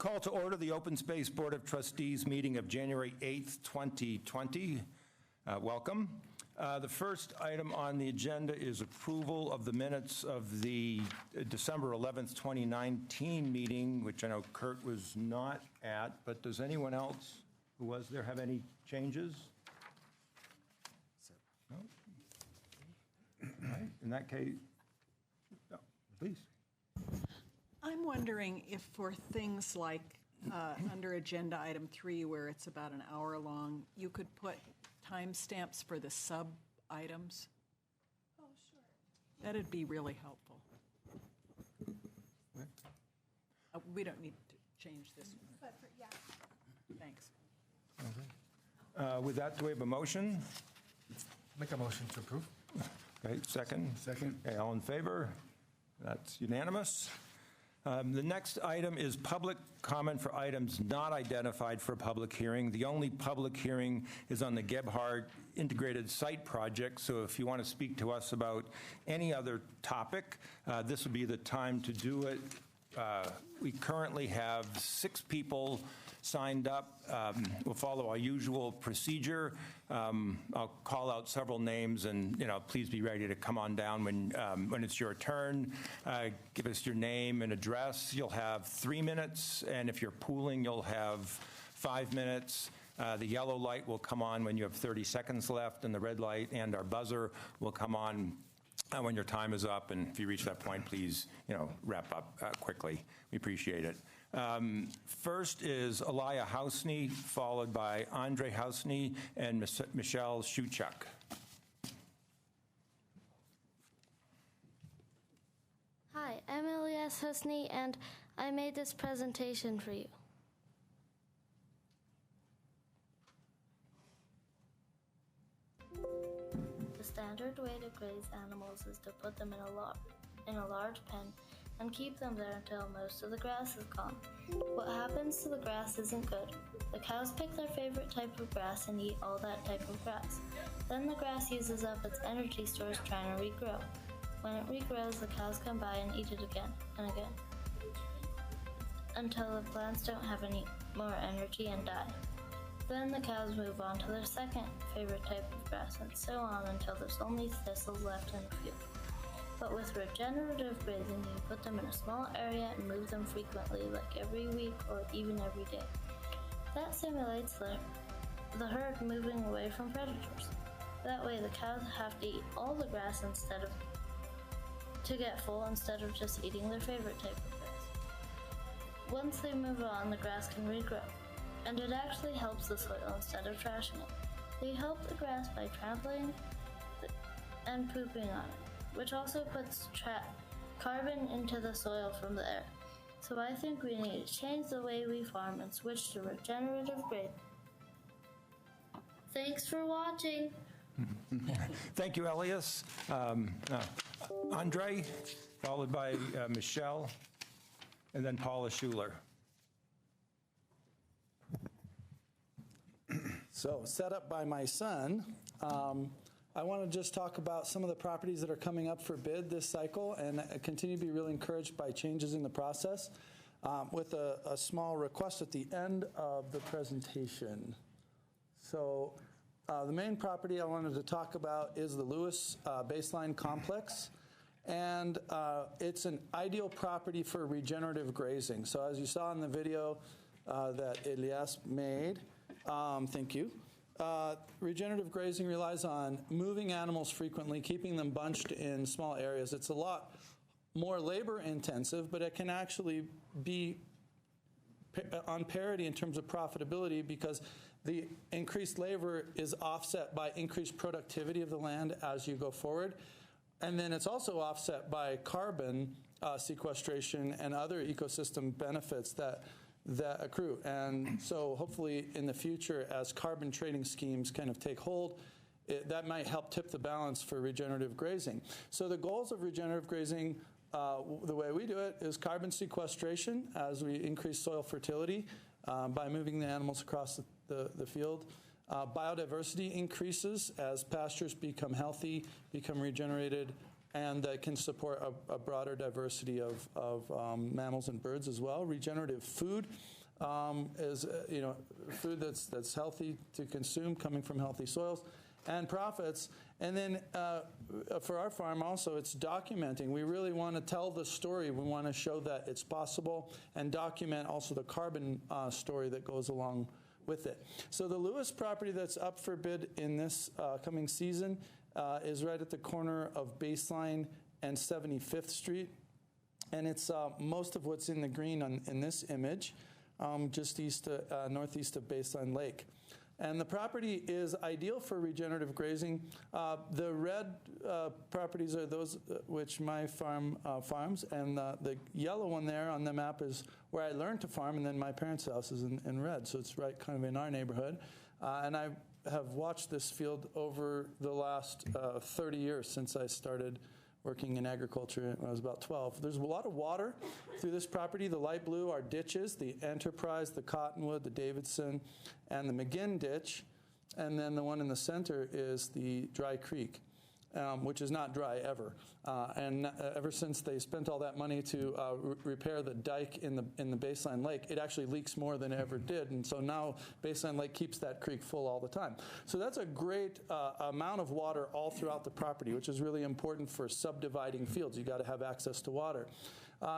Call to order the Open Space Board of Trustees meeting of January 8th, 2020. Welcome. The first item on the agenda is approval of the minutes of the December 11th, 2019 meeting, which I know Kurt was not at, but does anyone else who was there have any changes? No? All right. In that case, no, please. I'm wondering if for things like under agenda item 3, where it's about an hour long, you could put timestamps for the sub items. Oh, sure. That'd be really helpful. We don't need to change this one. But for, yeah. Thanks. With that, do we have a motion? Make a motion to approve. Okay, second. Second. Okay, all in favor? That's unanimous. The next item is public comment for items not identified for a public hearing. The only public hearing is on the Gebhardt Integrated Site Project, so if you want to speak to us about any other topic, this would be the time to do it. We currently have 6 people signed up. We'll follow our usual procedure. I'll call out several names, and please be ready to come on down when it's your turn. Give us your name and address. You'll have 3 minutes, and if you're pooling, you'll have 5 minutes. The yellow light will come on when you have 30 seconds left, and the red light and our buzzer will come on when your time is up. And if you reach that point, please, wrap up quickly. We appreciate it. First is Elia Hausney, followed by Andre Hausney and Michelle Shuchuk. Hi, I'm Elias Hausney, and I made this presentation for you. The standard way to graze animals is to put them in a large pen and keep them there until most of the grass is gone. What happens to the grass isn't good. The cows pick their favorite type of grass and eat all that type of grass. Then the grass uses up its energy stores trying to regrow. When it regrows, the cows come by and eat it again and again, until the plants don't have any more energy and die. Then the cows move on to their second favorite type of grass, and so on until there's only thistles left in the field. But with regenerative grazing, you put them in a small area and move them frequently, like every week or even every day. That simulates the herd moving away from predators. That way the cows have to eat all the grass to get full instead of just eating their favorite type of grass. Once they move on, the grass can regrow, and it actually helps the soil instead of trashing it. They help the grass by trampling and pooping on it, which also puts carbon into the soil from the air. So I think we need to change the way we farm and switch to regenerative grazing. Thanks for watching. Thank you, Elias. Andre, followed by Michelle, and then Paula Schuler. So, set up by my son, I want to just talk about some of the properties that are coming up for bid this cycle, and I continue to be really encouraged by changes in the process, with a small request at the end of the presentation. So the main property I wanted to talk about is the Lewis Baseline Complex, and it's an ideal property for regenerative grazing. So as you saw in the video that Elias made, thank you. Regenerative grazing relies on moving animals frequently, keeping them bunched in small areas. It's a lot more labor intensive, but it can actually be on parity in terms of profitability because the increased labor is offset by increased productivity of the land as you go forward. And then it's also offset by carbon sequestration and other ecosystem benefits that accrue. And so hopefully in the future, as carbon trading schemes kind of take hold, that might help tip the balance for regenerative grazing. So the goals of regenerative grazing, the way we do it, is carbon sequestration as we increase soil fertility by moving the animals across the field. Biodiversity increases as pastures become healthy, become regenerated, and that can support a broader diversity of mammals and birds as well. Regenerative food is food that's healthy to consume, coming from healthy soils, and profits. And then for our farm also, it's documenting. We really want to tell the story. We want to show that it's possible and document also the carbon story that goes along with it. So the Lewis property that's up for bid in this coming season is right at the corner of Baseline and 75th Street. And it's most of what's in the green in this image, just northeast of Baseline Lake. And the property is ideal for regenerative grazing. The red properties are those which my farm farms, and the yellow one there on the map is where I learned to farm, and then my parents' house is in red, so it's right kind of in our neighborhood. And I have watched this field over the last 30 years since I started working in agriculture when I was about 12. There's a lot of water through this property. The light blue are ditches, the Enterprise, the Cottonwood, the Davidson, and the McGinn ditch. And then the one in the center is the Dry Creek, which is not dry ever. And ever since they spent all that money to repair the dike in the Baseline Lake, it actually leaks more than it ever did. And so now Baseline Lake keeps that creek full all the time. So that's a great amount of water all throughout the property, which is really important for subdividing fields. You got to have access to water.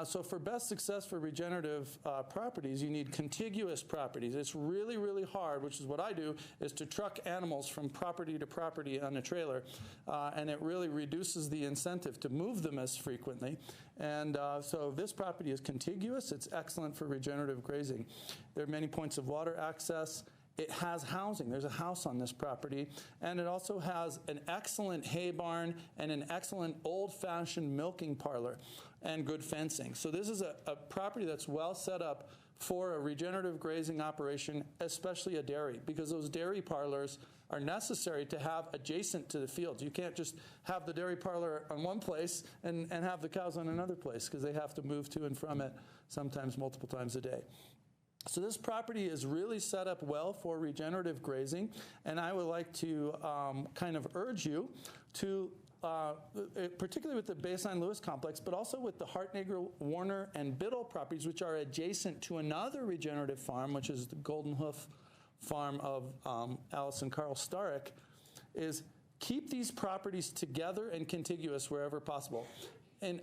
So for best success for regenerative properties, you need contiguous properties. It's really, really hard, which is what I do, is to truck animals from property to property on a trailer, and it really reduces the incentive to move them as frequently. And so this property is contiguous. It's excellent for regenerative grazing. There are many points of water access. It has housing. There's a house on this property, and it also has an excellent hay barn and an excellent old-fashioned milking parlor and good fencing. So this is a property that's well set up for a regenerative grazing operation, especially a dairy, because those dairy parlors are necessary to have adjacent to the fields. You can't just have the dairy parlor on one place and have the cows on another place, because they have to move to and from it sometimes multiple times a day. So this property is really set up well for regenerative grazing, and I would like to kind of urge you to, particularly with the Baseline Lewis complex, but also with the Hartnagel, Warner, and Biddle properties, which are adjacent to another regenerative farm, which is the Golden Hoof farm of Alice and Carl Starrick, is keep these properties together and contiguous wherever possible. And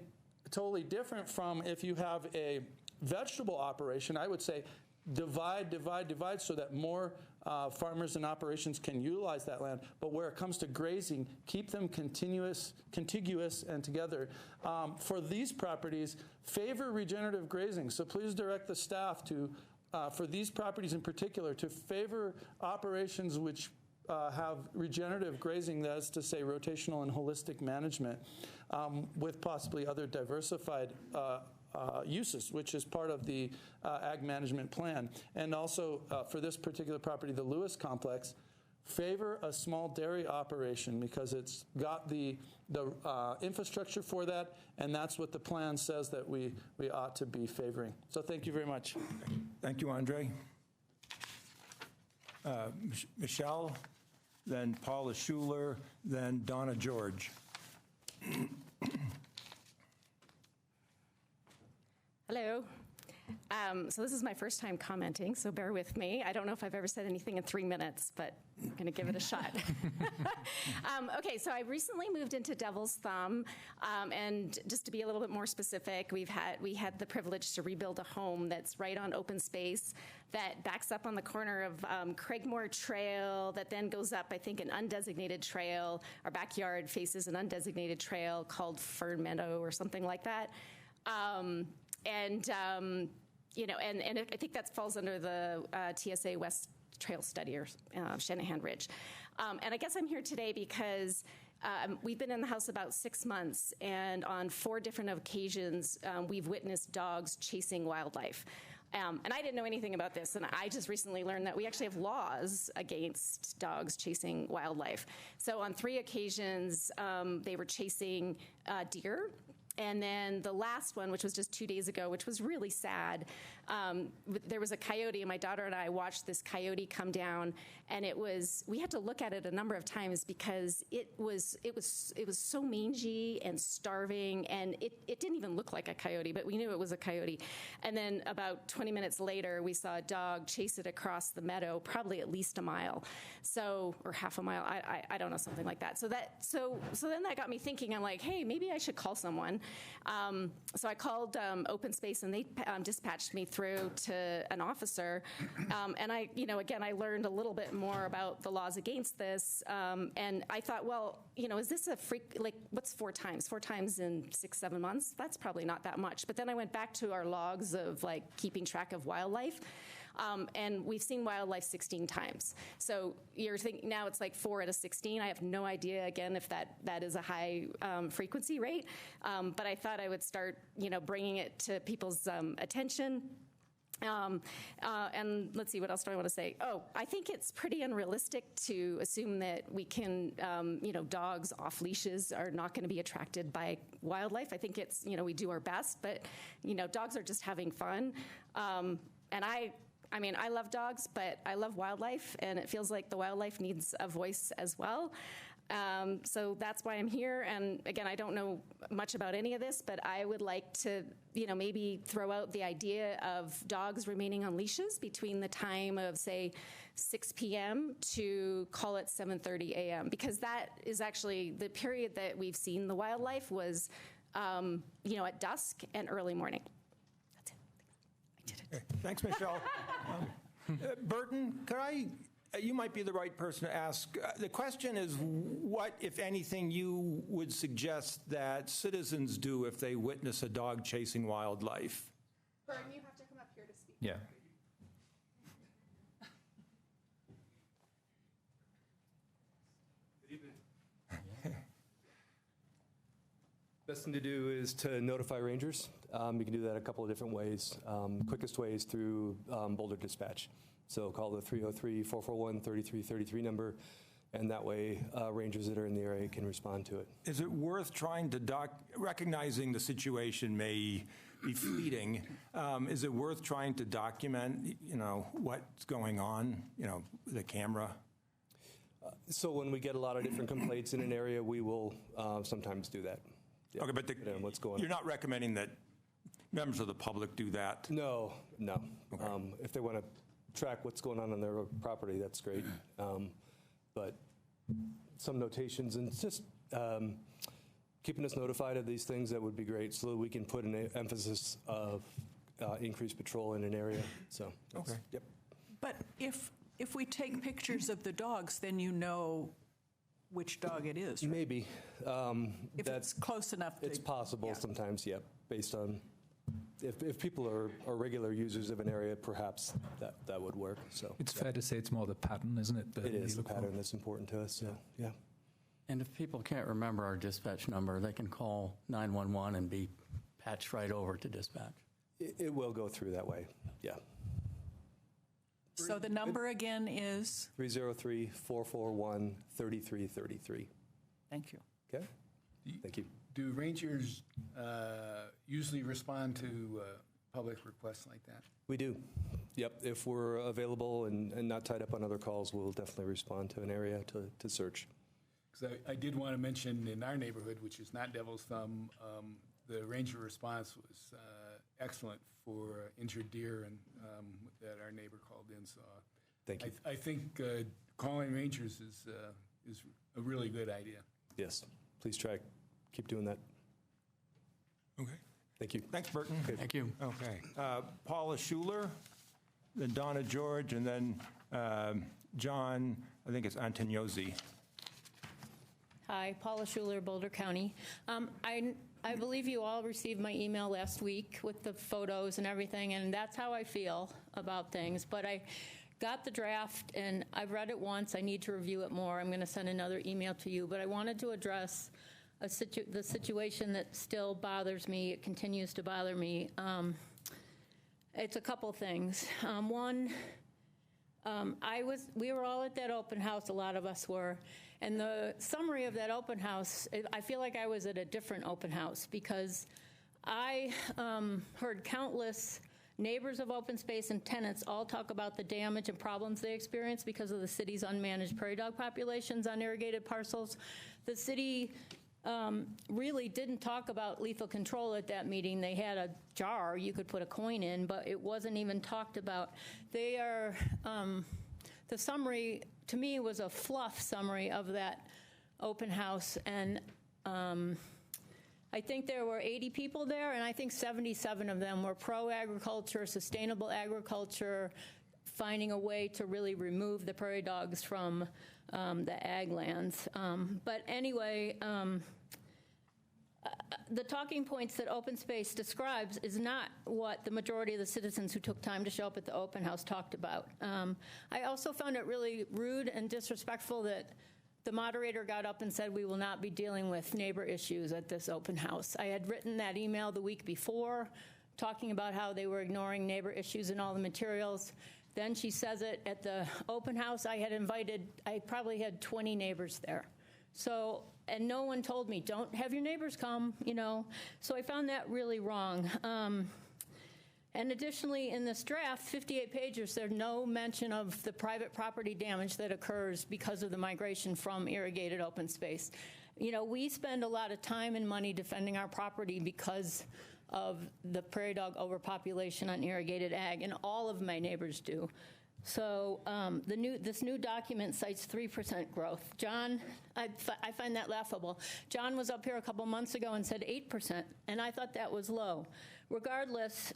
totally different from if you have a vegetable operation, I would say divide so that more farmers and operations can utilize that land. But where it comes to grazing, keep them contiguous and together. For these properties, favor regenerative grazing. So please direct the staff to, for these properties in particular, to favor operations which have regenerative grazing, that is to say rotational and holistic management, with possibly other diversified uses, which is part of the ag management plan. And also for this particular property, the Lewis complex, favor a small dairy operation because it's got the infrastructure for that, and that's what the plan says that we ought to be favoring. So thank you very much. Thank you, Andre. Michelle, then Paula Schuler, then Donna George. Hello. So this is my first time commenting, so bear with me. I don't know if I've ever said anything in 3 minutes, but I'm going to give it a shot. Okay, so I recently moved into Devil's Thumb, and just to be a little bit more specific, we had the privilege to rebuild a home that's right on open space that backs up on the corner of Craigmore Trail, that then goes up, I think, an undesignated trail. Our backyard faces an undesignated trail called Fern Meadow or something like that. You know, and I think that falls under the TSA West Trail Study or Shanahan Ridge. And I guess I'm here today because we've been in the house about 6 months, and on 4 different occasions, we've witnessed dogs chasing wildlife. And I didn't know anything about this, and I just recently learned that we actually have laws against dogs chasing wildlife. So on 3 occasions, they were chasing deer. And then the last one, which was just 2 days ago, which was really sad, there was a coyote, and my daughter and I watched this coyote come down, and we had to look at it a number of times because it was so mangy and starving, and it didn't even look like a coyote, but we knew it was a coyote. And then about 20 minutes later, we saw a dog chase it across the meadow, probably at least a mile, or half a mile. I don't know, something like that. So then that got me thinking. I'm like, hey, maybe I should call someone. So I called Open Space, and they dispatched me through to an officer. And I learned a little bit more about the laws against this. And I thought, well, is this what's 4 times? 4 times in 6-7 months? That's probably not that much. But then I went back to our logs of keeping track of wildlife. And we've seen wildlife 16 times. So you're thinking now it's 4 out of 16. I have no idea, again, if that is a high frequency rate. But I thought I would start, bringing it to people's attention. And let's see, what else do I want to say? Oh, I think it's pretty unrealistic to assume that we can, dogs off leashes are not going to be attracted by wildlife. I think it's, we do our best, but, dogs are just having fun. And I love dogs, but I love wildlife, and it feels like the wildlife needs a voice as well. So that's why I'm here. And again, I don't know much about any of this, but I would like to, maybe throw out the idea of dogs remaining on leashes between the time of, say, 6 p.m. to call it 7:30 a.m. because that is actually the period that we've seen the wildlife was, at dusk and early morning. That's it. I did it. Okay. Thanks, Michelle. Burton, you might be the right person to ask. The question is, what, if anything, you would suggest that citizens do if they witness a dog chasing wildlife? Burton, you have to come up here to speak. Yeah. Best thing to do is to notify rangers. You can do that a couple of different ways. Quickest way is through Boulder Dispatch. So call the 303-441-3333 number, and that way rangers that are in the area can respond to it. Is it worth trying to recognizing the situation may be fleeting, is it worth trying to document, what's going on, the camera? So when we get a lot of different complaints in an area, we will sometimes do that. Yeah, okay, but what's going you're on. not recommending that members of the public do that? No. Okay. If they want to track what's going on their property, that's great. But some notations and just keeping us notified of these things, that would be great, so that we can put an emphasis of increased patrol in an area. So, okay. Yep. But if we take pictures of the dogs, then you know which dog it is, right? Maybe. If it's close enough to... It's possible yeah. sometimes, yep, based on... If people are regular users of an area, perhaps that would work. So It's fair to say it's more the pattern, isn't it? it is the pattern that's important to us. Yeah. And if people can't remember our dispatch number, they can call 911 and be patched right over to dispatch. It will go through that way. Yeah. So the number again is? 303-441-3333. Thank you. Okay. Thank you. Do rangers usually respond to public requests like that? We do. Yep. If we're available and not tied up on other calls, we'll definitely respond to an area to search. Because I did want to mention in our neighborhood, which is not Devil's Thumb, the ranger response was excellent for injured deer and that our neighbor called in. So Thank you. I think calling rangers is a really good idea. Yes. Please keep doing that. Okay. Thank you. Thanks, Burton. Okay. Thank you. Okay. Paula Schuler, then Donna George, and then John, I think it's Antoniozzi. Hi, Paula Schuler, Boulder County. I believe you all received my email last week with the photos and everything, and that's how I feel about things. But I got the draft, and I've read it once. I need to review it more. I'm going to send another email to you. But I wanted to address the situation that still bothers me. It continues to bother me. It's a couple things. One, we were all at that open house, a lot of us were, and the summary of that open house, I feel like I was at a different open house because I heard countless Neighbors of open space and tenants all talk about the damage and problems they experience because of the city's unmanaged prairie dog populations on irrigated parcels. The city really didn't talk about lethal control at that meeting. They had a jar you could put a coin in, but it wasn't even talked about. They are, the summary, to me, was a fluff summary of that open house, and I think there were 80 people there, and I think 77 of them were pro-agriculture, sustainable agriculture, finding a way to really remove the prairie dogs from the ag lands. But anyway, the talking points that open space describes is not what the majority of the citizens who took time to show up at the open house talked about. I also found it really rude and disrespectful that the moderator got up and said we will not be dealing with neighbor issues at this open house. I had written that email the week before talking about how they were ignoring neighbor issues in all the materials. Then she says it at the open house. I probably had 20 neighbors there. So, and no one told me, don't have your neighbors come, you know. So I found that really wrong. And additionally, in this draft, 58 pages, there's no mention of the private property damage that occurs because of the migration from irrigated open space. You know, we spend a lot of time and money defending our property because of the prairie dog overpopulation on irrigated ag, and all of my neighbors do. So this new document cites 3% growth. John, I find that laughable. John was up here a couple months ago and said 8%, and I thought that was low. Regardless,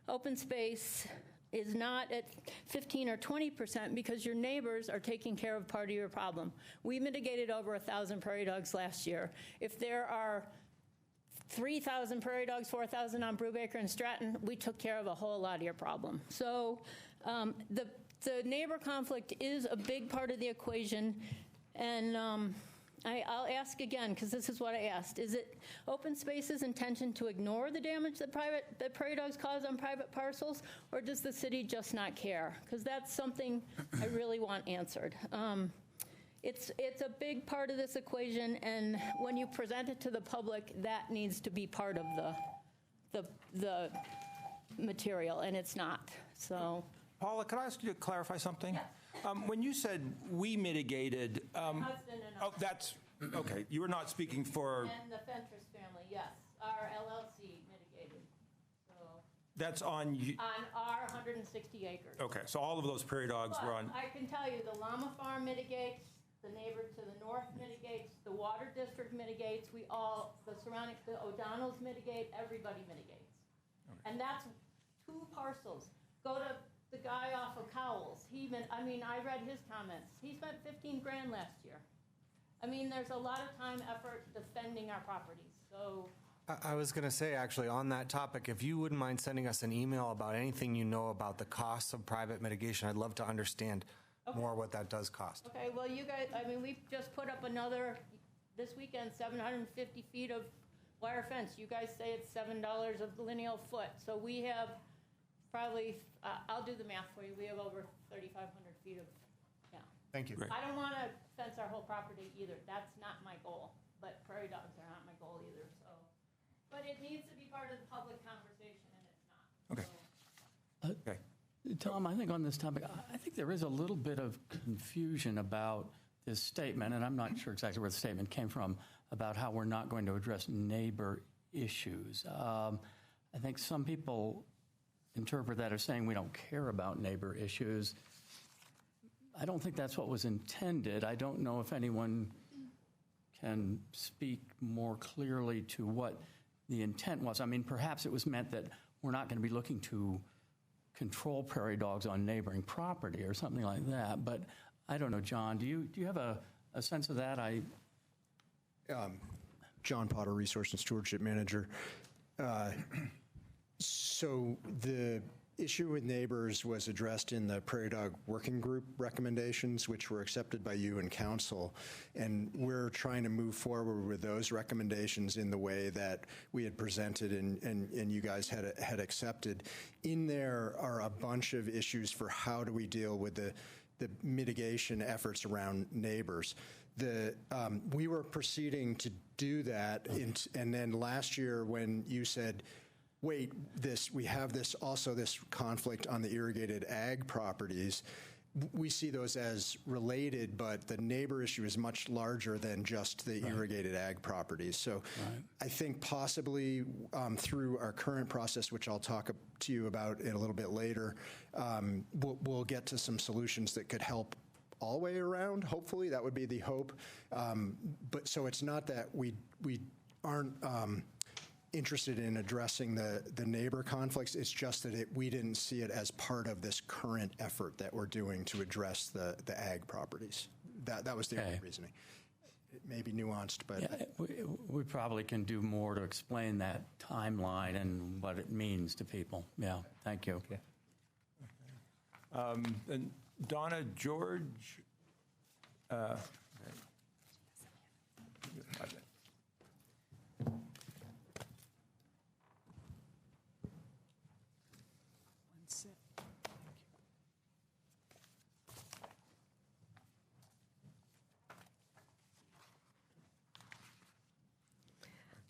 open space is not at 15 or 20% because your neighbors are taking care of part of your problem. We mitigated over 1,000 prairie dogs last year. If there are 3,000 prairie dogs, 4,000 on Brubaker and Stratton, we took care of a whole lot of your problem. So the neighbor conflict is a big part of the equation, and I'll ask again, because this is what I asked. Is it open space's intention to ignore the damage that prairie dogs cause on private parcels, or does the city just not care? Because that's something I really want answered. It's a big part of this equation, and when you present it to the public, that needs to be part of the material, and it's not. So, Paula, could I ask you to clarify something? Yes. When you said we mitigated, husband and oh, that's okay. You were not speaking for. And the Fentress family, yes, our LLC mitigated. So That's on our 160 acres. Okay, so all of those prairie dogs were on. I can tell you, the llama farm mitigates. The neighbor to the north mitigates, the water district mitigates, the O'Donnells mitigate, everybody mitigates. Okay. And that's 2 parcels. Go to the guy off of Cowles. I read his comments. He spent $15 grand last year. I mean, there's a lot of time, effort defending our properties. So I was going to say, actually, on that topic, if you wouldn't mind sending us an email about anything you know about the costs of private mitigation, I'd love to understand more what that does cost. Okay, well, you guys, we just put up another, this weekend, 750 feet of wire fence. You guys say it's $7 a lineal foot. So we have probably, I'll do the math for you. We have over 3,500 feet of, yeah. Thank you. Great. I don't want to fence our whole property either. That's not my goal. But prairie dogs are not my goal either. So, but it needs to be part of the public conversation, and it's not. Okay. So. Okay. Tom, I think on this topic, I think there is a little bit of confusion about this statement, and I'm not sure exactly where the statement came from, about how we're not going to address neighbor issues. I think some people interpret that as saying we don't care about neighbor issues. I don't think that's what was intended. I don't know if anyone can speak more clearly to what the intent was. I mean, perhaps it was meant that we're not going to be looking to control prairie dogs on neighboring property or something like that. But I don't know, John, do you have a sense of that? John Potter, Resource and Stewardship Manager. So the issue with neighbors was addressed in the Prairie Dog Working Group recommendations, which were accepted by you and council. And we're trying to move forward with those recommendations in the way that we had presented and you guys had accepted. In there are a bunch of issues for how do we deal with the mitigation efforts around neighbors. We were proceeding to do that, and then last year when you said, wait, we have this conflict on the irrigated ag properties. We see those as related, but the neighbor issue is much larger than just the irrigated ag properties. So I think possibly through our current process, which I'll talk to you about in a little bit later, we'll get to some solutions that could help all the way around. Hopefully, that would be the hope. But so it's not that we aren't interested in addressing the neighbor conflicts. It's just that we didn't see it as part of this current effort that we're doing to address the ag properties. That was the only reasoning. It may be nuanced, but... Yeah, we probably can do more to explain that timeline and what it means to people. Yeah, thank you. Okay. And Donna George...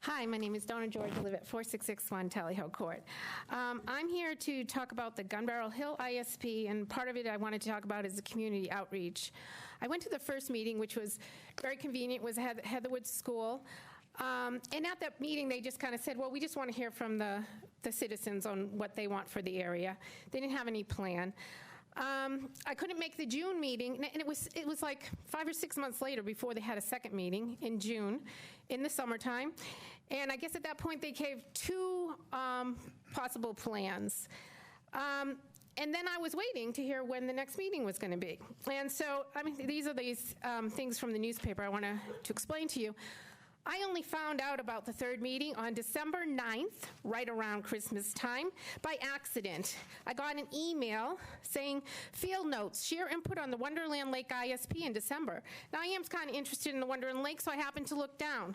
Hi, my name is Donna George. I live at 4661 Tally Hill Court. I'm here to talk about the Gun Barrel Hill ISP, and part of it I wanted to talk about is the community outreach. I went to the first meeting, which was very convenient. It was at Heatherwood School. And at that meeting, they just kind of said, well, we just want to hear from the citizens on what they want for the area. They didn't have any plan. I couldn't make the June meeting, and it was like 5 or 6 months later before they had a second meeting in June in the summertime. And I guess at that point they gave 2 possible plans. And then I was waiting to hear when the next meeting was going to be. And so, I mean, these are things from the newspaper I want to explain to you. I only found out about the third meeting on December 9th, right around Christmas time, by accident. I got an email saying, field notes, share input on the Wonderland Lake ISP in December. Now, I am kind of interested in the Wonderland Lake, so I happened to look down.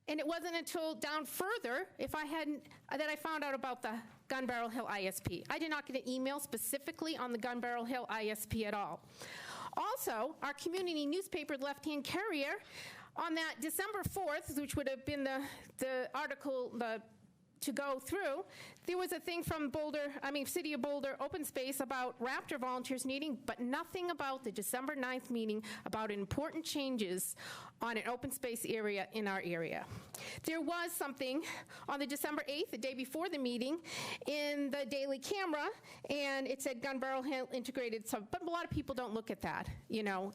And it wasn't until down further, that I found out about the Gun Barrel Hill ISP. I did not get an email specifically on the Gun Barrel Hill ISP at all. Also, our community newspaper, Left-Hand Carrier, on that December 4th, which would have been the article to go through, there was a thing from City of Boulder Open Space about Raptor volunteers needing, but nothing about the December 9th meeting about important changes on an open space area in our area. There was something on the December 8th, the day before the meeting, in the Daily Camera, and it said Gun Barrel Hill integrated, but a lot of people don't look at that, you know.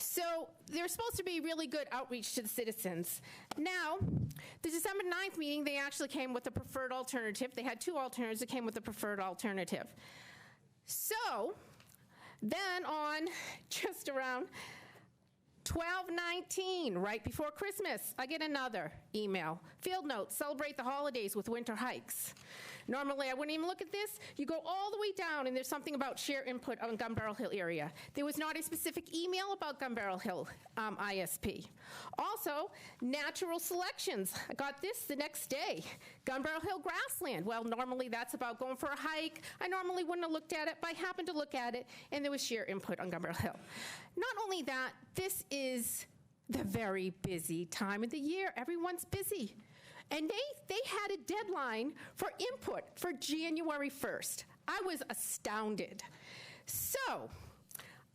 So there's supposed to be really good outreach to the citizens. Now, the December 9th meeting, they actually came with a preferred alternative. They had 2 alternatives that came with a preferred alternative. So then on just around 12/19, right before Christmas, I get another email. Field notes, celebrate the holidays with winter hikes. Normally, I wouldn't even look at this. You go all the way down, and there's something about share input on Gun Barrel Hill area. There was not a specific email about Gun Barrel Hill ISP. Also, natural selections. I got this the next day. Gun Barrel Hill grassland. Well, normally that's about going for a hike. I normally wouldn't have looked at it, but I happened to look at it, and there was share input on Gun Barrel Hill. Not only that, this is the very busy time of the year. Everyone's busy. And they had a deadline for input for January 1st. I was astounded. So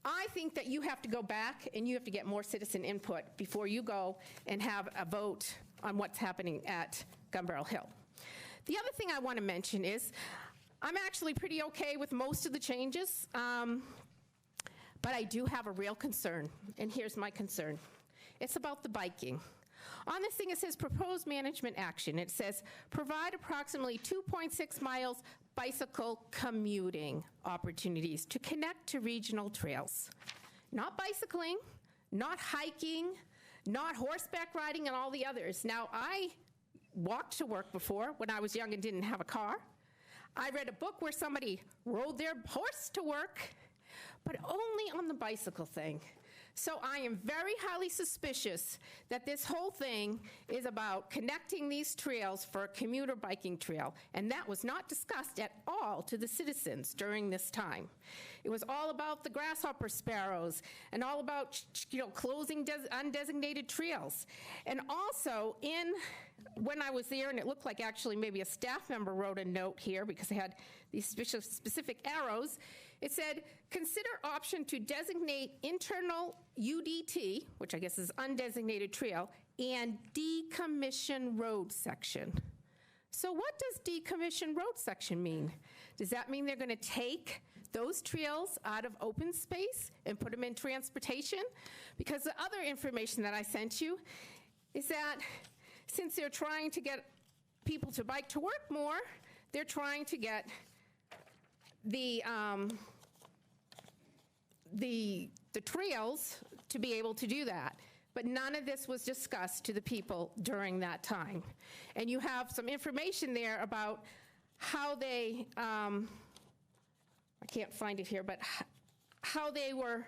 I think that you have to go back and you have to get more citizen input before you go and have a vote on what's happening at Gun Barrel Hill. The other thing I want to mention is I'm actually pretty okay with most of the changes, but I do have a real concern, and here's my concern. It's about the biking. On this thing, it says proposed management action. It says provide approximately 2.6 miles bicycle commuting opportunities to connect to regional trails. Not bicycling, not hiking, not horseback riding, and all the others. Now, I walked to work before when I was young and didn't have a car. I read a book where somebody rode their horse to work, but only on the bicycle thing. So I am very highly suspicious that this whole thing is about connecting these trails for a commuter biking trail, and that was not discussed at all to the citizens during this time. It was all about the grasshopper sparrows and all about, closing undesignated trails. And also, when I was there, and it looked like actually maybe a staff member wrote a note here because they had these specific arrows, it said, consider option to designate internal UDT, which I guess is undesignated trail, and decommission road section. So what does decommission road section mean? Does that mean they're going to take those trails out of open space and put them in transportation? Because the other information that I sent you is that since they're trying to get people to bike to work more, they're trying to get the trails to be able to do that. But none of this was discussed to the people during that time. And you have some information there about how they, I can't find it here, but how they were,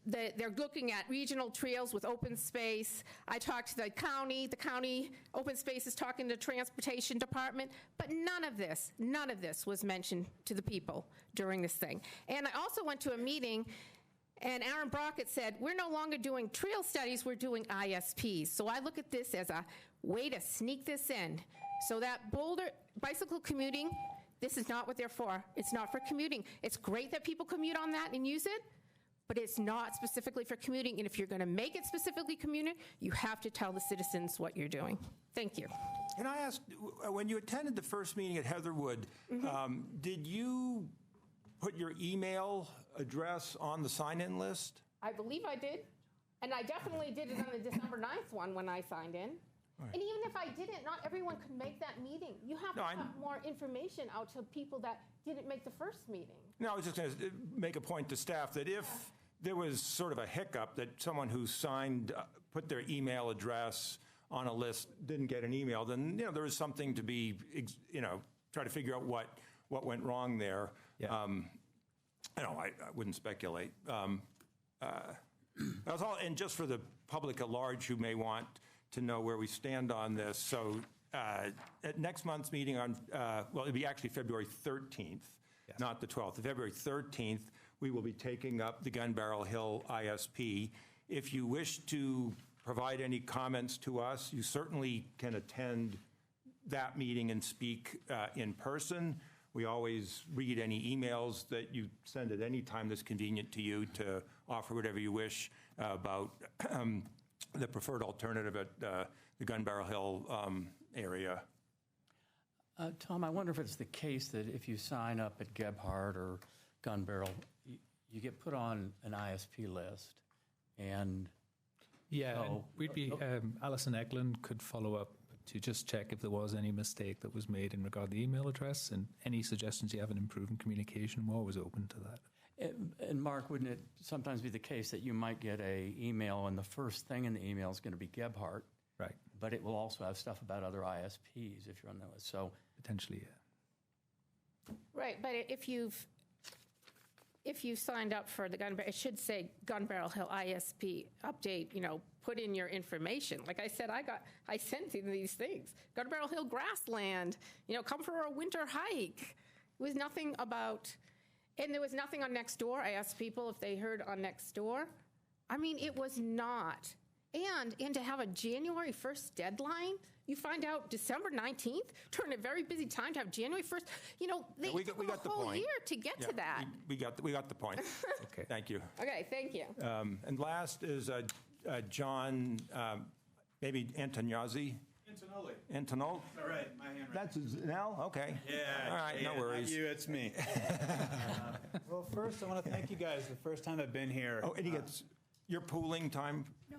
they're looking at regional trails with open space. I talked to the county open space is talking to the transportation department, but none of this was mentioned to the people during this thing. And I also went to a meeting, and Aaron Brockett said, we're no longer doing trail studies, we're doing ISPs. So I look at this as a way to sneak this in so that Boulder bicycle commuting, this is not what they're for. It's not for commuting. It's great that people commute on that and use it, but it's not specifically for commuting. And if you're going to make it specifically commuting, you have to tell the citizens what you're doing. Thank you. Can I ask, when you attended the first meeting at Heatherwood, did you put your email address on the sign-in list? I believe I did. And I definitely did it on the December 9th one when I signed in. Right. And even if I didn't, not everyone could make that meeting. You have to have more information out to people that didn't make the first meeting. No, I was just going to make a point to staff that if there was sort of a hiccup that someone who signed, put their email address on a list, didn't get an email, then, there was something to be, try to figure out what went wrong there. Yeah. I wouldn't speculate. That was all, and just for the public at large who may want to know where we stand on this. So at next month's meeting on, it'll be actually February 13th, not the 12th. February 13th, we will be taking up the Gun Barrel Hill ISP. If you wish to provide any comments to us, you certainly can attend that meeting and speak in person. We always read any emails that you send at any time that's convenient to you to offer whatever you wish about the preferred alternative at the Gun Barrel Hill area. Tom, I wonder if it's the case that if you sign up at Gebhardt or Gun Barrel, you get put on an ISP list, and we'd be Alison Eklund could follow up to just check if there was any mistake that was made in regard to the email address, and any suggestions you have in improving communication, we're always open to that. And Mark, wouldn't it sometimes be the case that you might get an email and the first thing in the email is going to be Gebhardt, right? But it will also have stuff about other ISPs if you're on the list. So potentially, Right, but if you've signed up for the Gun Barrel, it should say Gun Barrel Hill ISP update, put in your information. Like I said, I sent in these things. Gun Barrel Hill grassland, come for a winter hike. It was nothing about, and there was nothing on Nextdoor. I asked people if they heard on Nextdoor. I mean, it was not. And to have a January 1st deadline, you find out December 19th, during a very busy time to have January 1st, they took a whole year to get to that. We got the point. Okay. Thank you. Okay, thank you. And last is John, maybe Antoniazzi. Antonoli. All right, my hand. That's Nell? Okay. Yeah. All right, no worries. Not you, it's me. Well, first, I want to thank you guys. The first time I've been here. Oh, and he gets your pooling time? No,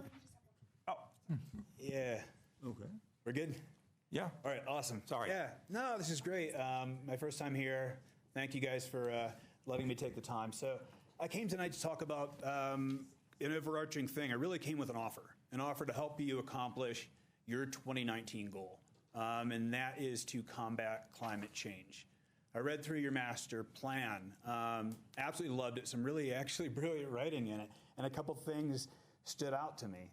yeah. Okay. We're good? Yeah. All right, awesome. Sorry. Yeah. No, this is great. My first time here. Thank you guys for letting me take the time. So I came tonight to talk about an overarching thing. I really came with an offer to help you accomplish your 2019 goal, and that is to combat climate change. I read through your master plan. Absolutely loved it. Some really actually brilliant writing in it. And a couple things stood out to me.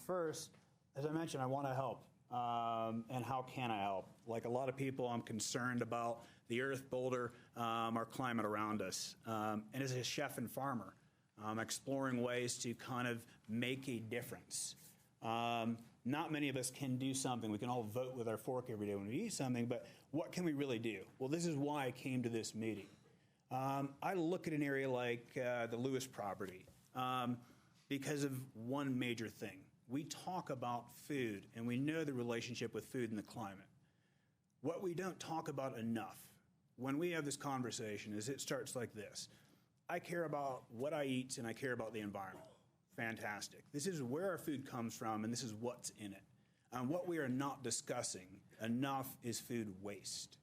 First, as I mentioned, I want to help. And how can I help? Like a lot of people, I'm concerned about the earth, Boulder, our climate around us. And as a chef and farmer, exploring ways to kind of make a difference. Not many of us can do something. We can all vote with our fork every day when we eat something, but what can we really do? Well, this is why I came to this meeting. I look at an area like the Lewis property because of one major thing. We talk about food, and we know the relationship with food and the climate. What we don't talk about enough when we have this conversation is it starts like this. I care about what I eat, and I care about the environment. Fantastic. This is where our food comes from, and this is what's in it. What we are not discussing enough is food waste.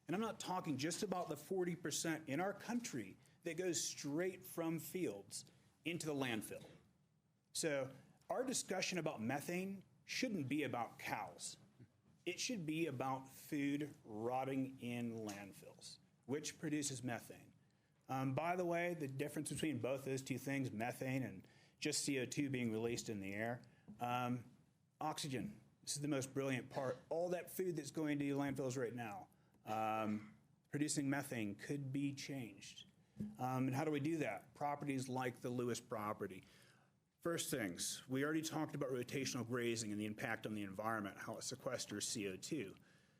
And I'm not talking just about the 40% in our country that goes straight from fields into the landfill. So our discussion about methane shouldn't be about cows. It should be about food rotting in landfills, which produces methane. By the way, the difference between both those two things, methane and just CO2 being released in the air, oxygen. This is the most brilliant part. All that food that's going to landfills right now, producing methane could be changed. And how do we do that? Properties like the Lewis property. First things, we already talked about rotational grazing and the impact on the environment, how it sequesters CO2.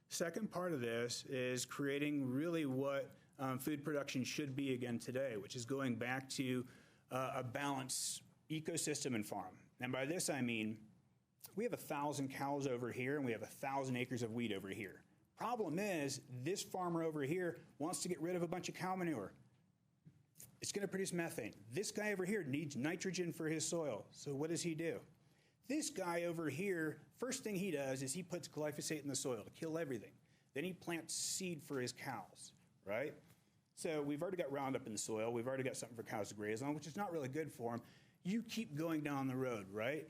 Second part of this is creating really what food production should be again today, which is going back to a balanced ecosystem and farm. And by this I mean, we have 1,000 cows over here and we have 1,000 acres of wheat over here. Problem is, this farmer over here wants to get rid of a bunch of cow manure. It's going to produce methane. This guy over here needs nitrogen for his soil. So what does he do? This guy over here, first thing he does is he puts glyphosate in the soil to kill everything. Then he plants seed for his cows, right? So we've already got Roundup in the soil. We've already got something for cows to graze on, which is not really good for them. You keep going down the road, right?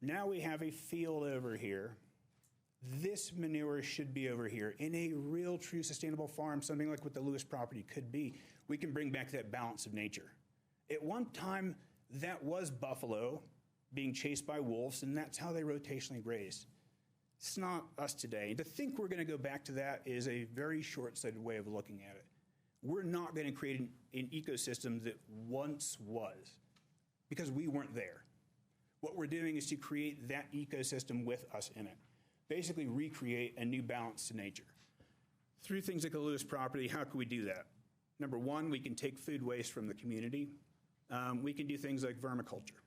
Now we have a field over here. This manure should be over here. In a real, true, sustainable farm, something like what the Lewis property could be, we can bring back that balance of nature. At one time, that was buffalo being chased by wolves, and that's how they rotationally grazed. It's not us today. To think we're going to go back to that is a very short-sighted way of looking at it. We're not going to create an ecosystem that once was, because we weren't there. What we're doing is to create that ecosystem with us in it. Basically recreate a new balance to nature. Through things like the Lewis property, how can we do that? Number one, we can take food waste from the community. We can do things like vermiculture.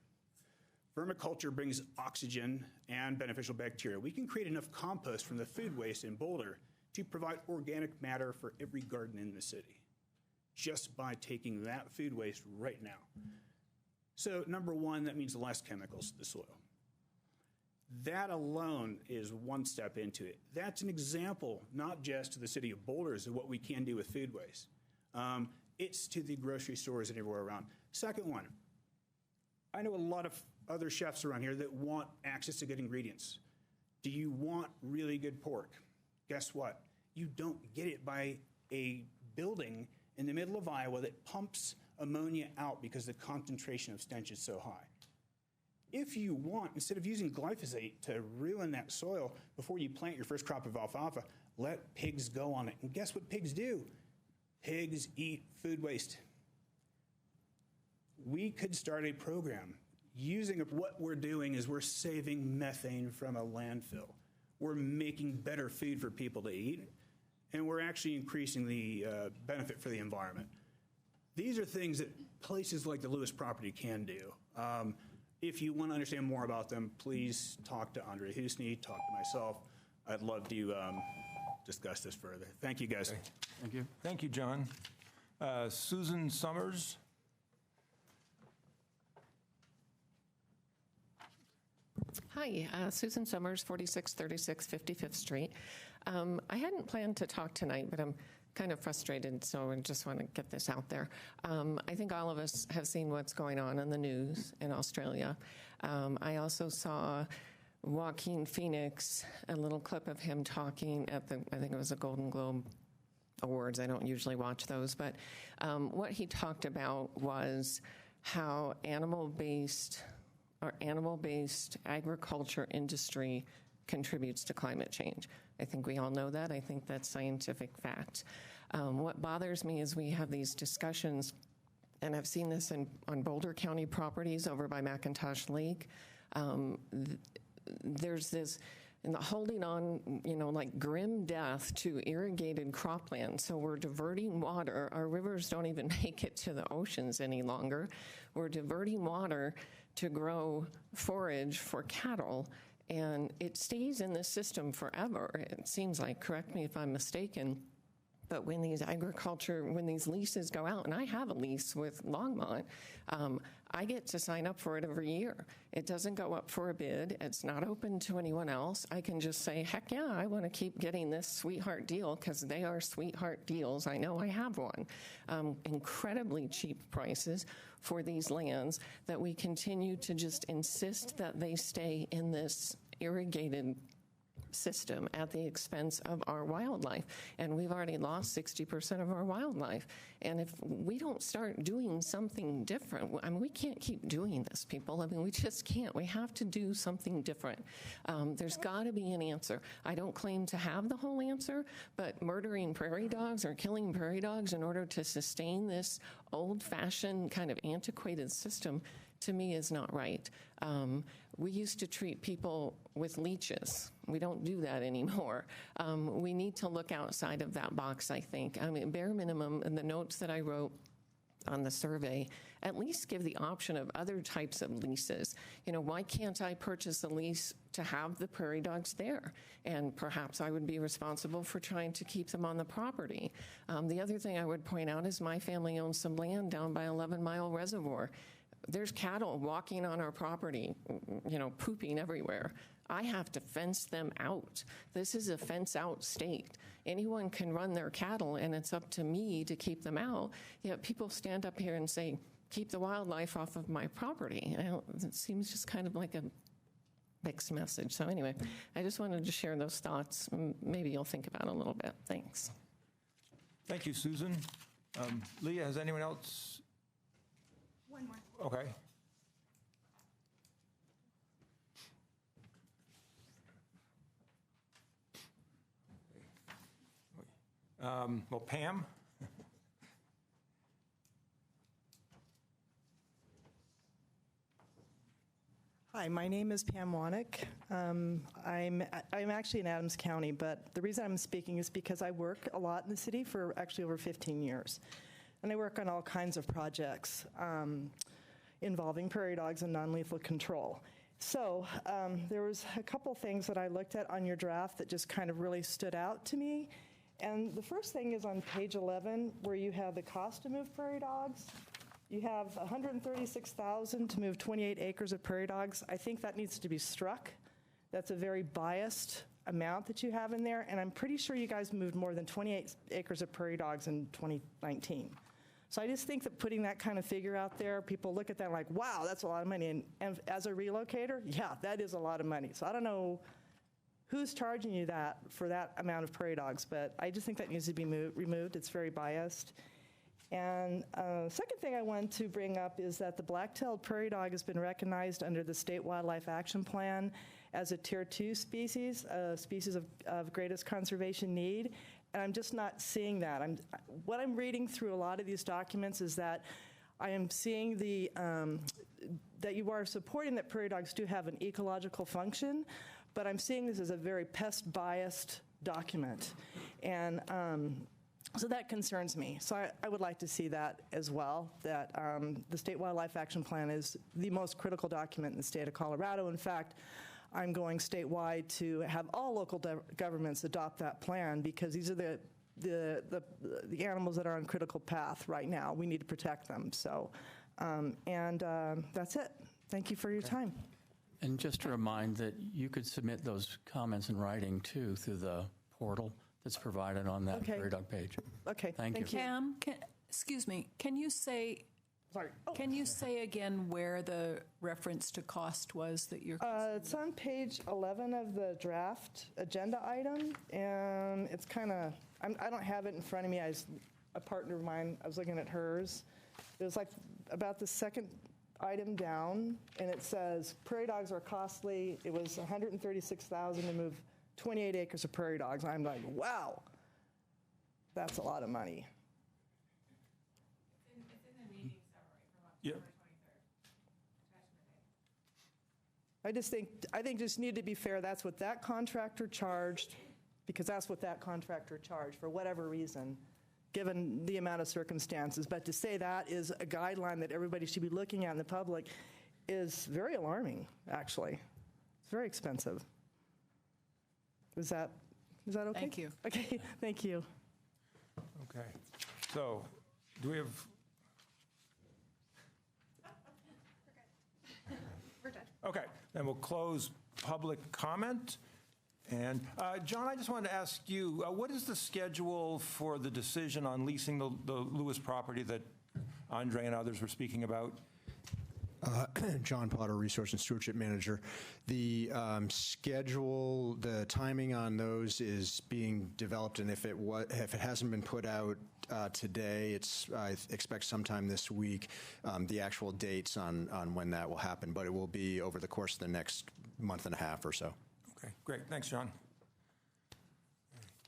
Vermiculture brings oxygen and beneficial bacteria. We can create enough compost from the food waste in Boulder to provide organic matter for every garden in the city, just by taking that food waste right now. So number one, that means less chemicals to the soil. That alone is one step into it. That's an example, not just to the city of Boulder, of what we can do with food waste. It's to the grocery stores and everywhere around. Second one, I know a lot of other chefs around here that want access to good ingredients. Do you want really good pork? Guess what? You don't get it by a building in the middle of Iowa that pumps ammonia out because the concentration of stench is so high. If you want, instead of using glyphosate to ruin that soil before you plant your first crop of alfalfa, let pigs go on it. And guess what pigs do? Pigs eat food waste. We could start a program using what we're doing is we're saving methane from a landfill. We're making better food for people to eat, and we're actually increasing the benefit for the environment. These are things that places like the Lewis property can do. If you want to understand more about them, please talk to Andre Husney, talk to myself. I'd love to discuss this further. Thank you, guys. Thank you. Thank you, John. Susan Summers. Hi, Susan Summers, 4636 55th Street. I hadn't planned to talk tonight, but I'm kind of frustrated, so I just want to get this out there. I think all of us have seen what's going on in the news in Australia. I also saw Joaquin Phoenix, a little clip of him talking at I think it was a Golden Globe awards. I don't usually watch those, but what he talked about was how animal-based agriculture industry contributes to climate change. I think we all know that. I think that's scientific fact. What bothers me is we have these discussions, and I've seen this on Boulder County properties over by McIntosh Lake. There's this holding on, like grim death to irrigated cropland. So we're diverting water. Our rivers don't even make it to the oceans any longer. We're diverting water to grow forage for cattle, and it stays in this system forever. It seems like, correct me if I'm mistaken, but when these leases go out, and I have a lease with Longmont, I get to sign up for it every year. It doesn't go up for a bid. It's not open to anyone else. I can just say, heck yeah, I want to keep getting this sweetheart deal because they are sweetheart deals. I know I have one. Incredibly cheap prices for these lands that we continue to just insist that they stay in this irrigated system at the expense of our wildlife. And we've already lost 60% of our wildlife. And if we don't start doing something different, I mean, we can't keep doing this, people. I mean, we just can't. We have to do something different. There's got to be an answer. I don't claim to have the whole answer, but murdering prairie dogs or killing prairie dogs in order to sustain this old-fashioned kind of antiquated system, to me, is not right. We used to treat people with leeches. We don't do that anymore. We need to look outside of that box, I think. I mean, bare minimum, in the notes that I wrote on the survey, at least give the option of other types of leases. Why can't I purchase a lease to have the prairie dogs there? And perhaps I would be responsible for trying to keep them on the property. The other thing I would point out is my family owns some land down by 11 Mile Reservoir. There's cattle walking on our property, pooping everywhere. I have to fence them out. This is a fence-out state. Anyone can run their cattle, and it's up to me to keep them out. Yet people stand up here and say, keep the wildlife off of my property. It seems just kind of like a mixed message. So anyway, I just wanted to share those thoughts. Maybe you'll think about it a little bit. Thanks. Thank you, Susan. Leah, has anyone else? One more. Okay. Well, Pam? Hi, my name is Pam Wanick. I'm actually in Adams County, but the reason I'm speaking is because I work a lot in the city for actually over 15 years. And I work on all kinds of projects involving prairie dogs and non-lethal control. So there was a couple things that I looked at on your draft that just kind of really stood out to me. And the first thing is on page 11, where you have the cost to move prairie dogs. You have $136,000 to move 28 acres of prairie dogs. I think that needs to be struck. That's a very biased amount that you have in there, and I'm pretty sure you guys moved more than 28 acres of prairie dogs in 2019. So I just think that putting that kind of figure out there, people look at that like, wow, that's a lot of money. And as a relocator, yeah, that is a lot of money. So I don't know who's charging you that for that amount of prairie dogs, but I just think that needs to be removed. It's very biased. And second thing I want to bring up is that the black-tailed prairie dog has been recognized under the State Wildlife Action Plan as a Tier 2 species, a species of greatest conservation need. And I'm just not seeing that. What I'm reading through a lot of these documents is that I am seeing that you are supporting that prairie dogs do have an ecological function, but I'm seeing this as a very pest-biased document. And so that concerns me. So I would like to see that as well, that the State Wildlife Action Plan is the most critical document in the state of Colorado. In fact, I'm going statewide to have all local governments adopt that plan because these are the animals that are on critical path right now. We need to protect them. So, that's it. Thank you for your time. And just to remind that you could submit those comments in writing too through the portal that's provided on that prairie dog page. Okay, thank you. Pam, excuse me, can you say Sorry. Can you say again where the reference to cost was that you're? It's on page 11 of the draft agenda item, and it's kind of, I don't have it in front of me. A partner of mine, I was looking at hers. It was like about the second item down, and it says prairie dogs are costly. It was $136,000 to move 28 acres of prairie dogs. I'm like, wow, that's a lot of money. Yeah. I think just need to be fair. That's what that contractor charged, because that's what that contractor charged for whatever reason, given the amount of circumstances. But to say that is a guideline that everybody should be looking at in the public is very alarming, actually. It's very expensive. Is that okay? Thank you. Okay, thank you. Okay. So, do we have? We're done. Okay, then we'll close public comment. And John, I just wanted to ask you, what is the schedule for the decision on leasing the Lewis property that Andre and others were speaking about? John Potter, Resource and Stewardship Manager. The schedule, the timing on those is being developed, and if it hasn't been put out today, I expect sometime this week, the actual dates on when that will happen, but it will be over the course of the next month and a half or so. Okay, great. Thanks, John.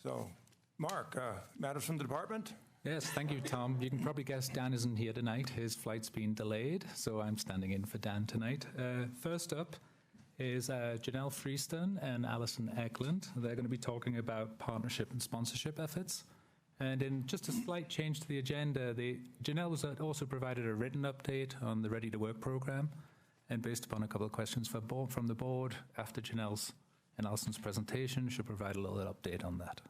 So, Mark, matters from the department? Yes, thank you, Tom. You can probably guess Dan isn't here tonight. His flight's been delayed, so I'm standing in for Dan tonight. First up is Janelle Freeston and Alison Eklund. They're going to be talking about partnership and sponsorship efforts. And in just a slight change to the agenda, Janelle was also provided a written update on the Ready to Work program. And based upon a couple of questions from the board, after Janelle's and Alison's presentation, she'll provide a little update on that.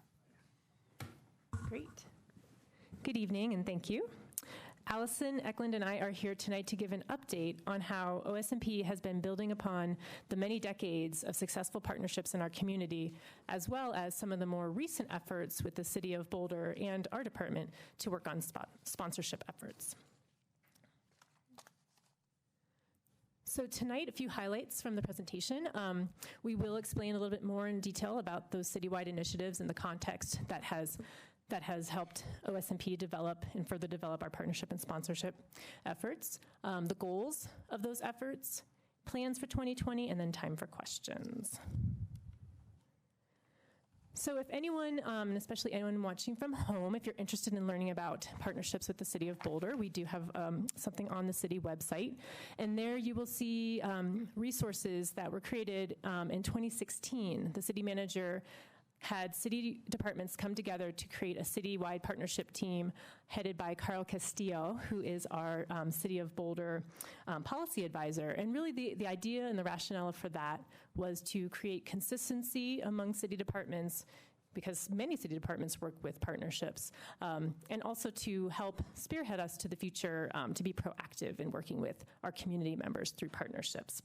Great. Good evening, and thank you. Alison Eklund and I are here tonight to give an update on how OSMP has been building upon the many decades of successful partnerships in our community, as well as some of the more recent efforts with the City of Boulder and our department to work on sponsorship efforts. So tonight, a few highlights from the presentation. We will explain a little bit more in detail about those citywide initiatives and the context that has helped OSMP develop and further develop our partnership and sponsorship efforts, the goals of those efforts, plans for 2020, and then time for questions. So if anyone, and especially anyone watching from home, if you're interested in learning about partnerships with the City of Boulder, we do have something on the city website. And there you will see resources that were created in 2016. The city manager had city departments come together to create a citywide partnership team headed by Carl Castillo, who is our City of Boulder policy advisor. And really the idea and the rationale for that was to create consistency among city departments, because many city departments work with partnerships, and also to help spearhead us to the future to be proactive in working with our community members through partnerships.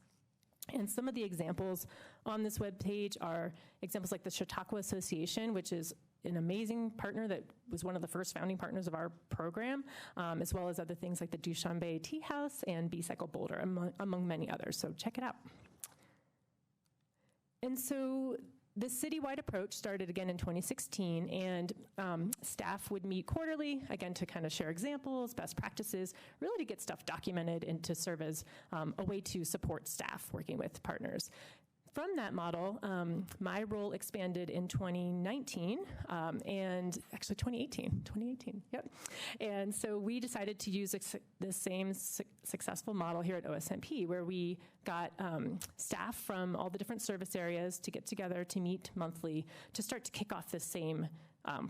And some of the examples on this webpage are examples like the Chautauqua Association, which is an amazing partner that was one of the first founding partners of our program, as well as other things like the Dushanbe Tea House and B-Cycle Boulder, among many others. So check it out. And so this citywide approach started again in 2016, and staff would meet quarterly, again, to kind of share examples, best practices, really to get stuff documented and to serve as a way to support staff working with partners. From that model, my role expanded in 2019, and actually 2018, yep. And so we decided to use the same successful model here at OSMP, where we got staff from all the different service areas to get together to meet monthly to start to kick off the same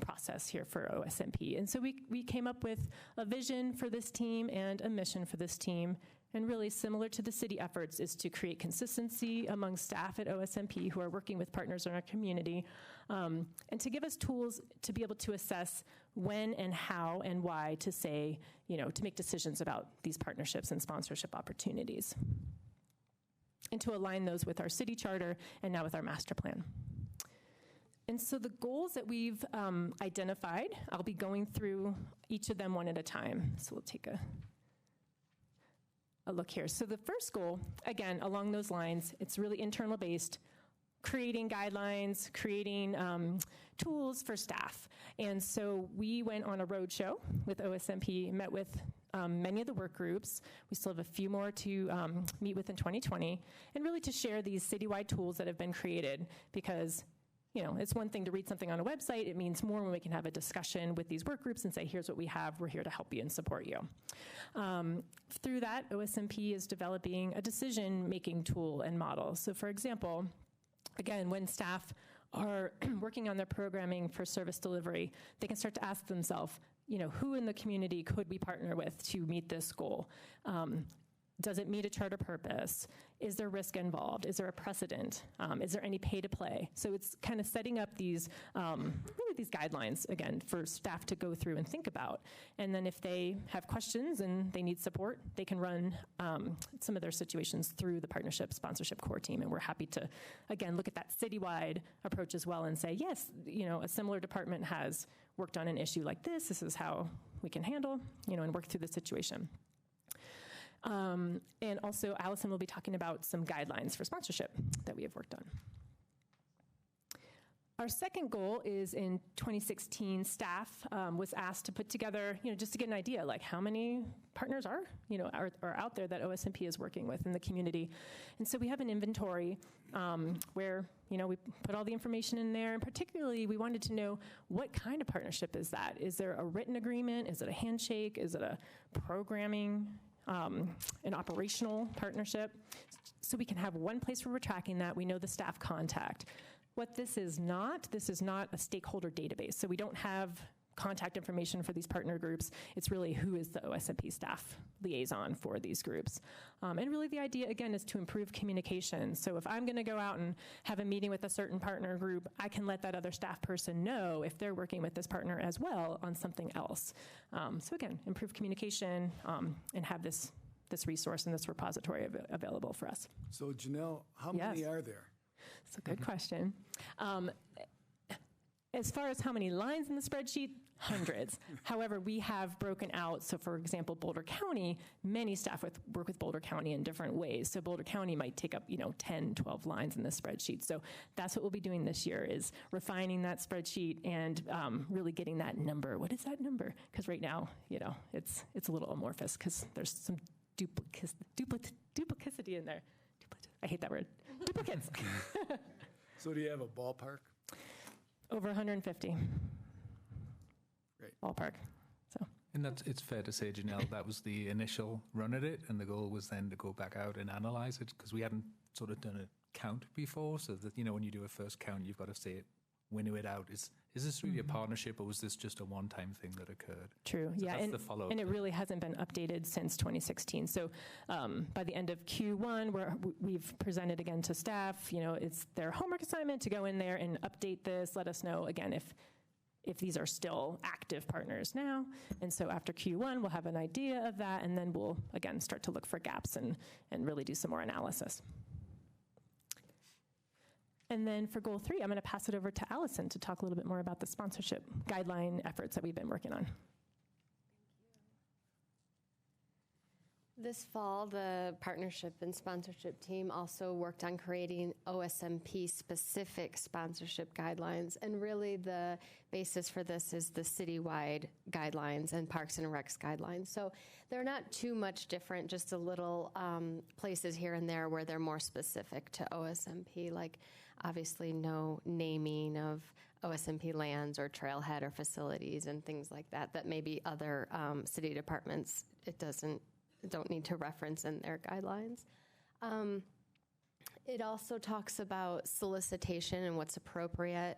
process here for OSMP. And so we came up with a vision for this team and a mission for this team. And really similar to the city efforts is to create consistency among staff at OSMP who are working with partners in our community, and to give us tools to be able to assess when and how and why to say, to make decisions about these partnerships and sponsorship opportunities, and to align those with our city charter and now with our master plan. And so the goals that we've identified, I'll be going through each of them one at a time. So we'll take a a look here. So the first goal, again, along those lines, it's really internal based, creating guidelines, creating tools for staff. And so we went on a roadshow with OSMP, met with many of the work groups. We still have a few more to meet with in 2020, and really to share these citywide tools that have been created, because it's one thing to read something on a website. It means more when we can have a discussion with these work groups and say, here's what we have, we're here to help you and support you. Through that, OSMP is developing a decision-making tool and model. So for example, again, when staff are working on their programming for service delivery, they can start to ask themselves, who in the community could we partner with to meet this goal? Does it meet a charter purpose? Is there risk involved? Is there a precedent? Is there any pay to play? So it's kind of setting up these, really these guidelines, again, for staff to go through and think about. And then if they have questions and they need support, they can run some of their situations through the partnership sponsorship core team. And we're happy to, again, look at that citywide approach as well and say, yes, a similar department has worked on an issue like this. This is how we can handle, and work through the situation. And also, Allison will be talking about some guidelines for sponsorship that we have worked on. Our second goal is in 2016, staff was asked to put together, just to get an idea, like how many partners are out there that OSMP is working with in the community. And so we have an inventory where, we put all the information in there. And particularly, we wanted to know what kind of partnership is that? Is there a written agreement? Is it a handshake? Is it a programming an operational partnership, so we can have one place where we're tracking that. We know the staff contact. What this is not a stakeholder database. So we don't have contact information for these partner groups. It's really who is the OSMP staff liaison for these groups. And really the idea, again, is to improve communication. So if I'm going to go out and have a meeting with a certain partner group, I can let that other staff person know if they're working with this partner as well on something else. So again, improve communication and have this resource and this repository available for us. So Janelle, how many are there? It's a good question. As far as how many lines in the spreadsheet, hundreds. However, we have broken out, so for example, Boulder County, many staff work with Boulder County in different ways. So Boulder County might take up 10, 12 lines in this spreadsheet. So that's what we'll be doing this year, is refining that spreadsheet and really getting that number. What is that number? Because right now, it's a little amorphous because there's some duplicity in there. I hate that word. Duplicates. So do you have a ballpark? Over 150. Great. Ballpark. And it's fair to say, Janelle, that was the initial run at it, and the goal was then to go back out and analyze it, because we hadn't sort of done a count before, so that, when you do a first count, you've got to say it, winnow it out. Is this really a partnership, or was this just a one-time thing that occurred? True, So yeah, that's the follow-up. and it really hasn't been updated since 2016. So by the end of Q1, we've presented again to staff, it's their homework assignment to go in there and update this, let us know, again, if these are still active partners now. And so after Q1, we'll have an idea of that, and then we'll, again, start to look for gaps and really do some more analysis. And then for goal 3, I'm going to pass it over to Allison to talk a little bit more about the sponsorship guideline efforts that we've been working on. This fall, the partnership and sponsorship team also worked on creating OSMP-specific sponsorship guidelines. And really the basis for this is the citywide guidelines and Parks and Recs guidelines. So they're not too much different, just a little places here and there where they're more specific to OSMP, like obviously no naming of OSMP lands or trailhead or facilities and things like that, that maybe other city departments, don't need to reference in their guidelines. It also talks about solicitation and what's appropriate.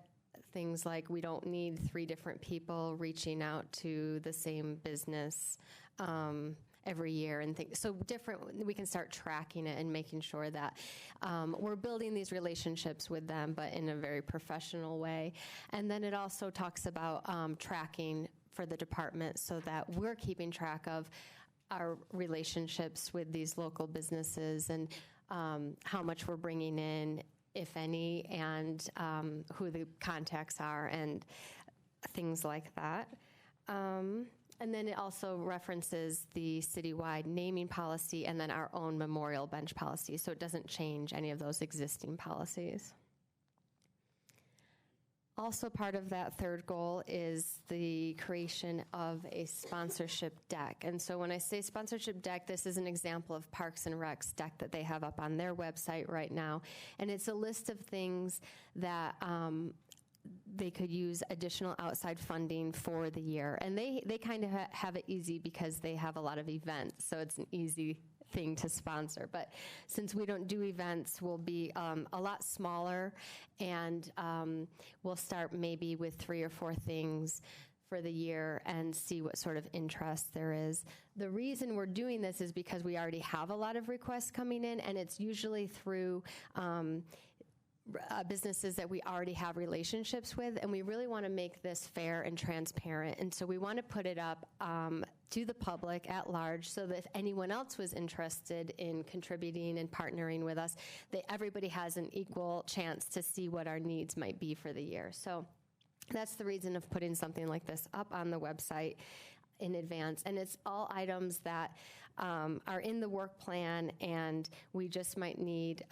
Things like we don't need 3 different people reaching out to the same business every year and things. So we can start tracking it and making sure that we're building these relationships with them, but in a very professional way. And then it also talks about tracking for the department so that we're keeping track of our relationships with these local businesses and how much we're bringing in, if any, and who the contacts are and things like that. And then it also references the citywide naming policy and then our own memorial bench policy, so it doesn't change any of those existing policies. Also part of that third goal is the creation of a sponsorship deck. And so when I say sponsorship deck, this is an example of Parks and Rec's deck that they have up on their website right now. And it's a list of things that they could use additional outside funding for the year. And they kind of have it easy because they have a lot of events, so it's an easy thing to sponsor. But since we don't do events, we'll be a lot smaller, and we'll start maybe with 3 or 4 things for the year and see what sort of interest there is. The reason we're doing this is because we already have a lot of requests coming in, and it's usually through businesses that we already have relationships with, and we really want to make this fair and transparent. And so we want to put it up to the public at large, so that if anyone else was interested in contributing and partnering with us, that everybody has an equal chance to see what our needs might be for the year. So that's the reason of putting something like this up on the website in advance. And it's all items that are in the work plan, and we just might need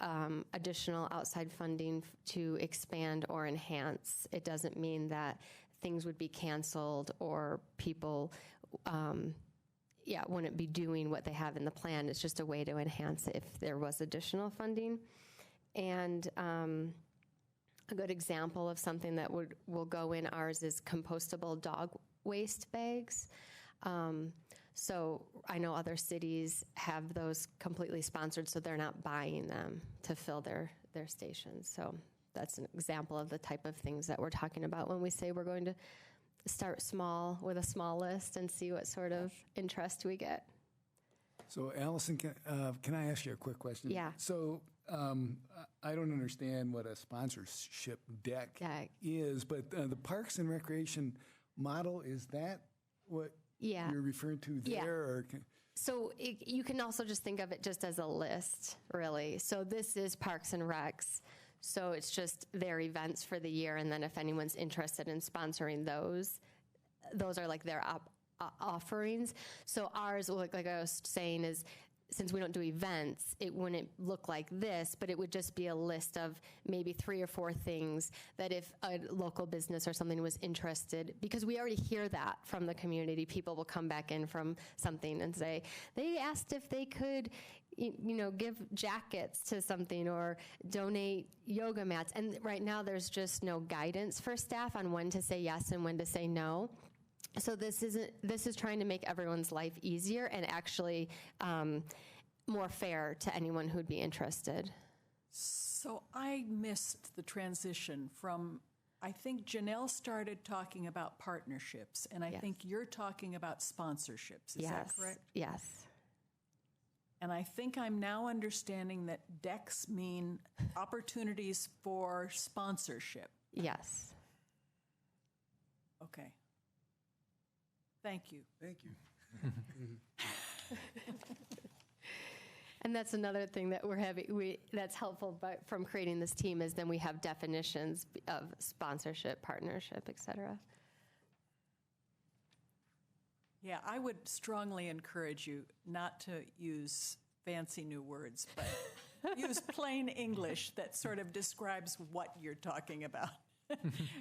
additional outside funding to expand or enhance. It doesn't mean that things would be canceled or people wouldn't be doing what they have in the plan. It's just a way to enhance it if there was additional funding. And a good example of something that will go in ours is compostable dog waste bags. So I know other cities have those completely sponsored, so they're not buying them to fill their stations. So that's an example of the type of things that we're talking about when we say we're going to start small with a small list and see what sort of interest we get. So Allison, can I ask you a quick question? Yeah. So I don't understand what a sponsorship deck is, but the Parks and Recreation model, is that what you're referring to there? Yeah. Or So you can also just think of it just as a list, really. So this is Parks and Recs. So it's just their events for the year, and then if anyone's interested in sponsoring those are like their offerings. So ours, like I was saying, is since we don't do events, it wouldn't look like this, but it would just be a list of maybe 3 or 4 things that if a local business or something was interested, because we already hear that from the community. People will come back in from something and say, they asked if they could, give jackets to something or donate yoga mats. And right now there's just no guidance for staff on when to say yes and when to say no. So this is trying to make everyone's life easier and actually more fair to anyone who'd be interested. So I missed the transition from, I think Janelle started talking about partnerships, and I think you're talking about sponsorships. Is that correct? Yes. And I think I'm now understanding that decks mean opportunities for sponsorship. Yes. Okay. Thank you. Thank you. And that's another thing that we're having, that's helpful from creating this team, is then we have definitions of sponsorship, partnership, et cetera. Yeah, I would strongly encourage you not to use fancy new words, but use plain English that sort of describes what you're talking about.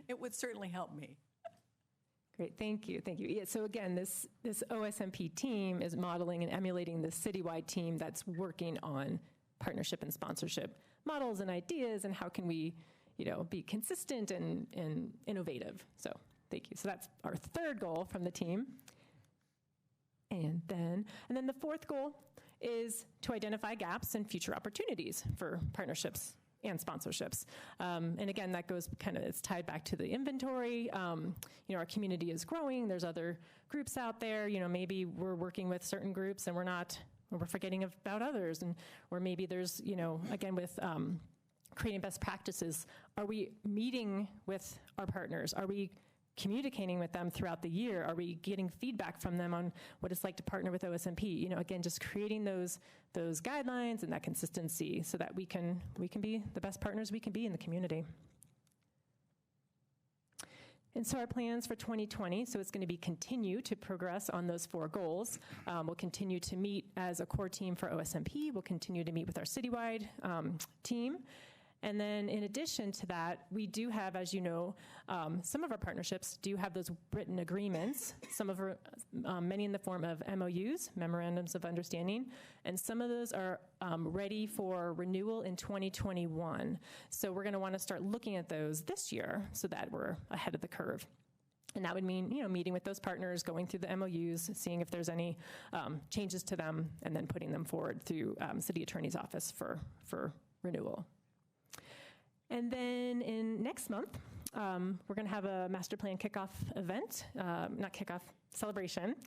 It would certainly help me. Great, thank you, thank you. Yeah, so again, this OSMP team is modeling and emulating the citywide team that's working on partnership and sponsorship models and ideas, and how can we, be consistent and innovative. So thank you. So that's our third goal from the team. And then the fourth goal is to identify gaps and future opportunities for partnerships and sponsorships. And again, that goes it's tied back to the inventory. Our community is growing. There's other groups out there. Maybe we're working with certain groups and we're forgetting about others. Or maybe there's, again, with creating best practices, are we meeting with our partners? Are we communicating with them throughout the year? Are we getting feedback from them on what it's like to partner with OSMP? Again, just creating those guidelines and that consistency so that we can be the best partners we can be in the community. And so our plans for 2020, so it's going to be continue to progress on those 4 goals. We'll continue to meet as a core team for OSMP. We'll continue to meet with our citywide team. And then in addition to that, we do have, as you know, some of our partnerships do have those written agreements, many in the form of MOUs, Memorandums of Understanding, and some of those are ready for renewal in 2021. So we're going to want to start looking at those this year so that we're ahead of the curve. And that would mean, meeting with those partners, going through the MOUs, seeing if there's any changes to them, and then putting them forward through City Attorney's Office for renewal. And then in next month, we're going to have a master plan kickoff event, not kickoff, celebration,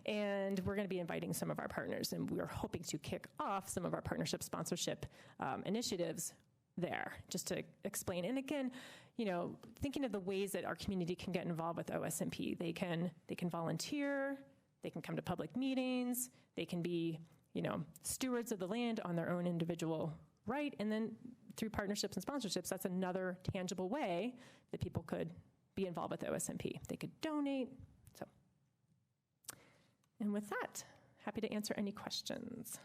and we're going to be inviting some of our partners, and we're hoping to kick off some of our partnership sponsorship initiatives there, just to explain. And again, thinking of the ways that our community can get involved with OSMP. They can volunteer, they can come to public meetings, they can be, stewards of the land on their own individual right, and then through partnerships and sponsorships, that's another tangible way that people could be involved with OSMP. They could donate. So, and with that, happy to answer any questions.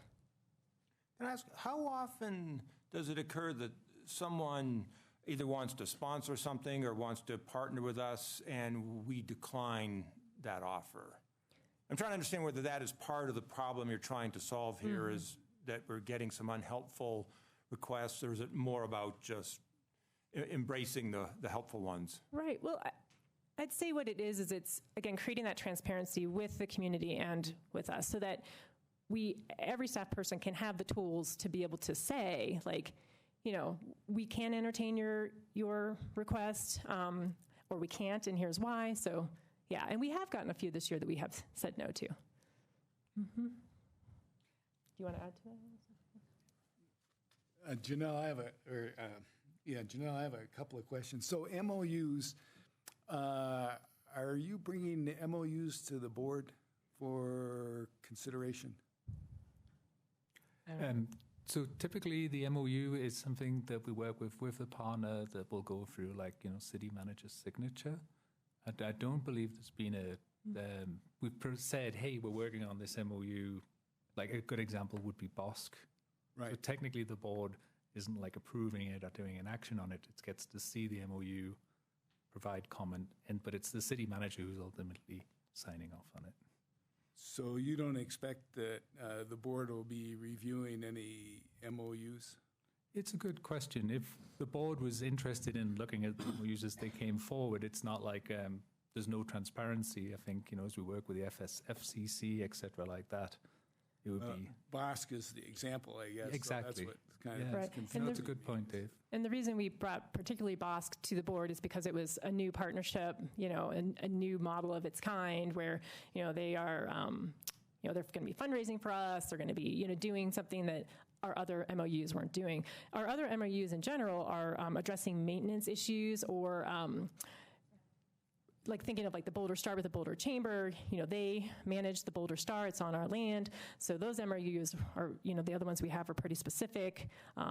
Can I ask, how often does it occur that someone either wants to sponsor something or wants to partner with us and we decline that offer? I'm trying to understand whether that is part of the problem you're trying to solve here, is that we're getting some unhelpful requests, or is it more about just embracing the helpful ones? Right. Well, I'd say what it is it's, again, creating that transparency with the community and with us so that every staff person can have the tools to be able to say, like, we can entertain your request, or we can't, and here's why. So, yeah, and we have gotten a few this year that we have said no to. Mm-hmm. Do you want to add to that? Janelle, I have a couple of questions. So MOUs, are you bringing the MOUs to the board for consideration? So typically the MOU is something that we work with a partner that will go through, like, city manager's signature. I don't believe there's been we've said, hey, we're working on this MOU. Like a good example would be BOSC. Right. So technically the board isn't like approving it or doing an action on it. It gets to see the MOU, provide comment, but it's the city manager who's ultimately signing off on it. So you don't expect that the board will be reviewing any MOUs? It's a good question. If the board was interested in looking at the MOUs as they came forward, it's not like there's no transparency. I think, as we work with the FCC, et cetera, like that, it would be. BOSC is the example, I guess. Exactly. So that's what kind of Right. confusing. That's a good point, Dave. And the reason we brought particularly BOSC to the board is because it was a new partnership, a new model of its kind where, they are, they're going to be fundraising for us. They're going to be, doing something that our other MOUs weren't doing. Our other MOUs in general are addressing maintenance issues or like thinking of like the Boulder Star with the Boulder Chamber, they manage the Boulder Star, it's on our land. So those MOUs are, the other ones we have are pretty specific,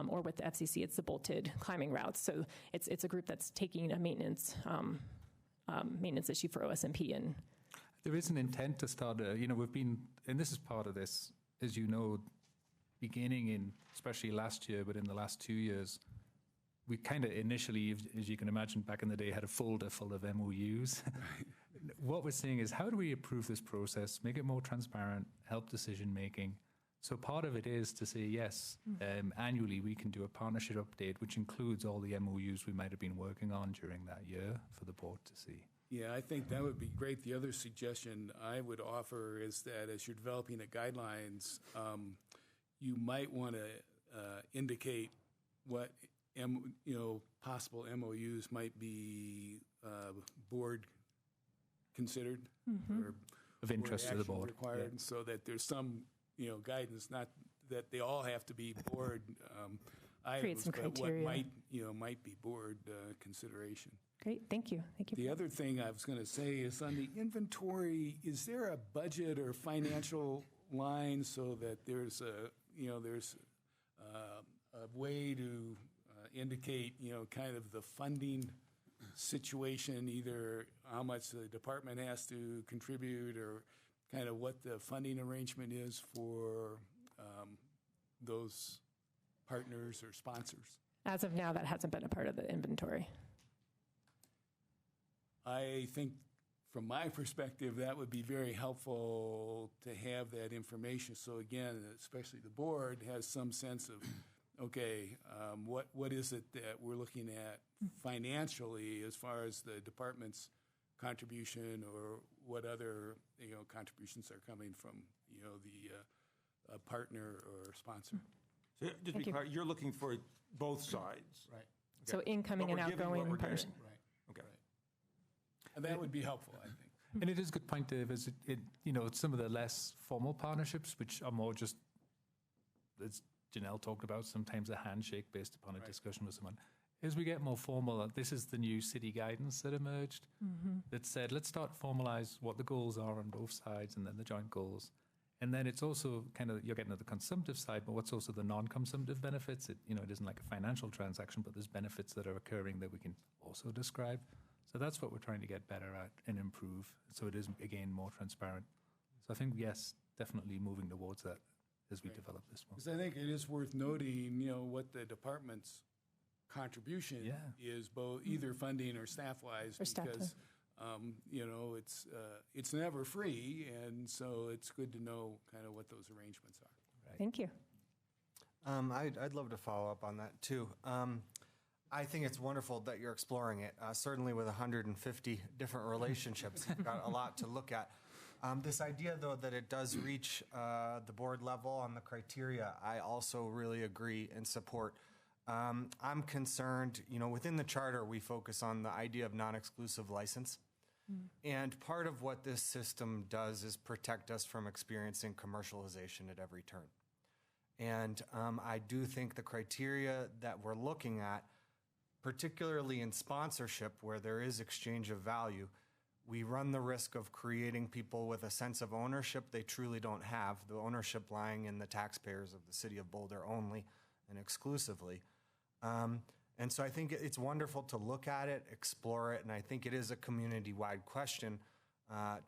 or with the FCC, it's the bolted climbing routes. So it's a group that's taking a maintenance issue for OSMP. And there is an intent to start, we've been, and this is part of this, as you know, beginning in, especially last year, but in the last 2 years, we kind of initially, as you can imagine, back in the day, had a folder full of MOUs. What we're seeing is how do we improve this process, make it more transparent, help decision making? So part of it is to say, yes, annually we can do a partnership update, which includes all the MOUs we might have been working on during that year for the board to see. Yeah, I think that would be great. The other suggestion I would offer is that as you're developing the guidelines, you might want to indicate what possible MOUs might be board considered or of interest to the board required, so that there's some guidance, not that they all have to be board items, some but criteria. what might be board consideration. Great, thank you. Thank you. The other thing I was going to say is on the inventory, is there a budget or financial line so that there's a way to indicate kind of the funding situation, either how much the department has to contribute or kind of what the funding arrangement is for those partners or sponsors? As of now, that hasn't been a part of the inventory. I think from my perspective, that would be very helpful to have that information. So again, especially the board has some sense of, okay, what is it that we're looking at financially as far as the department's contribution, or what other contributions are coming from the partner or sponsor. So just to be clear, you're looking for both sides, right? So incoming and outgoing partners. Right. Okay. And that would be helpful, I think. And it is a good point, Dave, is some of the less formal partnerships, which are more just, as Janelle talked about, sometimes a handshake based upon a discussion with someone. As we get more formal, this is the new city guidance that emerged that said, let's start to formalize what the goals are on both sides and then the joint goals. And then it's also kind of, you're getting to the consumptive side, but what's also the non-consumptive benefits? It isn't like a financial transaction, but there's benefits that are occurring that we can also describe. So that's what we're trying to get better at and improve. So it is, again, more transparent. So I think, yes, definitely moving towards that as we develop this one. Because I think it is worth noting, what the department's contribution is, both either funding or staff-wise, because it's never free, and so it's good to know kind of what those arrangements are. Right. Thank you. I'd love to follow up on that too. I think it's wonderful that you're exploring it. Certainly with 150 different relationships, you've got a lot to look at. This idea, though, that it does reach the board level on the criteria, I also really agree and support. I'm concerned, within the charter, we focus on the idea of non-exclusive license. And part of what this system does is protect us from experiencing commercialization at every turn. And I do think the criteria that we're looking at, particularly in sponsorship where there is exchange of value, we run the risk of creating people with a sense of ownership they truly don't have, the ownership lying in the taxpayers of the city of Boulder only and exclusively. And so I think it's wonderful to look at it, explore it, and I think it is a community-wide question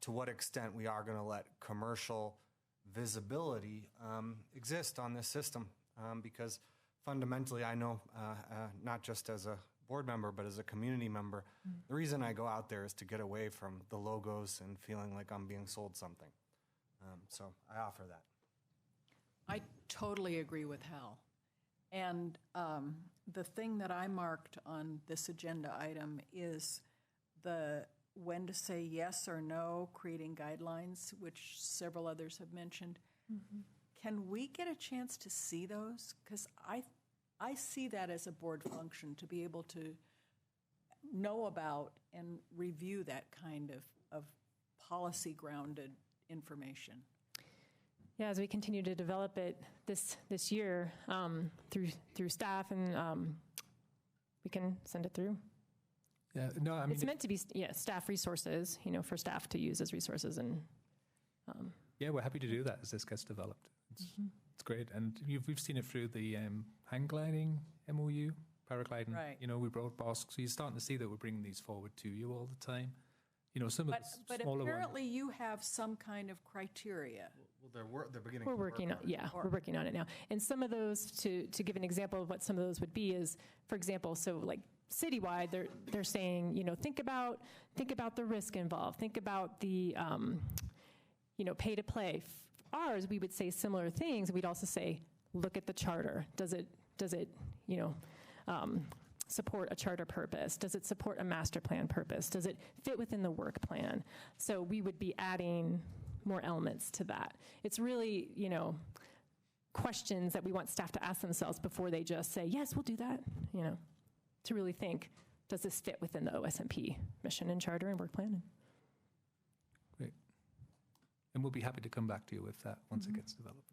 to what extent we are going to let commercial visibility exist on this system. Because fundamentally, I know, not just as a board member, but as a community member, the reason I go out there is to get away from the logos and feeling like I'm being sold something. So I offer that. I totally agree with Hal. And the thing that I marked on this agenda item is the when to say yes or no, creating guidelines, which several others have mentioned. Can we get a chance to see those? Because I see that as a board function, to be able to know about and review that kind of policy-grounded information. Yeah, as we continue to develop it this year through staff, and we can send it through. Yeah, no, I mean it's meant to be staff resources, for staff to use as resources, and yeah, we're happy to do that as this gets developed. It's great, and we've seen it through the hang gliding MOU, paragliding. Right. We brought BOSC, so you're starting to see that we're bringing these forward to you all the time. Some of the But smaller apparently you have some kind of criteria. Well, they're beginning. We're working on we're working on it now. And some of those, to give an example of what some of those would be, is, for example, so like citywide, they're saying, think about the risk involved, think about the pay to play. Ours, we would say similar things. We'd also say, look at the charter. Does it support a charter purpose? Does it support a master plan purpose? Does it fit within the work plan? So we would be adding more elements to that. It's really, questions that we want staff to ask themselves before they just say, yes, we'll do that, to really think, does this fit within the OSMP mission and charter and work plan? Great. And we'll be happy to come back to you with that once it gets developed.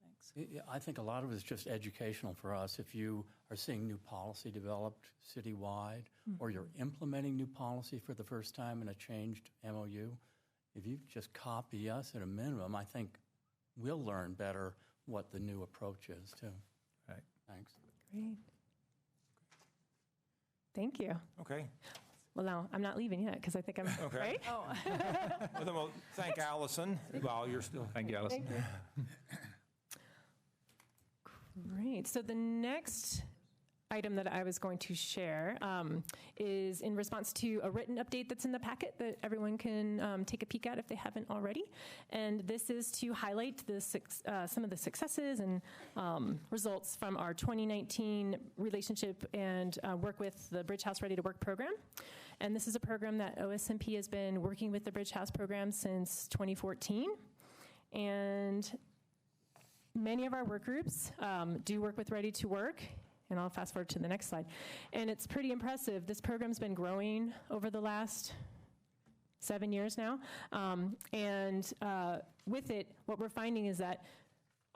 Thanks. I think a lot of it is just educational for us. If you are seeing new policy developed citywide, or you're implementing new policy for the first time in a changed MOU, if you just copy us at a minimum, I think we'll learn better what the new approach is, too. Right. Thanks. Great. Thank you. Okay. Well, no, I'm not leaving yet because I think I'm Okay. right. Oh, Well, then we'll thank Allison while you're still. Thank you, Alison. Great. So the next item that I was going to share is in response to a written update that's in the packet that everyone can take a peek at if they haven't already. And this is to highlight some of the successes and results from our 2019 relationship and work with the Bridge House Ready to Work program. And this is a program that OSMP has been working with the Bridge House program since 2014. And many of our work groups do work with Ready to Work, and I'll fast forward to the next slide. And it's pretty impressive. This program's been growing over the last 7 years now. With it, what we're finding is that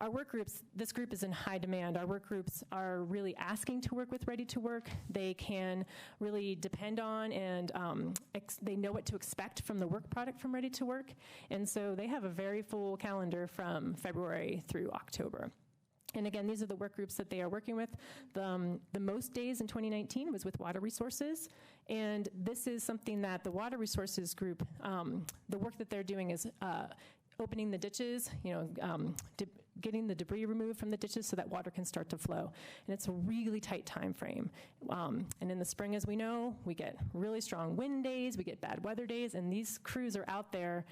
our work groups, this group is in high demand. Our work groups are really asking to work with Ready to Work. They can really depend on and they know what to expect from the work product from Ready to Work. And so they have a very full calendar from February through October. And again, these are the work groups that they are working with. The most days in 2019 was with water resources. And this is something that the water resources group, the work that they're doing is opening the ditches, getting the debris removed from the ditches so that water can start to flow. And it's a really tight time frame. And in the spring, as we know, we get really strong wind days, we get bad weather days, and these crews are out there.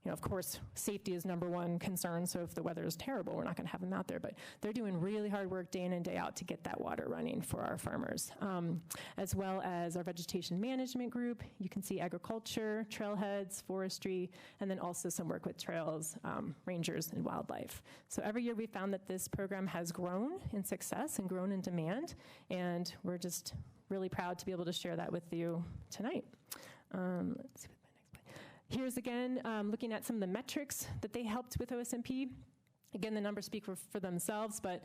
Of course, safety is number one concern, so if the weather is terrible, we're not going to have them out there. But they're doing really hard work day in and day out to get that water running for our farmers, as well as our vegetation management group. You can see agriculture, trailheads, forestry, and then also some work with trails, rangers, and wildlife. So every year we found that this program has grown in success and grown in demand, and we're just really proud to be able to share that with you tonight. Let's see. Here's again, looking at some of the metrics that they helped with OSMP. Again, the numbers speak for themselves, but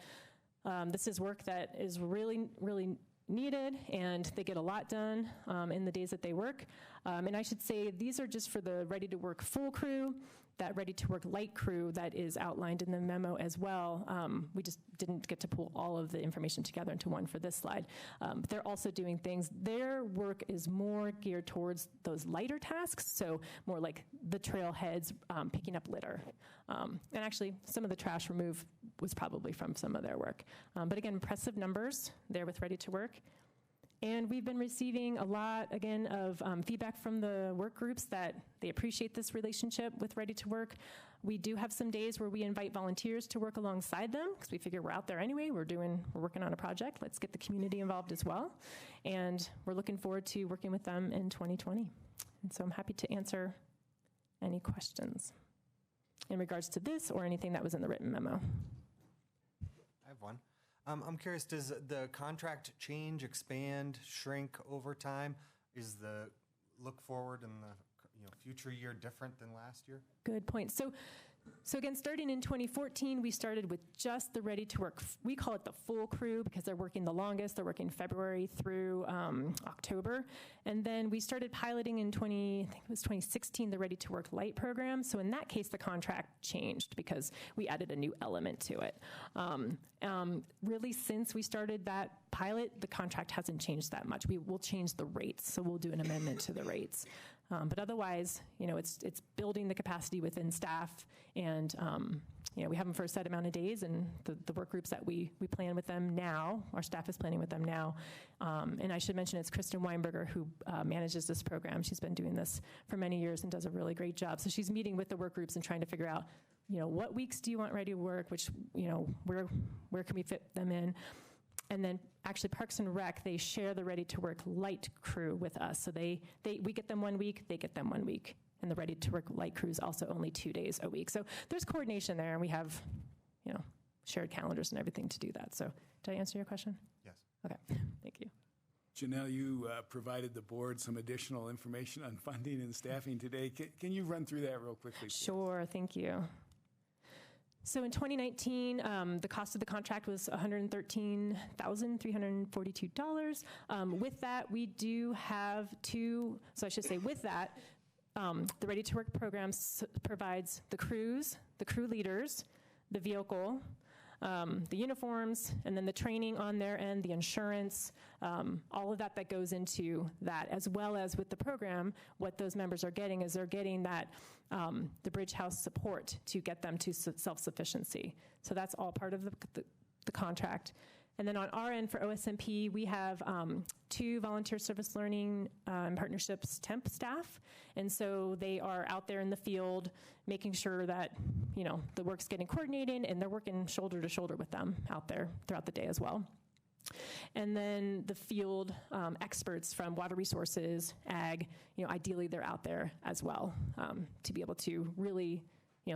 this is work that is really, really needed, and they get a lot done in the days that they work. And I should say these are just for the Ready to Work full crew. That Ready to Work light crew that is outlined in the memo as well. We just didn't get to pull all of the information together into one for this slide. But they're also doing things. Their work is more geared towards those lighter tasks, so more like the trailheads, picking up litter. And actually, some of the trash removed was probably from some of their work. But again, impressive numbers there with Ready to Work. And we've been receiving a lot, again, of feedback from the work groups that they appreciate this relationship with Ready to Work. We do have some days where we invite volunteers to work alongside them because we figure we're out there anyway, we're working on a project, let's get the community involved as well. And we're looking forward to working with them in 2020. And so I'm happy to answer any questions in regards to this or anything that was in the written memo. I have one. I'm curious, does the contract change, expand, shrink over time? Is the look forward in the future year different than last year? Good point. So again, starting in 2014, we started with just the Ready to Work. We call it the full crew because they're working the longest. They're working February through October. And then we started piloting in 2016, the Ready to Work Light program. So in that case, the contract changed because we added a new element to it. Really, since we started that pilot, the contract hasn't changed that much. We will change the rates, so we'll do an amendment to the rates. But otherwise, it's building the capacity within staff, and we have them for a set amount of days, and the work groups that we plan with them now, our staff is planning with them now. And I should mention it's Kristen Weinberger who manages this program. She's been doing this for many years and does a really great job. So she's meeting with the work groups and trying to figure out, what weeks do you want Ready to Work, which, where can we fit them in? And then actually Parks and Rec, they share the Ready to Work light crew with us. So we get them 1 week, they get them 1 week. And the Ready to Work light crew is also only 2 days a week. So there's coordination there, and we have, shared calendars and everything to do that. So did I answer your question? Yes. Okay, thank you. Janelle, you provided the board some additional information on funding and staffing today. Can you run through that real quickly, please? Sure, thank you. So in 2019, the cost of the contract was $113,342. With that, we do have with that, the Ready to Work program provides the crews, the crew leaders, the vehicle, the uniforms, and then the training on their end, the insurance, all of that goes into that, as well as with the program, what those members are getting is they're getting that, the Bridge House support to get them to self-sufficiency. So that's all part of the contract. And then on our end for OSMP, we have 2 volunteer service learning and partnerships temp staff. And so they are out there in the field making sure that, the work's getting coordinated, and they're working shoulder to shoulder with them out there throughout the day as well. And then the field experts from water resources, ag, ideally they're out there as well to be able to really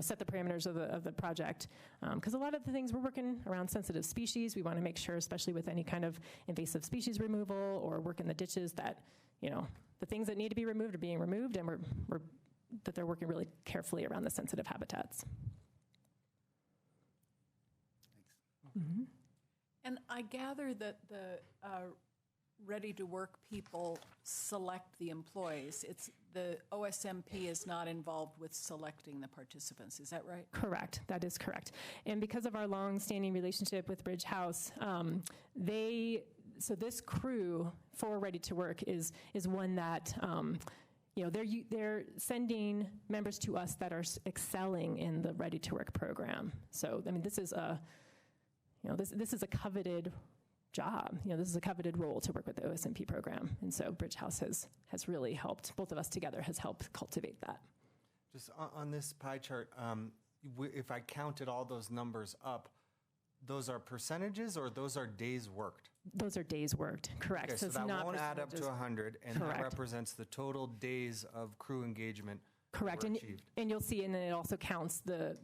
set the parameters of the project. Because a lot of the things we're working around sensitive species, we want to make sure, especially with any kind of invasive species removal or work in the ditches, that, the things that need to be removed are being removed, and that they're working really carefully around the sensitive habitats. Mm-hmm. And I gather that the ready-to-work people select the employees. The OSMP is not involved with selecting the participants. Is that right? Correct. That is correct. And because of our long-standing relationship with Bridge House, so this crew for Ready to Work is one that they're sending members to us that are excelling in the Ready to Work program. So this is a this is a coveted job. This is a coveted role to work with the OSMP program. And so Bridge House has really helped, both of us together has helped cultivate that. Just on this pie chart, if I counted all those numbers up, those are percentages or those are days worked? Those are days worked, correct. Okay, so that won't add up to 100, and correct. That represents the total days of crew engagement. Correct, and you'll see, and then it also counts the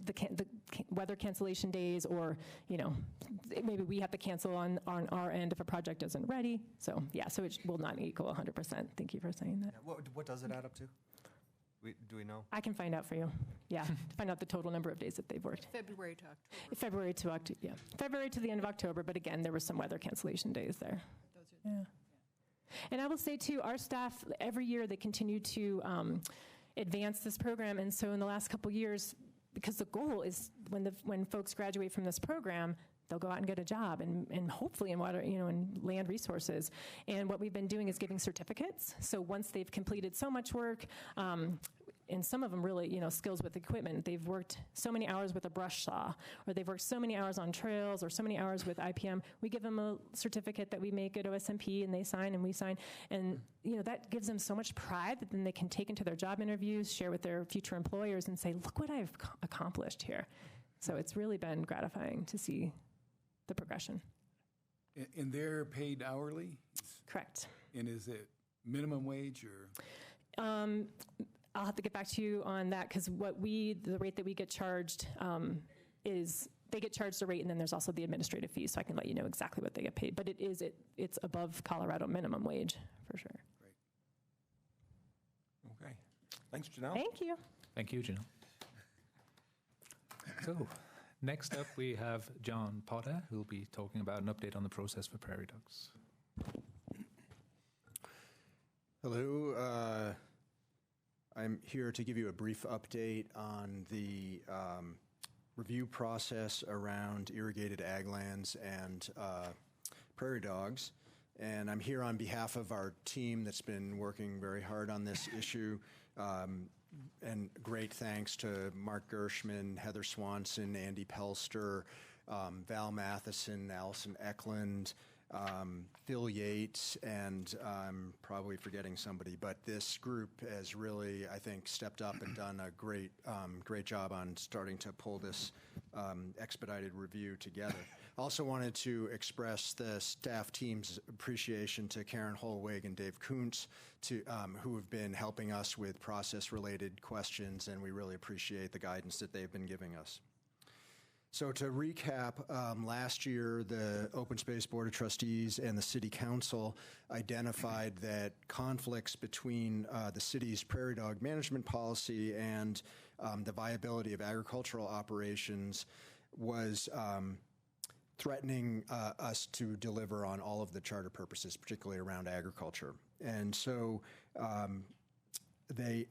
weather cancellation days, or maybe we have to cancel on our end if a project isn't ready. So so it will not equal 100%. Thank you for saying that. Yeah, what does it add up to? Do we know? I can find out for you. Yeah, to find out the total number of days that they've worked. February to October. February to October. Yeah, February to the end of October. But again, there were some weather cancellation days there. Yeah. And I will say too, our staff every year they continue to advance this program, and so in the last couple years, because the goal is when folks graduate from this program, they'll go out and get a job, and hopefully in water, in land resources. And what we've been doing is giving certificates. So once they've completed so much work, and some of them really, skills with equipment. They've worked so many hours with a brush saw, or they've worked so many hours on trails, or so many hours with IPM. We give them a certificate that we make at OSMP, and they sign, and we sign. And, that gives them so much pride that then they can take into their job interviews, share with their future employers, and say, look what I've accomplished here. So it's really been gratifying to see the progression. And they're paid hourly? Correct. And is it minimum wage or? I'll have to get back to you on that, because the rate that we get charged is they get charged a rate, and then there's also the administrative fees, so I can let you know exactly what they get paid. But it's above Colorado minimum wage for sure. Great. Okay. Thanks, Janelle. Thank you. Thank you, Janelle. So, next up we have John Potter, who will be talking about an update on the process for prairie dogs. Hello. I'm here to give you a brief update on the review process around irrigated ag lands and prairie dogs. And I'm here on behalf of our team that's been working very hard on this issue. And great thanks to Mark Gershman, Heather Swanson, Andy Pelster, Val Matheson, Allison Eklund, Phil Yates, and I'm probably forgetting somebody, but this group has really, I think, stepped up and done a great job on starting to pull this expedited review together. Also wanted to express the staff team's appreciation to Karen Holwig and Dave Kuntz, who have been helping us with process-related questions, and we really appreciate the guidance that they've been giving us. So to recap, last year, the Open Space Board of Trustees and the City Council identified that conflicts between the city's prairie dog management policy and the viability of agricultural operations was threatening us to deliver on all of the charter purposes, particularly around agriculture. And so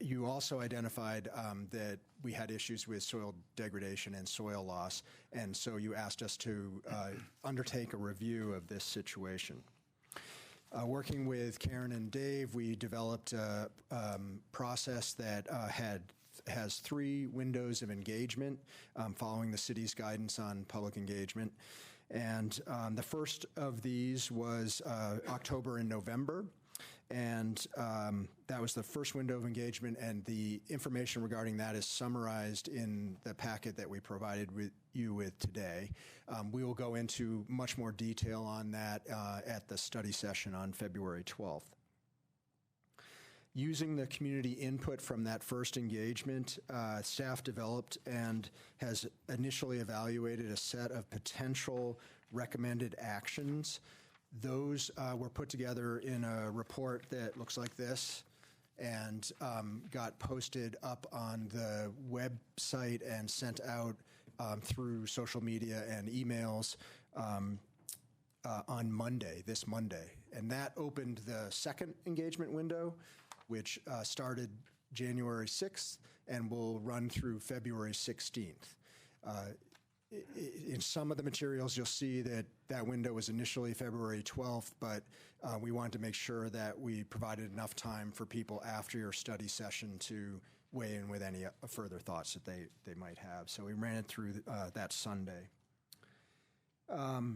You also identified that we had issues with soil degradation and soil loss, and so you asked us to undertake a review of this situation. Working with Karen and Dave, we developed a process that has 3 windows of engagement following the city's guidance on public engagement. And the first of these was October and November. And that was the first window of engagement, and the information regarding that is summarized in the packet that we provided you with today. We will go into much more detail on that at the study session on February 12th. Using the community input from that first engagement, staff developed and has initially evaluated a set of potential recommended actions. Those were put together in a report that looks like this and got posted up on the website and sent out through social media and emails on Monday, this Monday. And that opened the second engagement window, which started January 6th and will run through February 16th. In some of the materials, you'll see that that window was initially February 12th, but we wanted to make sure that we provided enough time for people after your study session to weigh in with any further thoughts that they might have. So we ran it through that Sunday. So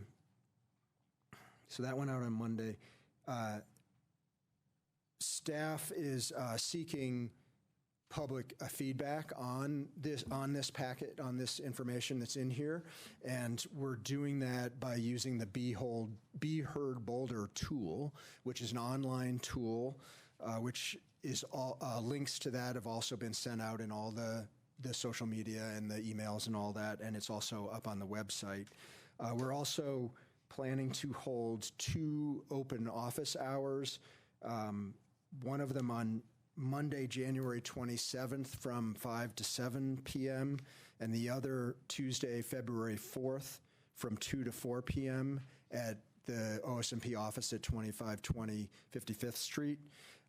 that went out on Monday. Staff is seeking public feedback on this packet, on this information that's in here, and we're doing that by using the Be Heard Boulder tool, which is an online tool, which is all links to that have also been sent out in all the social media and the emails and all that, and it's also up on the website. We're also planning to hold 2 open office hours, one of them on Monday, January 27th from 5 to 7 p.m., and the other Tuesday, February 4th from 2 to 4 p.m. at the OSMP office at 2520 55th Street.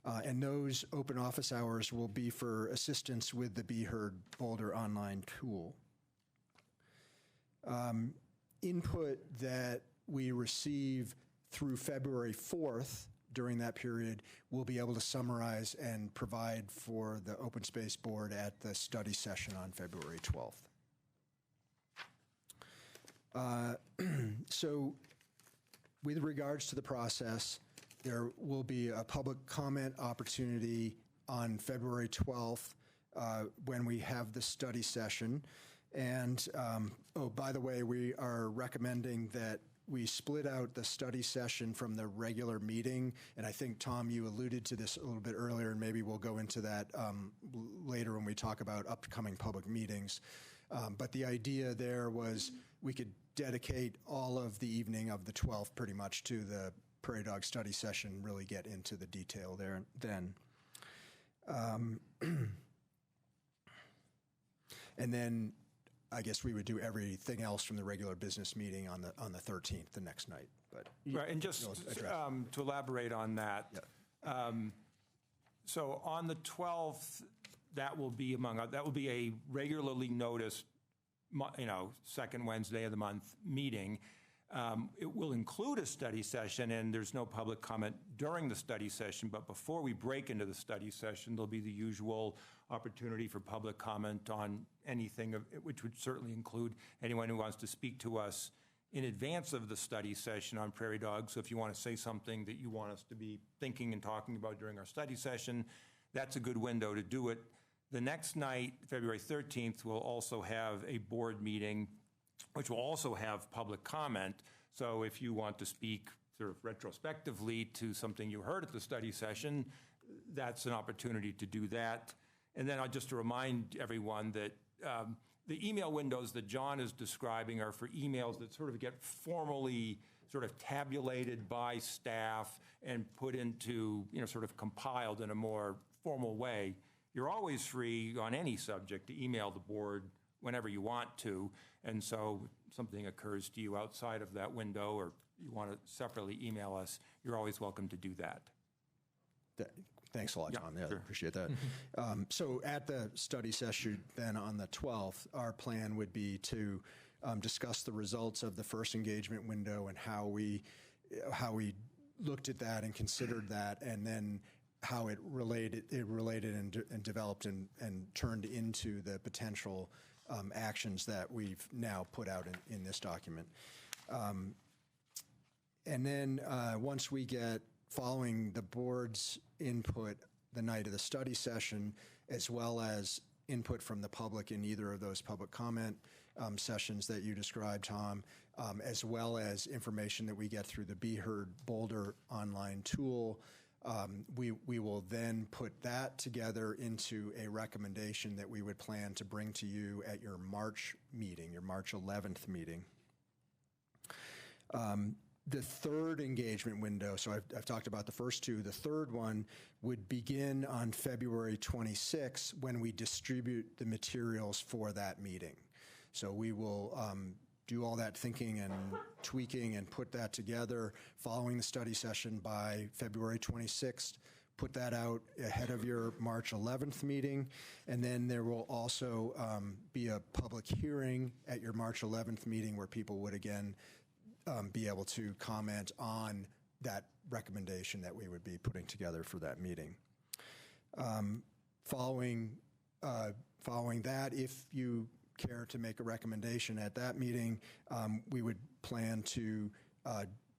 And those open office hours will be for assistance with the Be Heard Boulder online tool. Input that we receive through February 4th during that period, we'll be able to summarize and provide for the Open Space Board at the study session on February 12th. So with regards to the process, there will be a public comment opportunity on February 12th when we have the study session. And, oh, by the way, we are recommending that we split out the study session from the regular meeting, and I think, Tom, you alluded to this a little bit earlier, and maybe we'll go into that later when we talk about upcoming public meetings. But the idea there was we could dedicate all of the evening of the 12th pretty much to the Prairie Dog study session, really get into the detail there then. And then I guess we would do everything else from the regular business meeting on the 13th, the next night. But right, and just to elaborate on that, so on the 12th, that will be a regularly noticed, second Wednesday of the month meeting. It will include a study session, and there's no public comment during the study session, but before we break into the study session, there'll be the usual opportunity for public comment on anything, which would certainly include anyone who wants to speak to us in advance of the study session on Prairie Dog. So if you want to say something that you want us to be thinking and talking about during our study session, that's a good window to do it. The next night, February 13th, we'll also have a board meeting, which will also have public comment. So if you want to speak sort of retrospectively to something you heard at the study session, that's an opportunity to do that. And then just to remind everyone that the email windows that John is describing are for emails that sort of get formally sort of tabulated by staff and put into, sort of compiled in a more formal way. You're always free on any subject to email the board whenever you want to. And so if something occurs to you outside of that window or you want to separately email us, you're always welcome to do that. Thanks a lot, Tom. Yeah, I appreciate that. So at the study session then on the 12th, our plan would be to discuss the results of the first engagement window and how we looked at that and considered that, and then how it related and developed and turned into the potential actions that we've now put out in this document. And then once we get, following the board's input the night of the study session, as well as input from the public in either of those public comment sessions that you described, Tom, as well as information that we get through the Be Heard Boulder online tool, we will then put that together into a recommendation that we would plan to bring to you at your March meeting, your March 11th meeting. The third engagement window, so I've talked about the first two, the third one would begin on February 26th when we distribute the materials for that meeting. So we will do all that thinking and tweaking and put that together following the study session by February 26th, put that out ahead of your March 11th meeting, and then there will also be a public hearing at your March 11th meeting where people would again be able to comment on that recommendation that we would be putting together for that meeting. Following that, if you care to make a recommendation at that meeting, we would plan to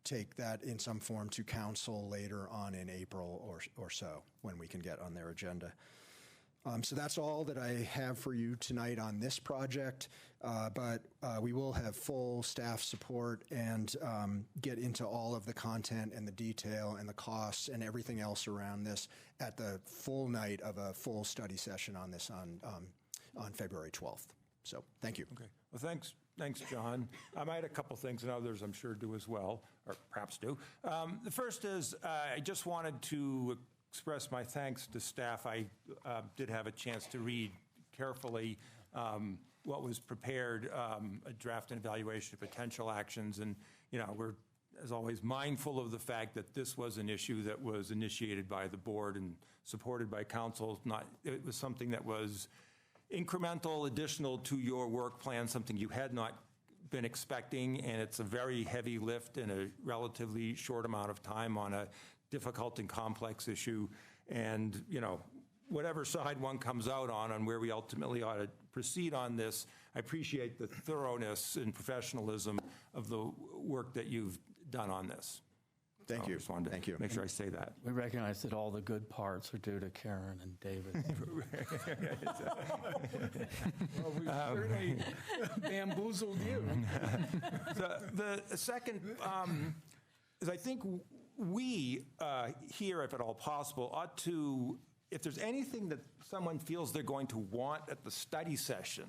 take that in some form to council later on in April or so when we can get on their agenda. So that's all that I have for you tonight on this project, but we will have full staff support and get into all of the content and the detail and the costs and everything else around this at the full night of a full study session on this on February 12th. So thank you. Okay. Well, thanks, John. I might a couple things, and others I'm sure do as well, or perhaps do. The first is I just wanted to express my thanks to staff. I did have a chance to read carefully what was prepared, a draft and evaluation of potential actions, and we're, as always, mindful of the fact that this was an issue that was initiated by the board and supported by council. It was something that was incremental, additional to your work plan, something you had not been expecting, and it's a very heavy lift in a relatively short amount of time on a difficult and complex issue. And, whatever side one comes out on where we ultimately ought to proceed on this, I appreciate the thoroughness and professionalism of the work that you've done on this. Thank you. I just wanted to make sure I say that. We recognize that all the good parts are due to Karen and David. Well, we certainly bamboozled you. The second is I think we here, if at all possible, ought to, if there's anything that someone feels they're going to want at the study session,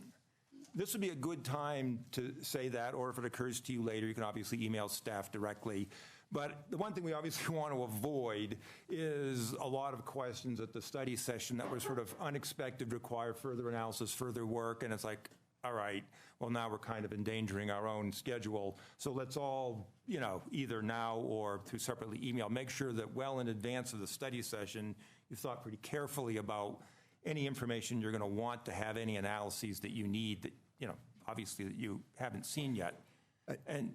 this would be a good time to say that, or if it occurs to you later, you can obviously email staff directly. But the one thing we obviously want to avoid is a lot of questions at the study session that were sort of unexpected, require further analysis, further work, and it's like, all right, well, now we're kind of endangering our own schedule. So let's all, either now or through separately email, make sure that well in advance of the study session, you've thought pretty carefully about any information you're going to want to have, any analyses that you need that, obviously that you haven't seen yet. And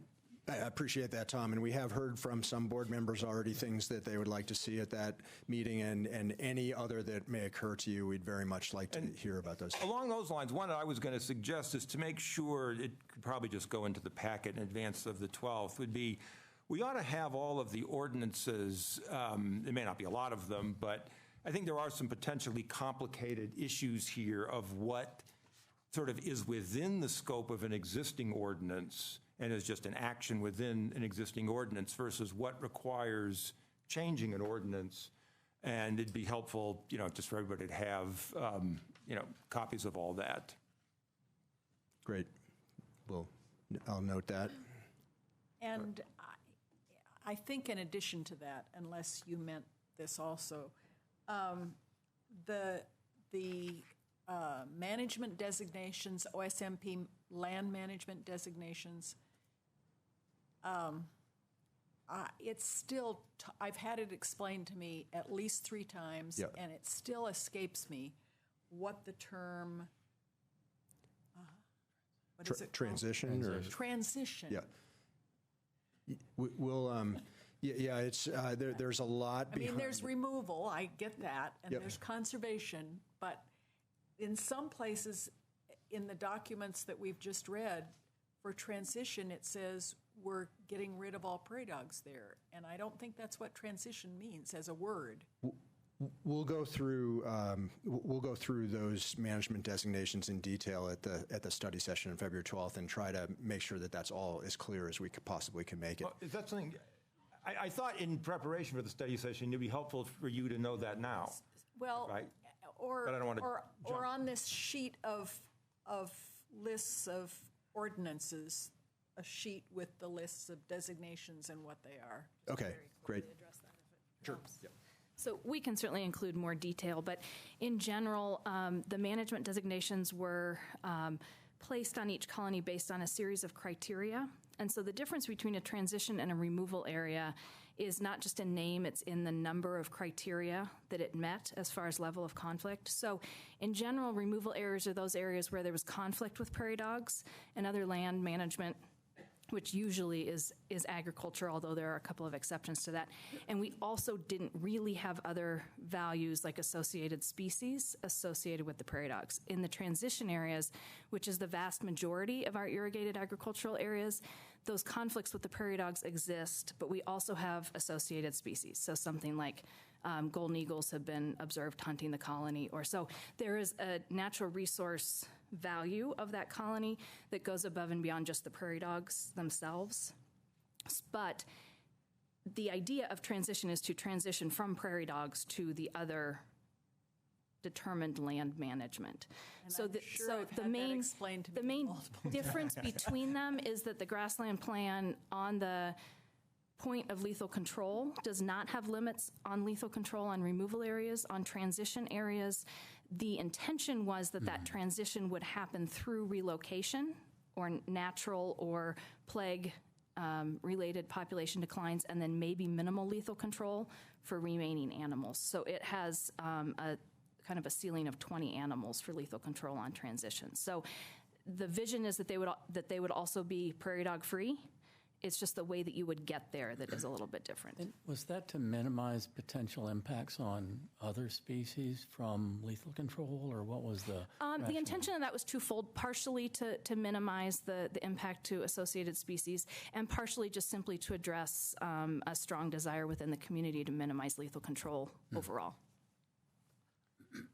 I appreciate that, Tom, and we have heard from some board members already things that they would like to see at that meeting, and any other that may occur to you, we'd very much like to hear about those. Along those lines, one I was going to suggest is to make sure, it could probably just go into the packet in advance of the 12th, would be we ought to have all of the ordinances, there may not be a lot of them, but I think there are some potentially complicated issues here of what sort of is within the scope of an existing ordinance and is just an action within an existing ordinance versus what requires changing an ordinance. And it'd be helpful, just for everybody to have, copies of all that. Great. I'll note that. And I think in addition to that, unless you meant this also, the management designations, OSMP land management designations, it's still, I've had it explained to me at least 3 times, Yep. and it still escapes me what the term, what is it called? Transition or? Transition. Yeah. We'll, yeah, it's, there's a lot I mean, behind. there's removal, I get that, and Yep. there's conservation, but in some places, in the documents that we've just read, for transition, it says we're getting rid of all prairie dogs there, and I don't think that's what transition means as a word. We'll go through those management designations in detail at the study session on February 12th and try to make sure that that's all as clear as we possibly can make it. Well, is that something, I thought in preparation for the study session, it'd be helpful for you to know that now. Well, Right. or, But I don't wanna or jump. on this sheet of lists of ordinances, a sheet with the lists of designations and what they are. Okay, great. Sure. So we can certainly include more detail, but in general, the management designations were placed on each colony based on a series of criteria. And so the difference between a transition and a removal area is not just in name, it's in the number of criteria that it met as far as level of conflict. So in general, removal areas are those areas where there was conflict with prairie dogs and other land management, which usually is agriculture, although there are a couple of exceptions to that. And we also didn't really have other values like associated species associated with the prairie dogs. In the transition areas, which is the vast majority of our irrigated agricultural areas, those conflicts with the prairie dogs exist, but we also have associated species. So something like golden eagles have been observed hunting the colony, or so there is a natural resource value of that colony that goes above and beyond just the prairie dogs themselves. But the idea of transition is to transition from prairie dogs to the other determined land management. And So I'm the, sure so I've the had that main explained to me the main multiple difference between them is that the grassland plan on the point of lethal control does not have limits on lethal control on removal areas. On transition areas, the intention was that that transition would happen through relocation or natural or plague related population declines, and then maybe minimal lethal control for remaining animals. So it has a kind of a ceiling of 20 animals for lethal control on transition. So the vision is that they would also be prairie dog free. It's just the way that you would get there that is a little bit different. And was that to minimize potential impacts on other species from lethal control, or what was the The intention of that was twofold, partially to minimize the impact to associated species, and partially just simply to address a strong desire within the community to minimize lethal control overall.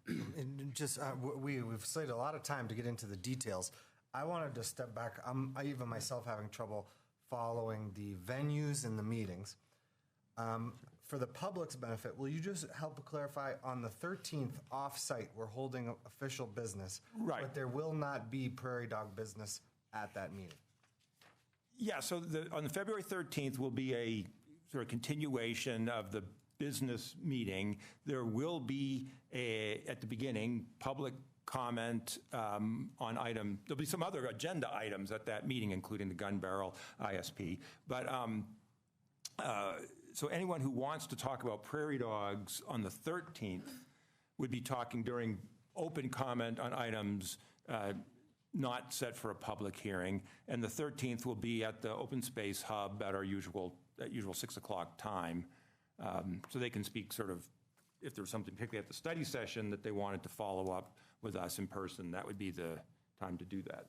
And just, we've saved a lot of time to get into the details. I wanted to step back. I even myself having trouble following the venues and the meetings. For the public's benefit, will you just help clarify on the 13th off-site, we're holding official business, Right. but there will not be prairie dog business at that meeting? Yeah, so on the February 13th will be a sort of continuation of the business meeting. There will be, at the beginning, public comment on item. There'll be some other agenda items at that meeting, including the gun barrel ISP. But so anyone who wants to talk about prairie dogs on the 13th would be talking during open comment on items not set for a public hearing. And the 13th will be at the Open Space Hub at our usual 6 o'clock time. So they can speak sort of, if there was something particularly at the study session that they wanted to follow up with us in person, that would be the time to do that.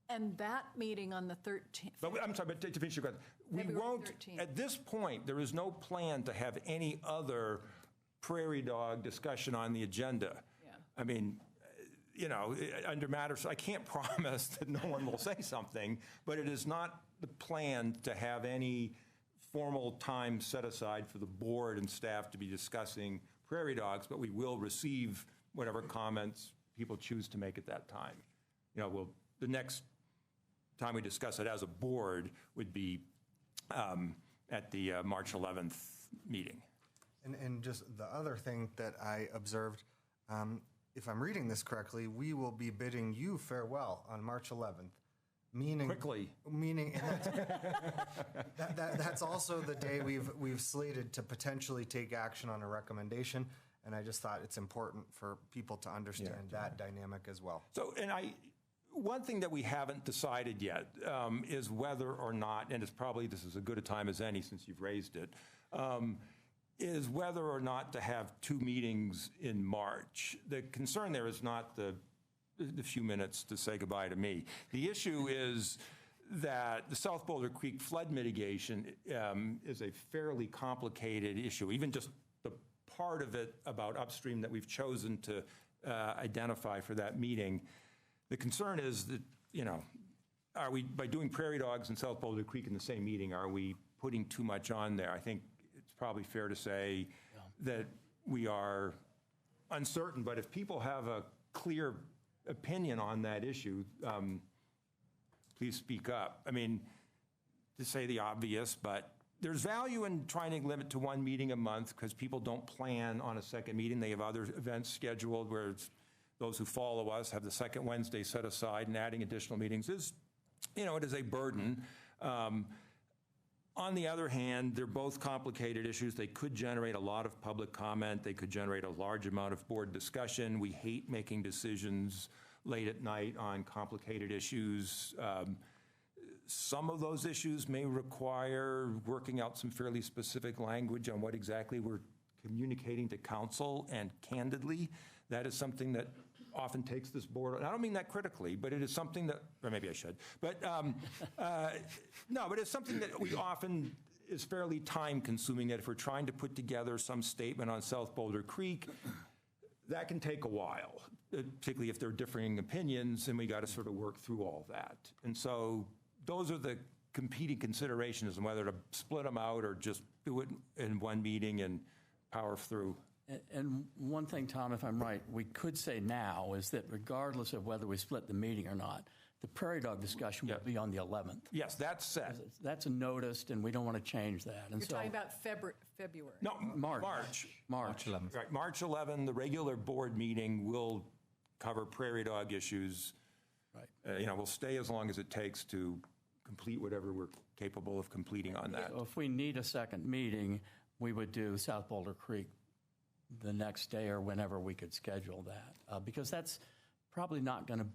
And that meeting on the 13th. But I'm sorry, but to finish your question, we February won't, 13th. at this point, there is no plan to have any other prairie dog discussion on the agenda. Yeah. I mean, under matters, I can't promise that no one will say something, but it is not the plan to have any formal time set aside for the board and staff to be discussing prairie dogs, but we will receive whatever comments people choose to make at that time. The next time we discuss it as a board would be at the March 11th meeting. And just the other thing that I observed, if I'm reading this correctly, we will be bidding you farewell on March 11th. quickly. Meaning, and that's also the day we've slated to potentially take action on a recommendation, and I just thought it's important for people to understand that dynamic as well. So, one thing that we haven't decided yet is whether or not, and it's probably, this is as good a time as any since you've raised it, is whether or not to have 2 meetings in March. The concern there is not the few minutes to say goodbye to me. The issue is that the South Boulder Creek flood mitigation is a fairly complicated issue. Even just the part of it about upstream that we've chosen to identify for that meeting. The concern is that, are we, by doing prairie dogs and South Boulder Creek in the same meeting, are we putting too much on there? I think it's probably fair to say that we are uncertain, but if people have a clear opinion on that issue, please speak up. I mean, to say the obvious, but there's value in trying to limit to 1 meeting a month because people don't plan on a second meeting. They have other events scheduled where those who follow us have the second Wednesday set aside, and adding additional meetings is, it is a burden. On the other hand, they're both complicated issues. They could generate a lot of public comment. They could generate a large amount of board discussion. We hate making decisions late at night on complicated issues. Some of those issues may require working out some fairly specific language on what exactly we're communicating to council, and candidly, that is something that often takes this board, and I don't mean that critically, but it is something that, or maybe I should, but no, but it's something that we often is fairly time consuming, that if we're trying to put together some statement on South Boulder Creek, that can take a while, particularly if there are differing opinions, and we got to sort of work through all that. And so those are the competing considerations, and whether to split them out or just do it in 1 meeting and power through. And one thing, Tom, if I'm right, we could say now is that regardless of whether we split the meeting or not, the prairie dog discussion will be on the 11th. Yes, that's set. That's noticed, and we don't want to change that. And You're talking about February. No, March 11th. Right, March 11, the regular board meeting will cover prairie dog issues. Right. We'll stay as long as it takes to complete whatever we're capable of completing on that. So if we need a second meeting, we would do South Boulder Creek the next day or whenever we could schedule that, because that's probably not going to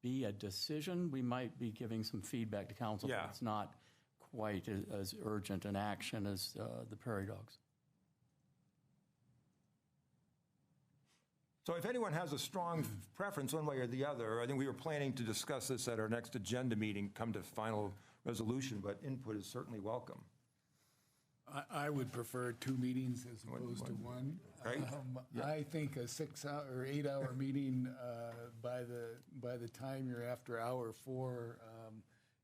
be a decision. We might be giving some feedback to council, but it's not quite as urgent an action as the prairie dogs. So if anyone has a strong preference one way or the other, I think we were planning to discuss this at our next agenda meeting, come to final resolution, but input is certainly welcome. I would prefer 2 meetings as opposed to 1. Right? I think a 6 or 8 hour meeting by the time you're after hour 4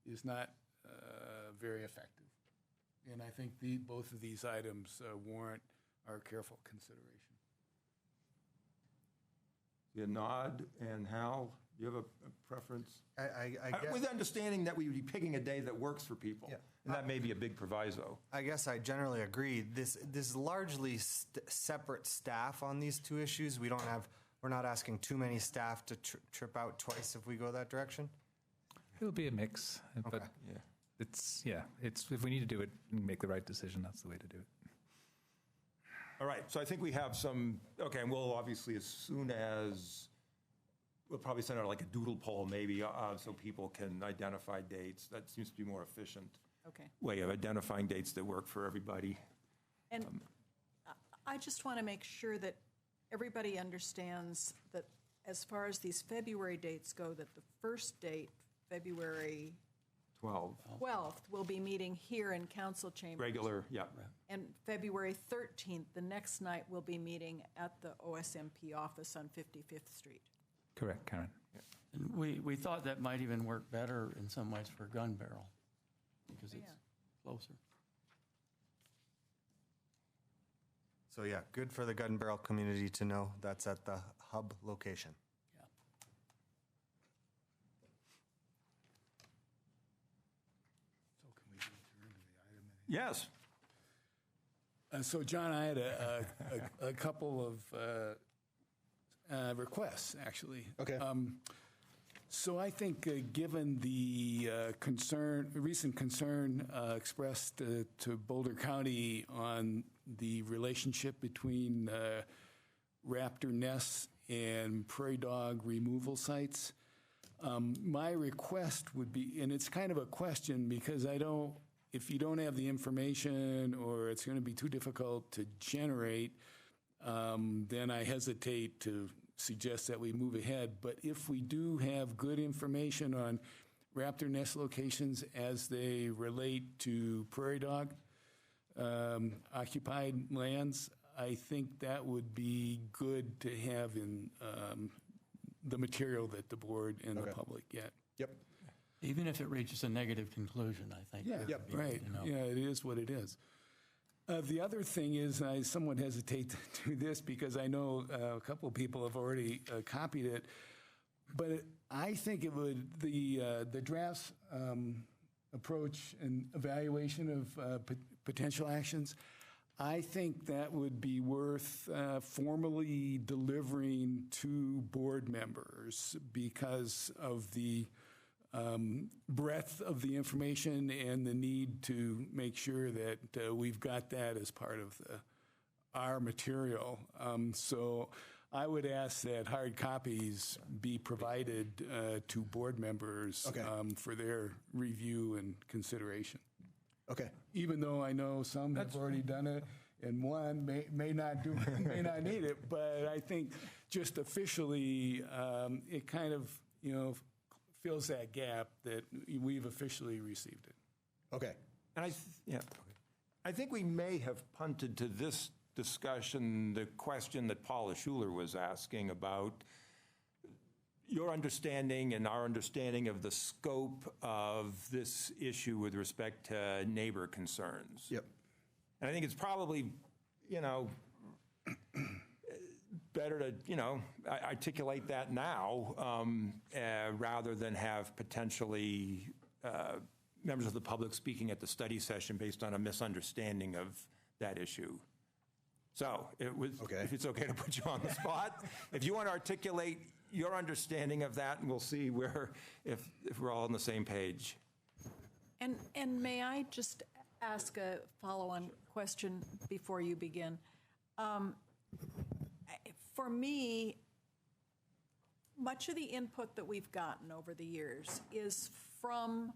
is not very effective, and I think both of these items warrant our careful consideration. You nod, and Hal, do you have a preference? I guess, with understanding that we would be picking a day that works for people, and that may be a big proviso. I guess I generally agree. This is largely separate staff on these 2 issues. We're not asking too many staff to trip out twice if we go that direction. It'll be a mix, but Okay. it's if we need to do it and make the right decision, that's the way to do it. All right, so I think we have some, okay, and we'll obviously, as soon as, we'll probably send out like a doodle poll maybe, so people can identify dates. That seems to be more efficient way of identifying dates that work for everybody. And I just want to make sure that everybody understands that as far as these February dates go, that the first date, February 12th, we'll be meeting here in council chambers. Regular, yeah. And February 13th, the next night, we'll be meeting at the OSMP office on 55th Street. Correct, Karen. And we thought that might even work better in some ways for Gun Barrel, because it's closer. So yeah, good for the Gun Barrel community to know that's at the hub location. Yes. So, John, I had a couple of requests, actually. Okay. So I think, given the recent concern expressed to Boulder County on the relationship between raptor nests and prairie dog removal sites, my request would be, and it's kind of a question because if you don't have the information or it's going to be too difficult to generate, then I hesitate to suggest that we move ahead. But if we do have good information on raptor nest locations as they relate to prairie dog occupied lands, I think that would be good to have in the material that the board and the public get. Yep. Even if it reaches a negative conclusion, I think. Yeah, right. Yeah, it is what it is. The other thing is, I somewhat hesitate to do this because I know a couple of people have already copied it, but I think it would, the draft's approach and evaluation of potential actions, I think that would be worth formally delivering to board members because of the breadth of the information and the need to make sure that we've got that as part of our material. So I would ask that hard copies be provided to board members for their review and consideration. Okay. Even though I know some have already done it, and one may not need it, but I think just officially, it kind of fills that gap that we've officially received it. Okay. And I think we may have punted to this discussion the question that Paula Schuler was asking about your understanding and our understanding of the scope of this issue with respect to neighbor concerns. Yep. And I think it's probably, better to, articulate that now rather than have potentially members of the public speaking at the study session based on a misunderstanding of that issue. So if it's okay to put you on the spot, if you want to articulate your understanding of that, and we'll see if we're all on the same page. And may I just ask a follow-on question before you begin? For me, much of the input that we've gotten over the years is from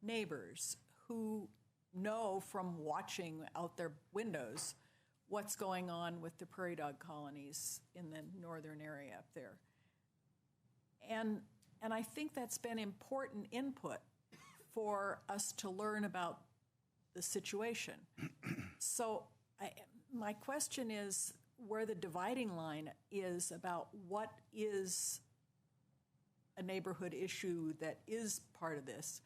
neighbors who know from watching out their windows what's going on with the prairie dog colonies in the northern area up there. And I think that's been important input for us to learn about the situation. So my question is where the dividing line is about what is a neighborhood issue that is part of this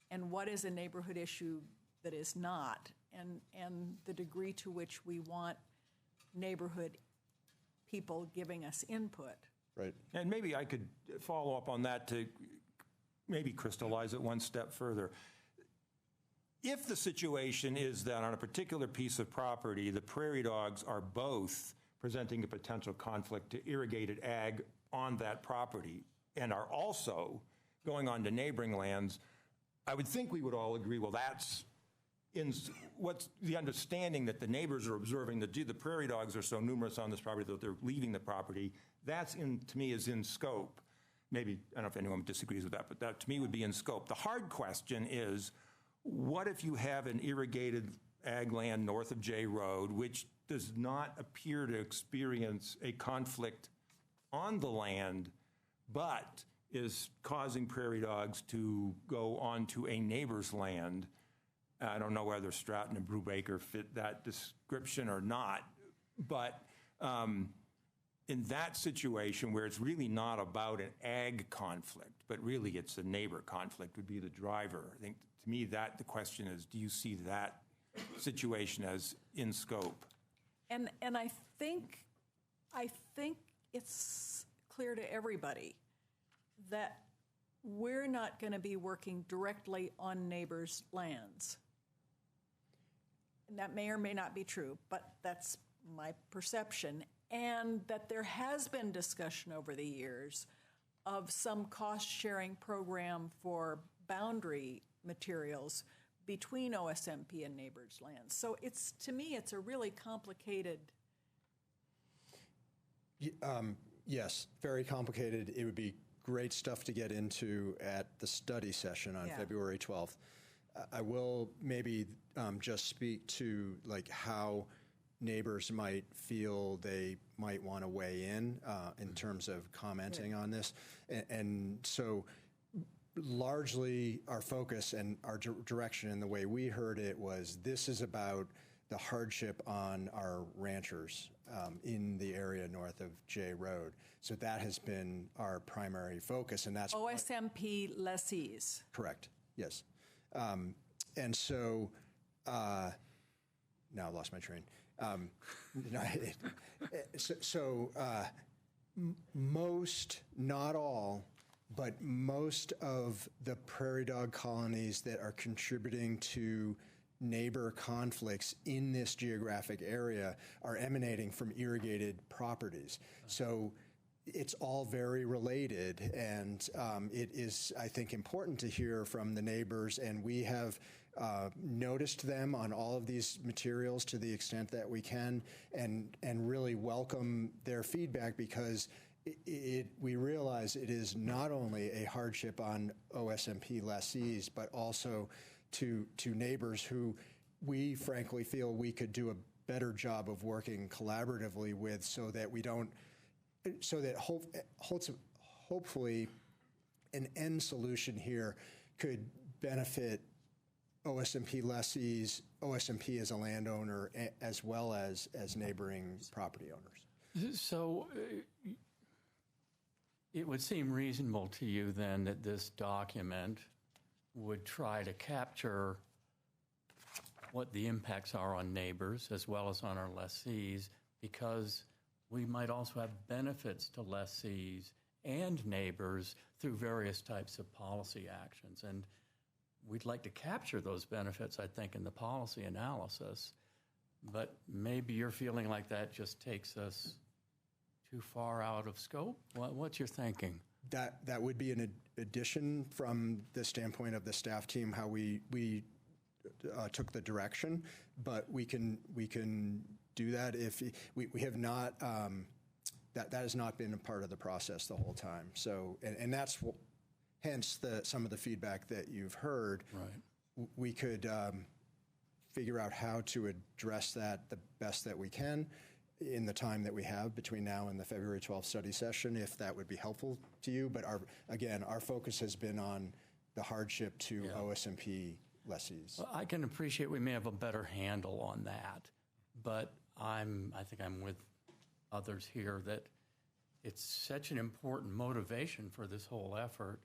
and what is a neighborhood issue that is not, and the degree to which we want neighborhood people giving us input. Right. And maybe I could follow up on that to maybe crystallize it one step further. If the situation is that on a particular piece of property, the prairie dogs are both presenting a potential conflict to irrigated ag on that property and are also going on to neighboring lands, I would think we would all agree, well, that's what's the understanding that the neighbors are observing that the prairie dogs are so numerous on this property that they're leaving the property. That's, to me, is in scope. Maybe, I don't know if anyone disagrees with that, but that to me would be in scope. The hard question is, what if you have an irrigated ag land north of J Road, which does not appear to experience a conflict on the land, but is causing prairie dogs to go onto a neighbor's land? I don't know whether Stratton and Brubaker fit that description or not, but in that situation where it's really not about an ag conflict, but really it's a neighbor conflict would be the driver. I think, to me, that the question is, do you see that situation as in scope? And I think it's clear to everybody that we're not going to be working directly on neighbors' lands. And that may or may not be true, but that's my perception. And that there has been discussion over the years of some cost-sharing program for boundary materials between OSMP and neighbors' lands. So it's, to me, it's a really complicated. Yes, very complicated. It would be great stuff to get into at the study session on February 12th. I will maybe just speak to like how neighbors might feel they might want to weigh in terms of commenting on this. And so largely our focus and our direction and the way we heard it was this is about the hardship on our ranchers in the area north of J Road. So that has been our primary focus, and that's OSMP lessees. Correct, yes. And so, now I lost my train. Most, not all, but most of the prairie dog colonies that are contributing to neighbor conflicts in this geographic area are emanating from irrigated properties. So it's all very related, and it is, I think, important to hear from the neighbors, and we have noticed them on all of these materials to the extent that we can, and really welcome their feedback, because we realize it is not only a hardship on OSMP lessees, but also to neighbors who we frankly feel we could do a better job of working collaboratively with, so that we don't, so that hopefully an end solution here could benefit OSMP lessees, OSMP as a landowner, as well as neighboring property owners. So it would seem reasonable to you then that this document would try to capture what the impacts are on neighbors as well as on our lessees, because we might also have benefits to lessees and neighbors through various types of policy actions. And we'd like to capture those benefits, I think, in the policy analysis. But maybe you're feeling like that just takes us too far out of scope? What's your thinking? That would be an addition from the standpoint of the staff team, how we took the direction, but we can do that if we have not. That has not been a part of the process the whole time. So and that's hence some of the feedback that you've heard. Right. We could figure out how to address that the best that we can in the time that we have between now and the February 12th study session, if that would be helpful to you. But our focus has been on the hardship to OSMP lessees. Well, I can appreciate we may have a better handle on that, but I think I'm with others here that it's such an important motivation for this whole effort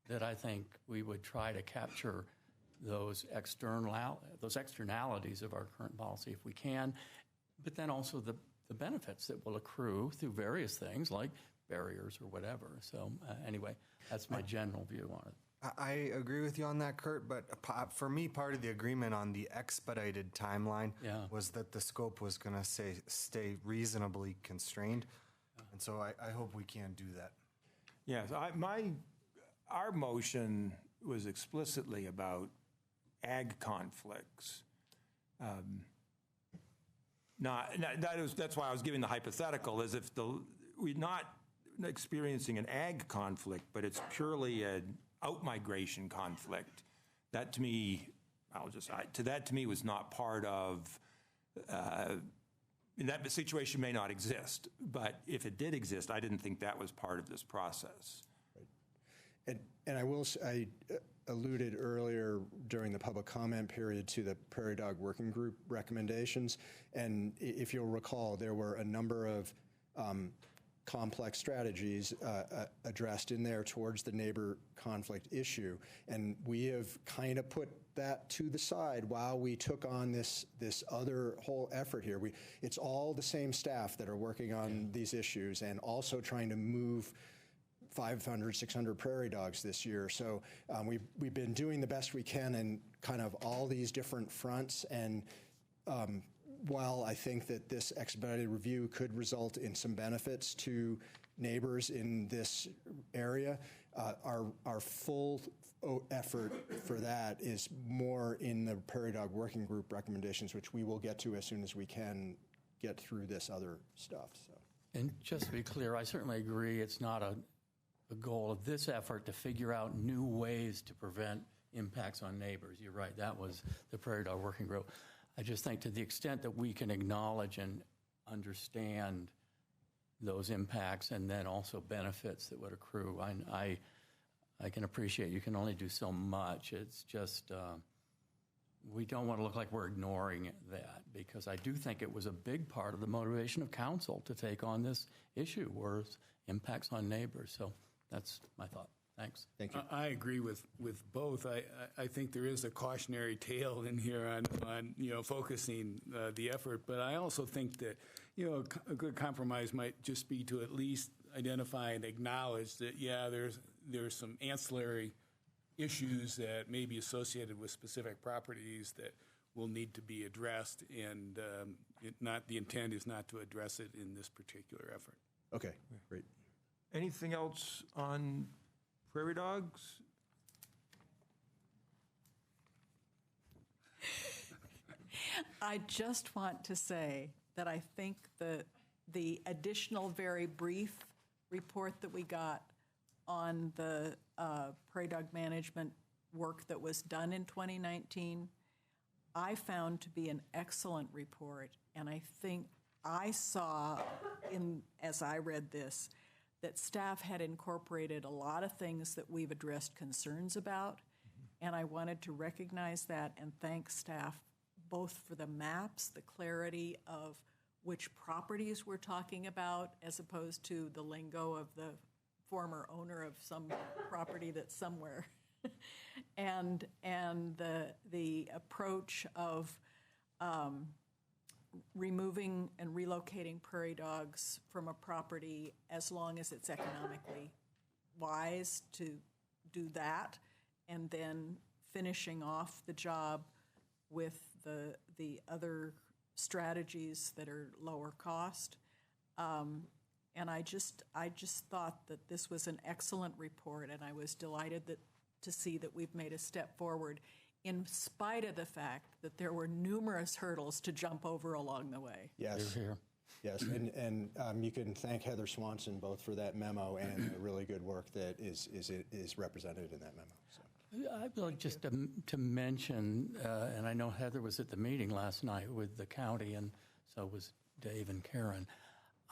that I think we would try to capture those externalities of our current policy if we can, but then also the benefits that will accrue through various things like barriers or whatever. So anyway, that's my general view on it. I agree with you on that, Kurt, but for me, part of the agreement on the expedited timeline was that the scope was going to stay reasonably constrained. And so I hope we can do that. Yes, our motion was explicitly about ag conflicts. That's why I was giving the hypothetical, as if we're not experiencing an ag conflict, but it's purely an out-migration conflict. That to me, was not part of, that situation may not exist, but if it did exist, I didn't think that was part of this process. Right. And I alluded earlier during the public comment period to the Prairie Dog Working Group recommendations. And if you'll recall, there were a number of complex strategies addressed in there towards the neighbor conflict issue. And we have kind of put that to the side while we took on this other whole effort here. It's all the same staff that are working on these issues and also trying to move 500, 600 prairie dogs this year. So we've been doing the best we can in kind of all these different fronts, and while I think that this expedited review could result in some benefits to neighbors in this area, our full effort for that is more in the Prairie Dog Working Group recommendations, which we will get to as soon as we can get through this other stuff. So. And just to be clear, I certainly agree it's not a goal of this effort to figure out new ways to prevent impacts on neighbors. You're right, that was the Prairie Dog Working Group. I just think to the extent that we can acknowledge and understand those impacts and then also benefits that would accrue, I can appreciate you can only do so much. It's just, we don't want to look like we're ignoring that, because I do think it was a big part of the motivation of council to take on this issue, was impacts on neighbors. So that's my thought. Thanks. Thank you. I agree with both. I think there is a cautionary tale in here on focusing the effort, but I also think that a good compromise might just be to at least identify and acknowledge that there's some ancillary issues that may be associated with specific properties that will need to be addressed, and the intent is not to address it in this particular effort. Okay, great. Anything else on prairie dogs? I just want to say that I think the additional very brief report that we got on the prairie dog management work that was done in 2019, I found to be an excellent report. And I think I saw, as I read this, that staff had incorporated a lot of things that we've addressed concerns about. And I wanted to recognize that and thank staff both for the maps, the clarity of which properties we're talking about, as opposed to the lingo of the former owner of some property that's somewhere, and the approach of removing and relocating prairie dogs from a property as long as it's economically wise to do that, and then finishing off the job with the other strategies that are lower cost. And I just thought that this was an excellent report, and I was delighted to see that we've made a step forward in spite of the fact that there were numerous hurdles to jump over along the way. Yes. Yes, and you can thank Heather Swanson both for that memo and the really good work that is represented in that memo. So. I'd like just to mention, and I know Heather was at the meeting last night with the county, and so was Dave and Karen.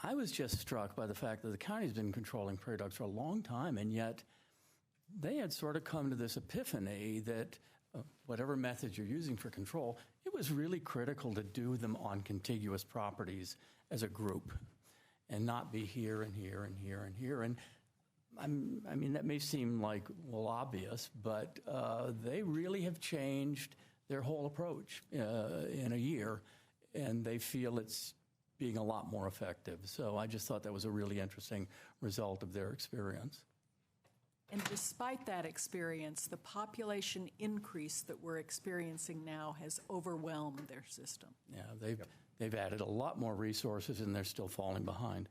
I was just struck by the fact that the county's been controlling prairie dogs for a long time, and yet they had sort of come to this epiphany that whatever method you're using for control, it was really critical to do them on contiguous properties as a group and not be here and here and here and here. And I mean, that may seem like, well, obvious, but they really have changed their whole approach in a year, and they feel it's being a lot more effective. So I just thought that was a really interesting result of their experience. And despite that experience, the population increase that we're experiencing now has overwhelmed their system. Yeah, they've added a lot more resources, and they're still falling behind.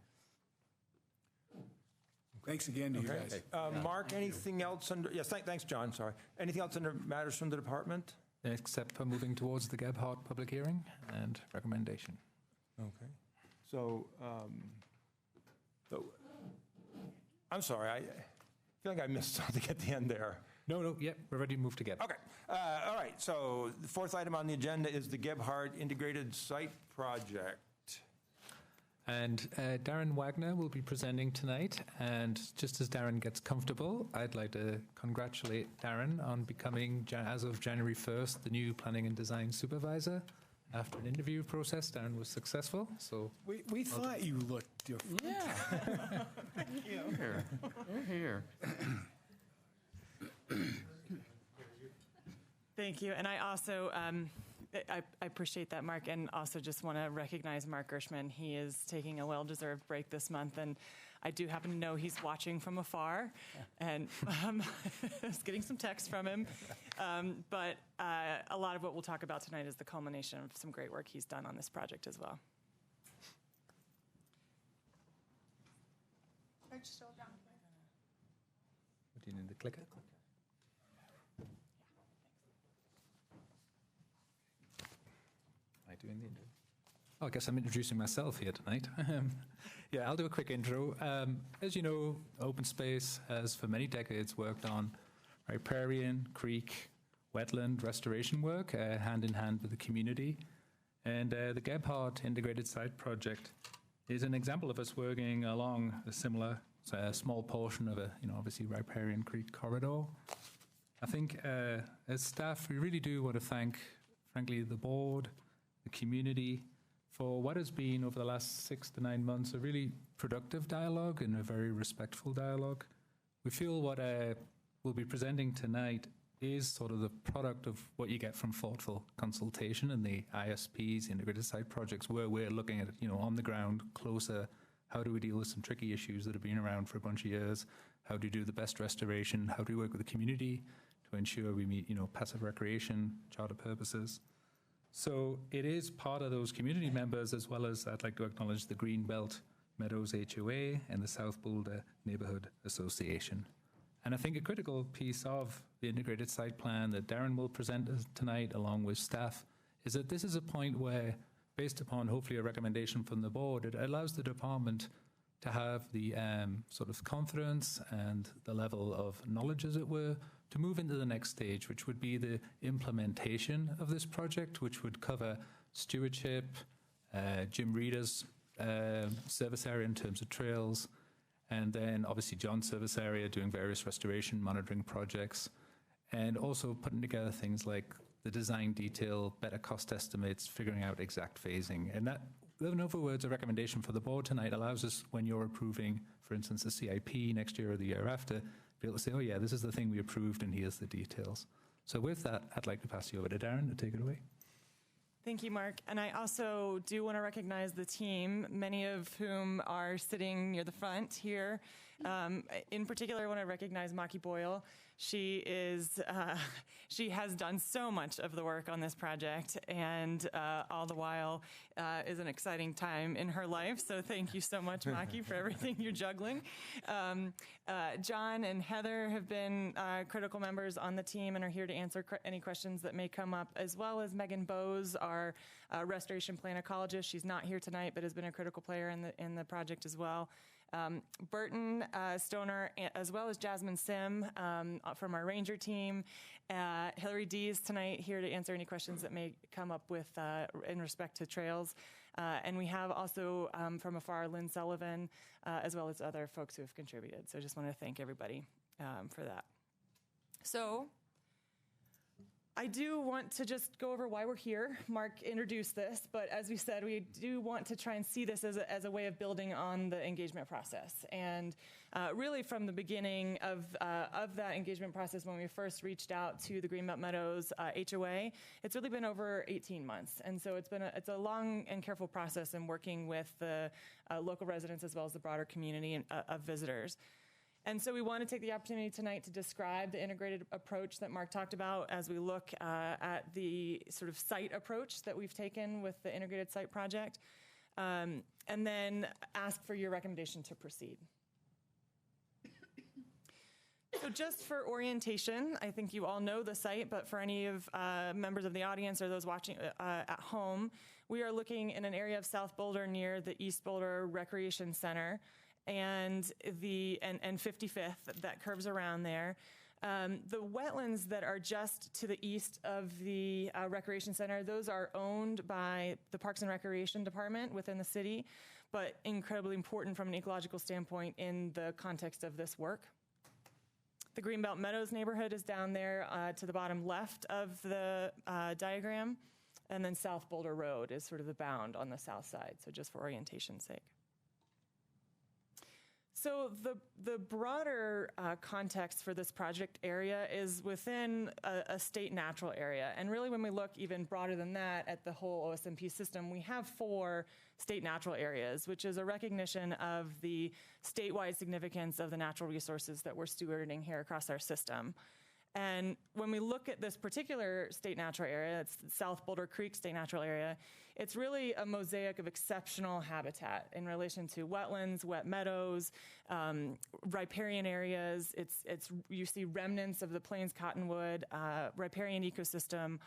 Thanks again to you guys. Mark, anything else under, yes, thanks, John, sorry. Anything else under matters from the department? Except for moving towards the Gebhardt public hearing and recommendation. Okay. So, I'm sorry, I feel like I missed something at the end there. No, yep, we're ready to move to Gebhardt. Okay, all right, so the fourth item on the agenda is the Gebhardt Integrated Site Project. And Darren Wagner will be presenting tonight. And just as Darren gets comfortable, I'd like to congratulate Darren on becoming, as of January 1st, the new Planning and Design Supervisor. After an interview process, Darren was successful. So we thought you looked different. Yeah. Thank you. You're here. Thank you. And I also I appreciate that, Mark, and also just want to recognize Mark Gershman. He is taking a well-deserved break this month, and I do happen to know he's watching from afar, and I was getting some text from him. But a lot of what we'll talk about tonight is the culmination of some great work he's done on this project as well. Do you need the clicker? Am I doing the intro? Oh, I guess I'm introducing myself here tonight. Yeah, I'll do a quick intro. As you know, Open Space has for many decades worked on riparian, creek, wetland restoration work, hand in hand with the community. And the Gebhardt Integrated Site Project is an example of us working along a similar small portion of a, obviously riparian creek corridor. I think as staff, we really do want to thank, frankly, the board, the community, for what has been over the last 6 to 9 months a really productive dialogue and a very respectful dialogue. We feel what we'll be presenting tonight is sort of the product of what you get from thoughtful consultation and the ISPs, integrated site projects, where we're looking at, on the ground, closer. How do we deal with some tricky issues that have been around for a bunch of years? How do you do the best restoration? How do we work with the community to ensure we meet, passive recreation, charter purposes? So it is part of those community members, as well as I'd like to acknowledge the Greenbelt Meadows HOA and the South Boulder Neighborhood Association. And I think a critical piece of the integrated site plan that Darren will present tonight along with staff is that this is a point where, based upon hopefully a recommendation from the board, it allows the department to have the sort of confidence and the level of knowledge, as it were, to move into the next stage, which would be the implementation of this project, which would cover stewardship, Jim Reeder's service area in terms of trails, and then obviously John's service area doing various restoration monitoring projects, and also putting together things like the design detail, better cost estimates, figuring out exact phasing. And that, in other words, a recommendation for the board tonight allows us, when you're approving, for instance, the CIP next year or the year after, be able to say, oh yeah, this is the thing we approved and here's the details. So with that, I'd like to pass you over to Darren to take it away. Thank you, Mark. And I also do want to recognize the team, many of whom are sitting near the front here. In particular, I want to recognize Maki Boyle. She has done so much of the work on this project, and all the while is an exciting time in her life. So thank you so much, Maki, for everything you're juggling. John and Heather have been critical members on the team and are here to answer any questions that may come up, as well as Megan Bowes, our restoration plan ecologist. She's not here tonight, but has been a critical player in the project as well. Burton Stoner, as well as Jasmine Sim from our ranger team. Hillary Dees tonight here to answer any questions that may come up with in respect to trails. And we have also from afar Lynn Sullivan, as well as other folks who have contributed. So I just want to thank everybody for that. So I do want to just go over why we're here. Mark introduced this, but as we said, we do want to try and see this as a way of building on the engagement process. And really from the beginning of that engagement process, when we first reached out to the Greenbelt Meadows HOA, it's really been over 18 months. And so it's a long and careful process in working with the local residents as well as the broader community of visitors. And so we want to take the opportunity tonight to describe the integrated approach that Mark talked about as we look at the sort of site approach that we've taken with the integrated site project, and then ask for your recommendation to proceed. So just for orientation, I think you all know the site, but for any of members of the audience or those watching at home, we are looking in an area of South Boulder near the East Boulder Recreation Center and 55th that curves around there. The wetlands that are just to the east of the Recreation Center, those are owned by the Parks and Recreation Department within the city, but incredibly important from an ecological standpoint in the context of this work. The Greenbelt Meadows neighborhood is down there to the bottom left of the diagram, and then South Boulder Road is sort of the bound on the south side, so just for orientation's sake. So the broader context for this project area is within a state natural area. And really when we look even broader than that at the whole OSMP system, we have 4 state natural areas, which is a recognition of the statewide significance of the natural resources that we're stewarding here across our system. And when we look at this particular state natural area, it's South Boulder Creek State Natural Area, it's really a mosaic of exceptional habitat in relation to wetlands, wet meadows, riparian areas. You see remnants of the plains cottonwood, riparian ecosystem,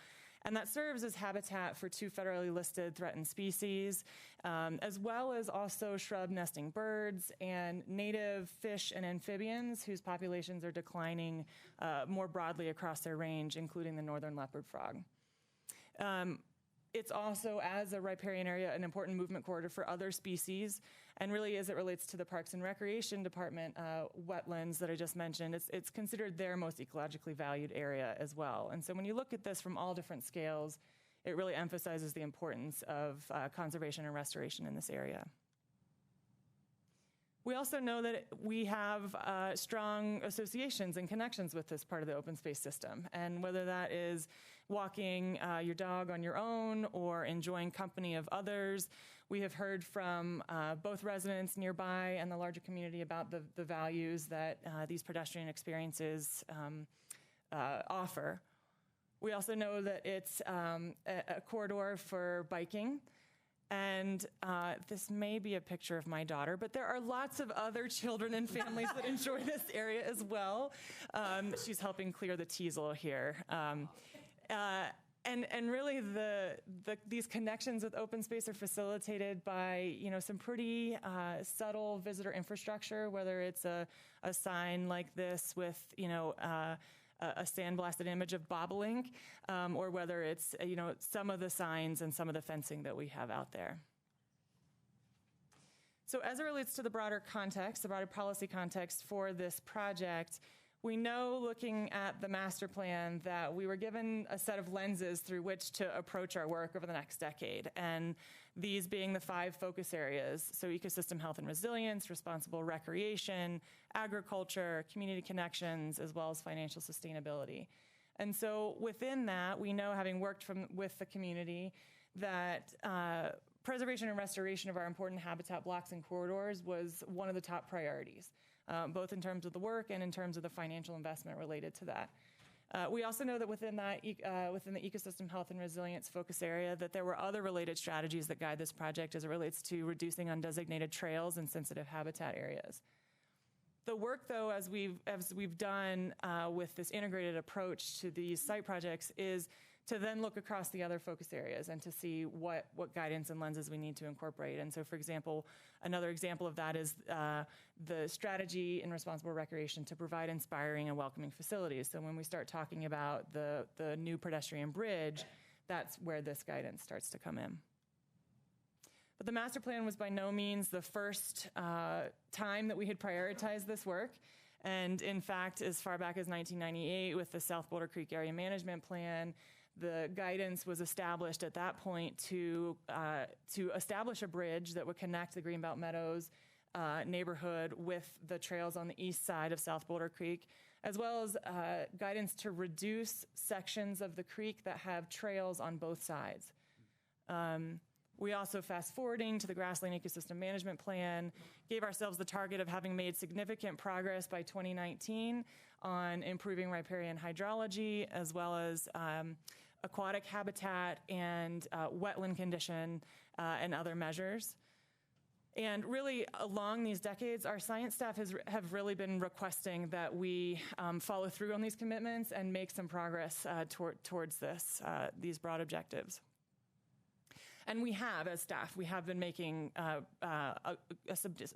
and that serves as habitat for 2 federally listed threatened species, as well as also shrub nesting birds and native fish and amphibians whose populations are declining more broadly across their range, including the northern leopard frog. It's also, as a riparian area, an important movement corridor for other species, and really as it relates to the Parks and Recreation Department wetlands that I just mentioned, it's considered their most ecologically valued area as well. And so when you look at this from all different scales, it really emphasizes the importance of conservation and restoration in this area. We also know that we have strong associations and connections with this part of the open space system. And whether that is walking your dog on your own or enjoying company of others, we have heard from both residents nearby and the larger community about the values that these pedestrian experiences offer. We also know that it's a corridor for biking. And this may be a picture of my daughter, but there are lots of other children and families that enjoy this area as well. She's helping clear the teasel here. And really these connections with open space are facilitated by some pretty subtle visitor infrastructure, whether it's a sign like this with a sandblasted image of bobolink, or whether it's some of the signs and some of the fencing that we have out there. So as it relates to the broader context, the broader policy context for this project, we know looking at the master plan that we were given a set of lenses through which to approach our work over the next decade, and these being the 5 focus areas, so ecosystem health and resilience, responsible recreation, agriculture, community connections, as well as financial sustainability. And so within that, we know, having worked with the community, that preservation and restoration of our important habitat blocks and corridors was one of the top priorities. Both in terms of the work and in terms of the financial investment related to that. We also know that within the ecosystem health and resilience focus area, that there were other related strategies that guide this project as it relates to reducing undesignated trails and sensitive habitat areas. The work, though, as we've done with this integrated approach to these site projects, is to then look across the other focus areas and to see what guidance and lenses we need to incorporate. And so, for example, another example of that is the strategy in responsible recreation to provide inspiring and welcoming facilities. So when we start talking about the new pedestrian bridge, that's where this guidance starts to come in. But the master plan was by no means the first time that we had prioritized this work. And in fact, as far back as 1998 with the South Boulder Creek Area Management Plan, the guidance was established at that point to establish a bridge that would connect the Greenbelt Meadows neighborhood with the trails on the east side of South Boulder Creek, as well as guidance to reduce sections of the creek that have trails on both sides. We also, fast forwarding to the Grassland Ecosystem Management Plan, gave ourselves the target of having made significant progress by 2019 on improving riparian hydrology, as well as aquatic habitat and wetland condition and other measures. And really, along these decades, our science staff have really been requesting that we follow through on these commitments and make some progress towards these broad objectives. And we have, as staff, we have been making a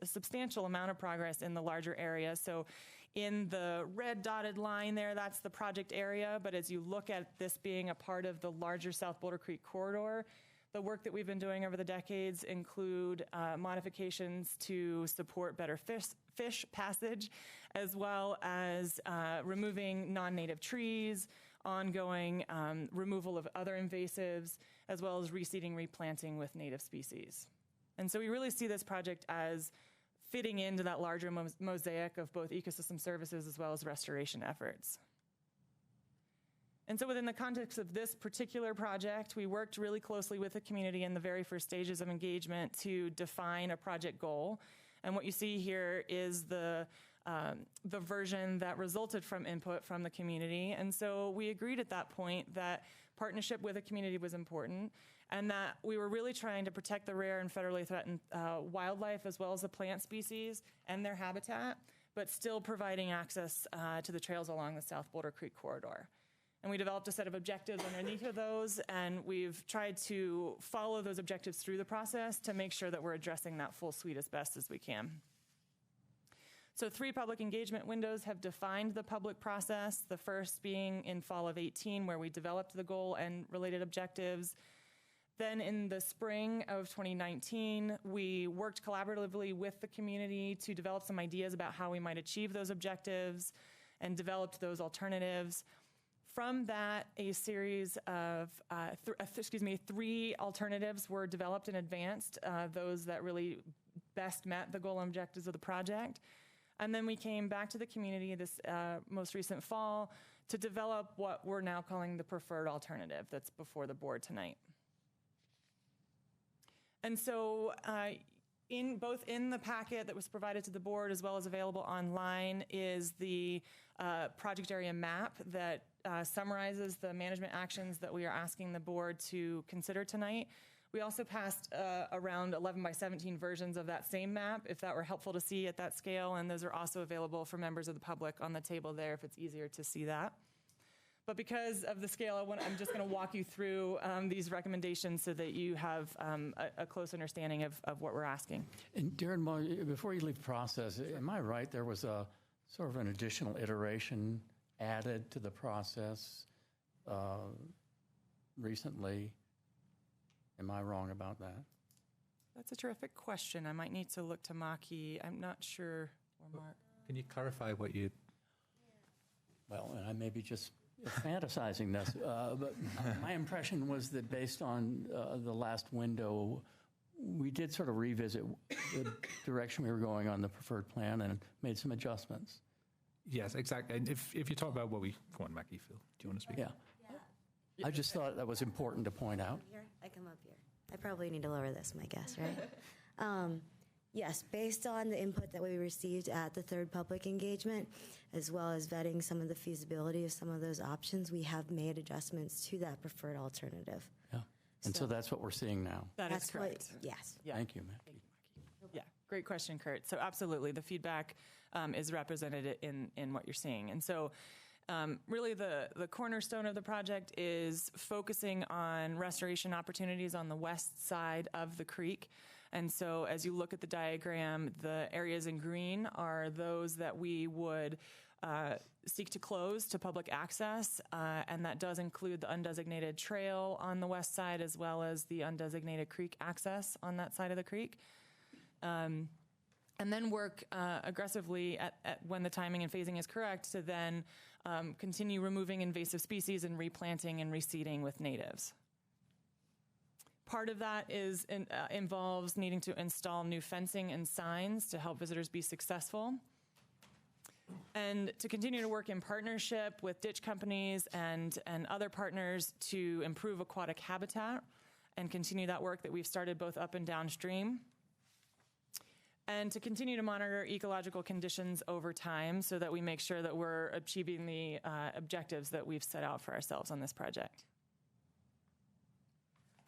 substantial amount of progress in the larger areas. So in the red dotted line there, that's the project area. But as you look at this being a part of the larger South Boulder Creek corridor, the work that we've been doing over the decades include modifications to support better fish passage, as well as removing non-native trees, ongoing removal of other invasives, as well as reseeding, replanting with native species. And so we really see this project as fitting into that larger mosaic of both ecosystem services as well as restoration efforts. And so within the context of this particular project, we worked really closely with the community in the very first stages of engagement to define a project goal. And what you see here is the version that resulted from input from the community. And so we agreed at that point that partnership with the community was important, and that we were really trying to protect the rare and federally threatened wildlife as well as the plant species and their habitat, but still providing access to the trails along the South Boulder Creek corridor. And we developed a set of objectives underneath of those, and we've tried to follow those objectives through the process to make sure that we're addressing that full suite as best as we can. So 3 public engagement windows have defined the public process, the first being in fall of 18, where we developed the goal and related objectives. Then in the spring of 2019, we worked collaboratively with the community to develop some ideas about how we might achieve those objectives and developed those alternatives. From that, a series of 3 alternatives were developed and advanced, those that really best met the goal and objectives of the project. And then we came back to the community this most recent fall to develop what we're now calling the preferred alternative that's before the board tonight. And so both in the packet that was provided to the board as well as available online is the project area map that summarizes the management actions that we are asking the board to consider tonight. We also passed around 11 by 17 versions of that same map, if that were helpful to see at that scale, and those are also available for members of the public on the table there if it's easier to see that. But because of the scale, I'm just going to walk you through these recommendations so that you have a close understanding of what we're asking. And Darren, before you leave the process, am I right? There was a sort of an additional iteration added to the process recently. Am I wrong about that? That's a terrific question. I might need to look to Maki. I'm not sure, or Mark. Can you clarify what you... Well, and I may be just fantasizing this, but my impression was that based on the last window, we did sort of revisit the direction we were going on the preferred plan and made some adjustments. Yes, exactly. And if you talk about what we... Go on, Mackie, Phil. Do you want to speak? Yeah. I just thought that was important to point out. I come up here. I probably need to lower this, my guess, right? Yes, based on the input that we received at the 3rd public engagement, as well as vetting some of the feasibility of some of those options, we have made adjustments to that preferred alternative. Yeah, and so that's what we're seeing now. That's correct. Yes. Yeah. Thank you, Mackie. Yeah, great question, Kurt. So absolutely, the feedback is represented in what you're seeing. And so really the cornerstone of the project is focusing on restoration opportunities on the west side of the creek. And so as you look at the diagram, the areas in green are those that we would seek to close to public access, and that does include the undesignated trail on the west side as well as the undesignated creek access on that side of the creek. And then work aggressively at when the timing and phasing is correct to then continue removing invasive species and replanting and reseeding with natives. Part of that involves needing to install new fencing and signs to help visitors be successful. And to continue to work in partnership with ditch companies and other partners to improve aquatic habitat and continue that work that we've started both up and downstream. And to continue to monitor ecological conditions over time so that we make sure that we're achieving the objectives that we've set out for ourselves on this project.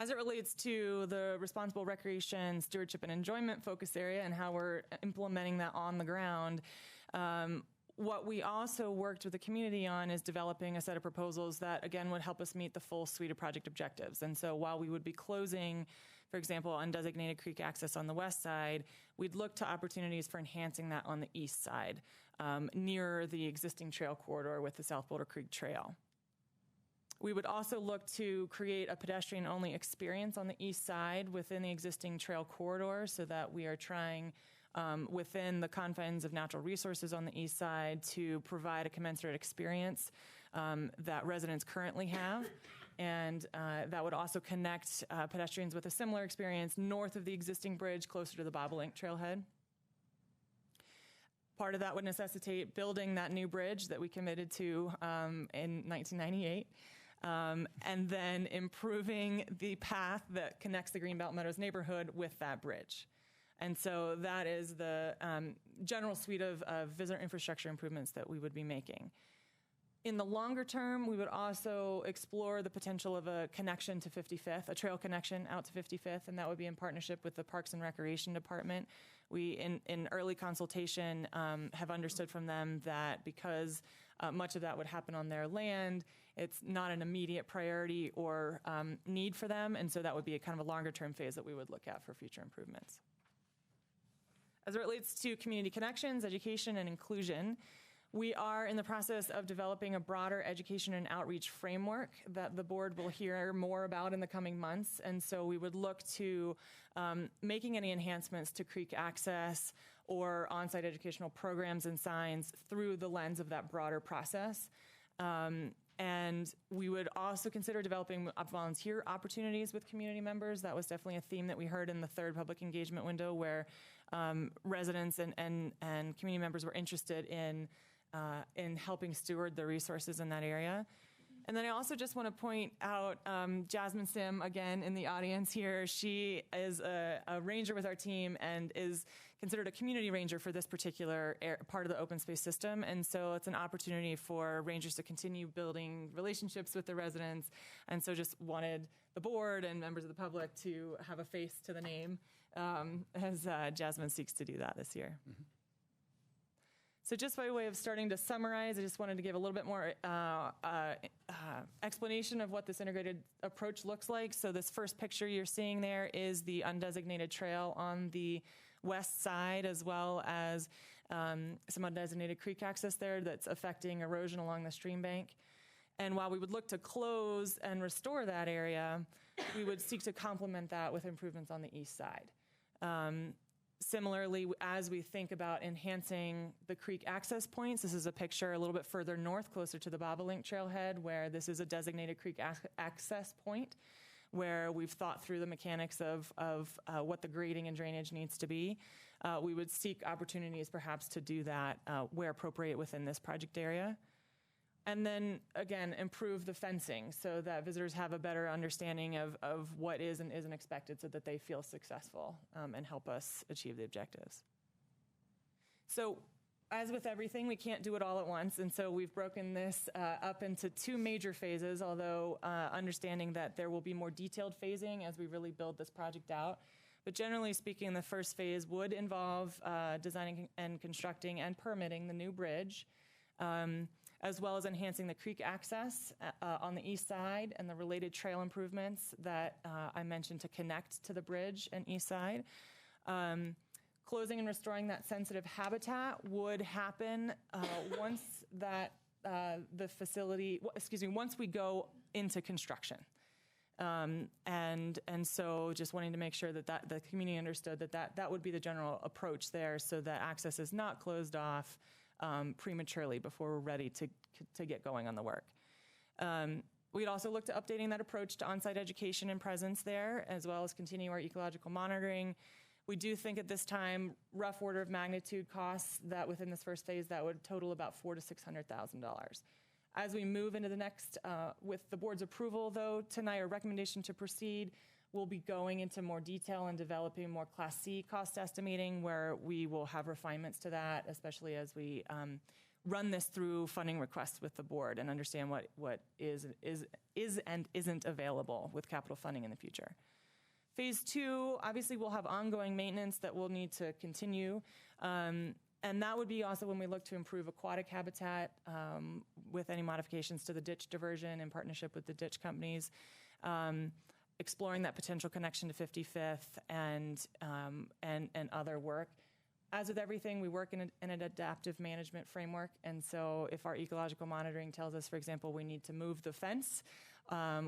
As it relates to the responsible recreation, stewardship, and enjoyment focus area and how we're implementing that on the ground, what we also worked with the community on is developing a set of proposals that, again, would help us meet the full suite of project objectives. And so while we would be closing, for example, undesignated creek access on the west side, we'd look to opportunities for enhancing that on the east side, near the existing trail corridor with the South Boulder Creek Trail. We would also look to create a pedestrian-only experience on the east side within the existing trail corridor so that we are trying within the confines of natural resources on the east side to provide a commensurate experience that residents currently have. And that would also connect pedestrians with a similar experience north of the existing bridge closer to the Bobolink trailhead. Part of that would necessitate building that new bridge that we committed to in 1998. And then improving the path that connects the Greenbelt Meadows neighborhood with that bridge. And so that is the general suite of visitor infrastructure improvements that we would be making. In the longer term, we would also explore the potential of a connection to 55th, a trail connection out to 55th, and that would be in partnership with the Parks and Recreation Department. We, in early consultation, have understood from them that because much of that would happen on their land, it's not an immediate priority or need for them, and so that would be a kind of a longer term phase that we would look at for future improvements. As it relates to community connections, education, and inclusion, we are in the process of developing a broader education and outreach framework that the board will hear more about in the coming months. And so we would look to making any enhancements to creek access or on-site educational programs and signs through the lens of that broader process. And we would also consider developing volunteer opportunities with community members. That was definitely a theme that we heard in the third public engagement window, where residents and community members were interested in helping steward the resources in that area. And then I also just want to point out Jasmine Sim, again, in the audience here. She is a ranger with our team and is considered a community ranger for this particular part of the open space system. And so it's an opportunity for rangers to continue building relationships with the residents. And so just wanted the board and members of the public to have a face to the name as Jasmine seeks to do that this year. Mm-hmm. So just by way of starting to summarize, I just wanted to give a little bit more explanation of what this integrated approach looks like. So this first picture you're seeing there is the undesignated trail on the west side, as well as some undesignated creek access there that's affecting erosion along the stream bank. And while we would look to close and restore that area, we would seek to complement that with improvements on the east side. Similarly, as we think about enhancing the creek access points, this is a picture a little bit further north, closer to the Bobolink trailhead, where this is a designated creek access point, where we've thought through the mechanics of what the grading and drainage needs to be. We would seek opportunities perhaps to do that where appropriate within this project area. And then, again, improve the fencing so that visitors have a better understanding of what is and isn't expected so that they feel successful and help us achieve the objectives. So, as with everything, we can't do it all at once, and so we've broken this up into two major phases, although understanding that there will be more detailed phasing as we really build this project out. But generally speaking, the first phase would involve designing and constructing and permitting the new bridge, as well as enhancing the creek access on the east side and the related trail improvements that I mentioned to connect to the bridge and east side. Closing and restoring that sensitive habitat would happen once that the facility, once we go into construction. And so just wanting to make sure that the community understood that would be the general approach there, so that access is not closed off prematurely before we're ready to get going on the work. We'd also look to updating that approach to on-site education and presence there, as well as continue our ecological monitoring. We do think at this time, rough order of magnitude costs that within this first phase that would total about $400,000 to $600,000. As we move into the next, with the board's approval though, tonight, our recommendation to proceed, we'll be going into more detail and developing more Class C cost estimating, where we will have refinements to that, especially as we run this through funding requests with the board and understand what is and isn't available with capital funding in the future. Phase 2, obviously we'll have ongoing maintenance that we'll need to continue. And that would be also when we look to improve aquatic habitat with any modifications to the ditch diversion in partnership with the ditch companies. Exploring that potential connection to 55th and other work. As with everything, we work in an adaptive management framework, and so if our ecological monitoring tells us, for example, we need to move the fence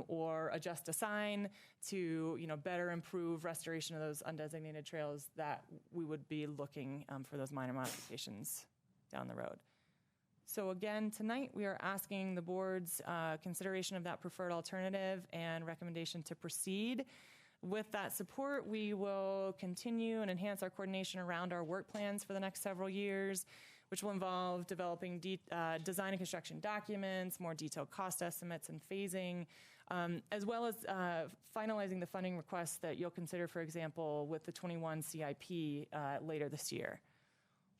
or adjust a sign to better improve restoration of those undesignated trails, that we would be looking for those minor modifications down the road. So again, tonight we are asking the board's consideration of that preferred alternative and recommendation to proceed. With that support, we will continue and enhance our coordination around our work plans for the next several years. which will involve developing design and construction documents, more detailed cost estimates and phasing, as well as finalizing the funding requests that you'll consider, for example, with the 21 CIP later this year.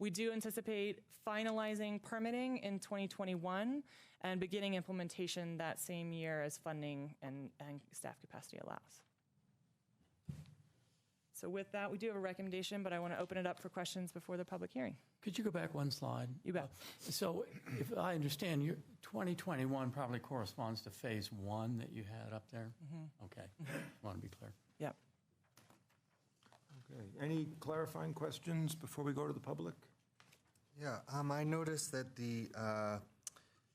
We do anticipate finalizing permitting in 2021 and beginning implementation that same year as funding and staff capacity allows. So with that, we do have a recommendation, but I want to open it up for questions before the public hearing. Could you go back one slide? You bet. So if I understand, your 2021 probably corresponds to phase 1 that you had up there? Okay. Want to be clear. Yep. Okay. Any clarifying questions before we go to the public? Yeah, I noticed that the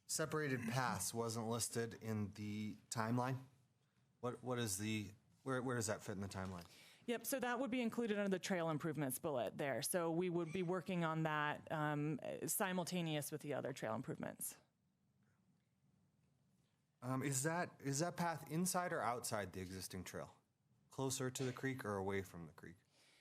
separated paths wasn't listed in the timeline. What is where does that fit in the timeline? Yep, so that would be included under the trail improvements bullet there. So we would be working on that simultaneous with the other trail improvements. Is that path inside or outside the existing trail? Closer to the creek or away from the creek?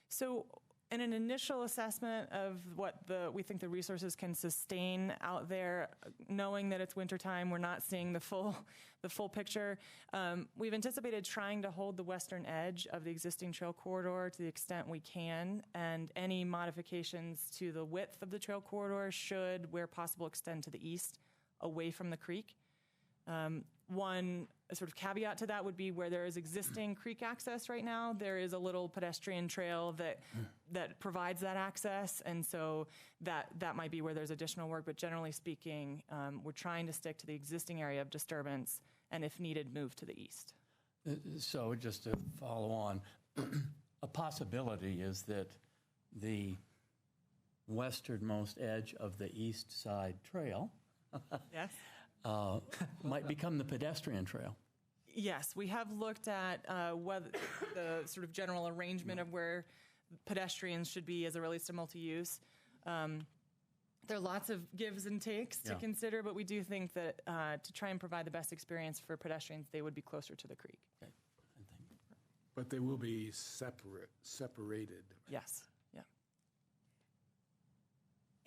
So in an initial assessment of what we think the resources can sustain out there, knowing that it's wintertime, we're not seeing the full picture. We've anticipated trying to hold the western edge of the existing trail corridor to the extent we can, and any modifications to the width of the trail corridor should, where possible, extend to the east, away from the creek. One sort of caveat to that would be where there is existing creek access right now, there is a little pedestrian trail that provides that access, and so that might be where there's additional work, but generally speaking, we're trying to stick to the existing area of disturbance, and if needed, move to the east. So just to follow on, a possibility is that the westernmost edge of the east side trail yes. Might become the pedestrian trail. Yes, we have looked at whether the sort of general arrangement of where pedestrians should be as it relates to multi-use. There are lots of gives and takes to consider, but we do think that to try and provide the best experience for pedestrians, they would be closer to the creek. Okay. But they will be separated. Yes, yeah.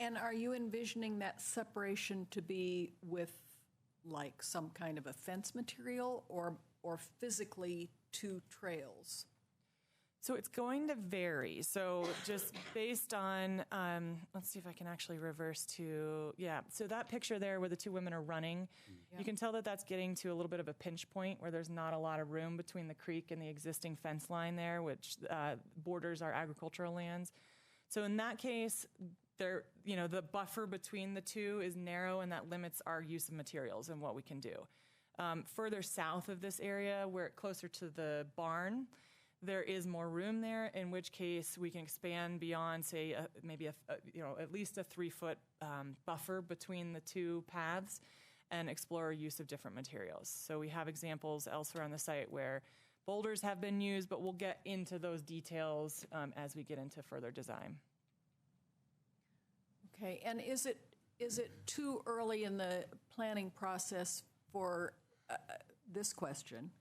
And are you envisioning that separation to be with like some kind of a fence material or physically two trails? So it's going to vary. So just based on, let's see if I can actually reverse to, so that picture there where the two women are running, you can tell that that's getting to a little bit of a pinch point where there's not a lot of room between the creek and the existing fence line there, which borders our agricultural lands. So in that case, there, the buffer between the two is narrow, and that limits our use of materials and what we can do. Further south of this area, where closer to the barn, there is more room there, in which case we can expand beyond, say, maybe at least a 3-foot buffer between the two paths and explore use of different materials. So we have examples elsewhere on the site where boulders have been used, but we'll get into those details as we get into further design. Okay, and is it too early in the planning process for this question,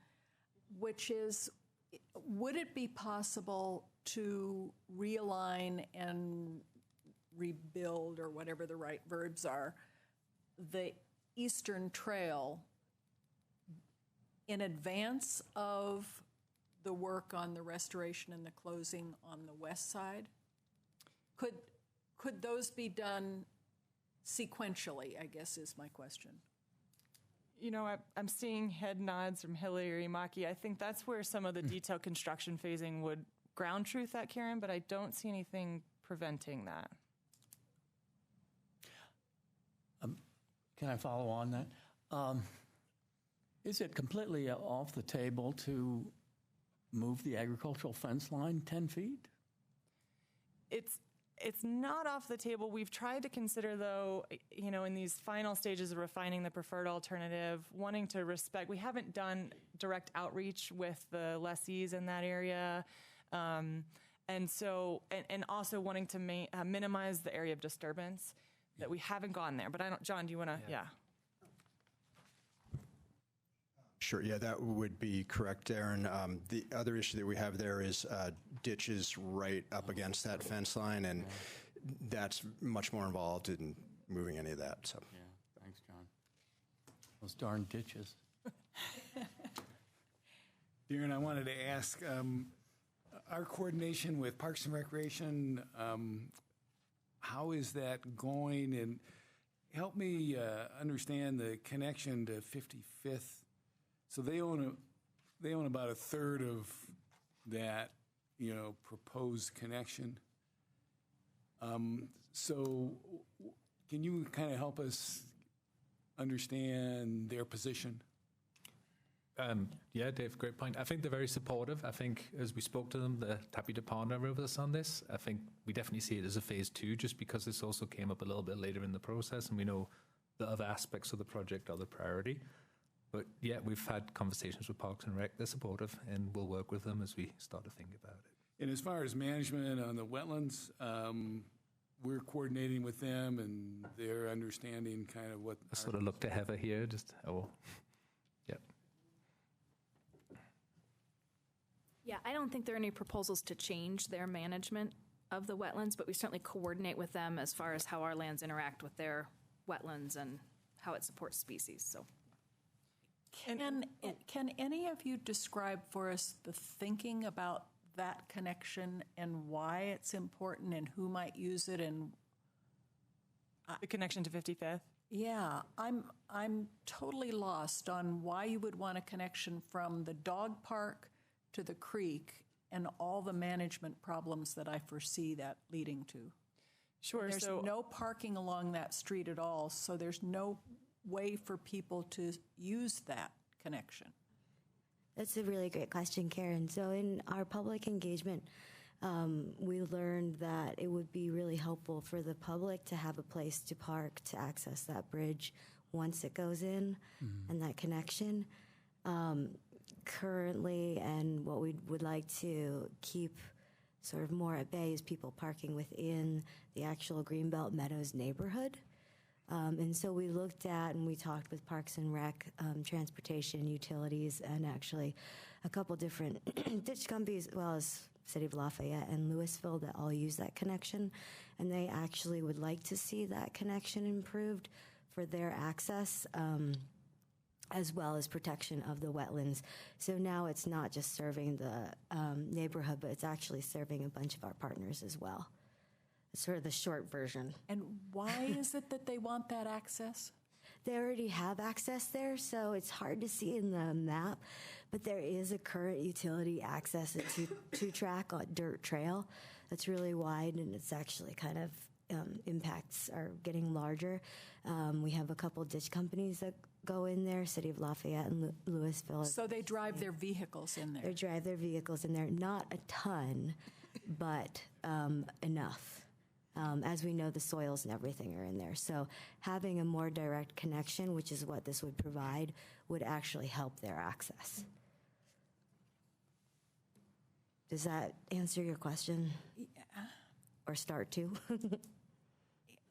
which is, would it be possible to realign and rebuild, or whatever the right verbs are, the Eastern Trail in advance of the work on the restoration and the closing on the west side? Could those be done sequentially, I guess is my question. I'm seeing head nods from Hillary Maki. I think that's where some of the detailed construction phasing would ground truth that, Karen, but I don't see anything preventing that. Can I follow on that? Is it completely off the table to move the agricultural fence line 10 feet? It's not off the table. We've tried to consider, though, in these final stages of refining the preferred alternative, wanting to respect. We haven't done direct outreach with the lessees in that area, and also wanting to minimize the area of disturbance. That we haven't gone there. But John, do you want to? Yeah. Sure, yeah, that would be correct, Aaron. The other issue that we have there is ditches right up against that fence line, and that's much more involved in moving any of that. So. Yeah, thanks, John. Those darn ditches. Darren, I wanted to ask, our coordination with Parks and Recreation, how is that going? And help me understand the connection to 55th. So they own about a third of that, proposed connection. So can you kind of help us understand their position? Yeah, Dave, great point. I think they're very supportive. I think as we spoke to them, they're happy to partner with us on this. I think we definitely see it as a phase 2, just because this also came up a little bit later in the process, and we know the other aspects of the project are the priority. But yeah, we've had conversations with Parks and Rec. They're supportive, and we'll work with them as we start to think about it. And as far as management on the wetlands, we're coordinating with them, and they're understanding kind of what. I sort of look to Heather here, yep. Yeah, I don't think there are any proposals to change their management of the wetlands, but we certainly coordinate with them as far as how our lands interact with their wetlands and how it supports species. So, can any of you describe for us the thinking about that connection and why it's important and who might use it and the connection to 55th? Yeah, I'm totally lost on why you would want a connection from the dog park to the creek and all the management problems that I foresee that leading to. Sure. There's no parking along that street at all, so there's no way for people to use that connection. That's a really great question, Karen. So in our public engagement, we learned that it would be really helpful for the public to have a place to park to access that bridge once it goes in and that connection. Currently, and what we would like to keep sort of more at bay is people parking within the actual Greenbelt Meadows neighborhood. And so we looked at and we talked with Parks and Rec, transportation, utilities, and actually a couple different ditch companies, as well as City of Lafayette and Louisville, that all use that connection. And they actually would like to see that connection improved for their access, as well as protection of the wetlands. So now it's not just serving the neighborhood, but it's actually serving a bunch of our partners as well. It's sort of the short version. And why is it that they want that access? They already have access there, so it's hard to see in the map, but there is a current utility access, a two-track dirt trail that's really wide, and it's actually kind of impacts are getting larger. We have a couple ditch companies that go in there, City of Lafayette and Louisville. So they drive their vehicles in there? They drive their vehicles in there. Not a ton, but enough. As we know, the soils and everything are in there. So having a more direct connection, which is what this would provide, would actually help their access. Does that answer your question? Yeah. Or start to?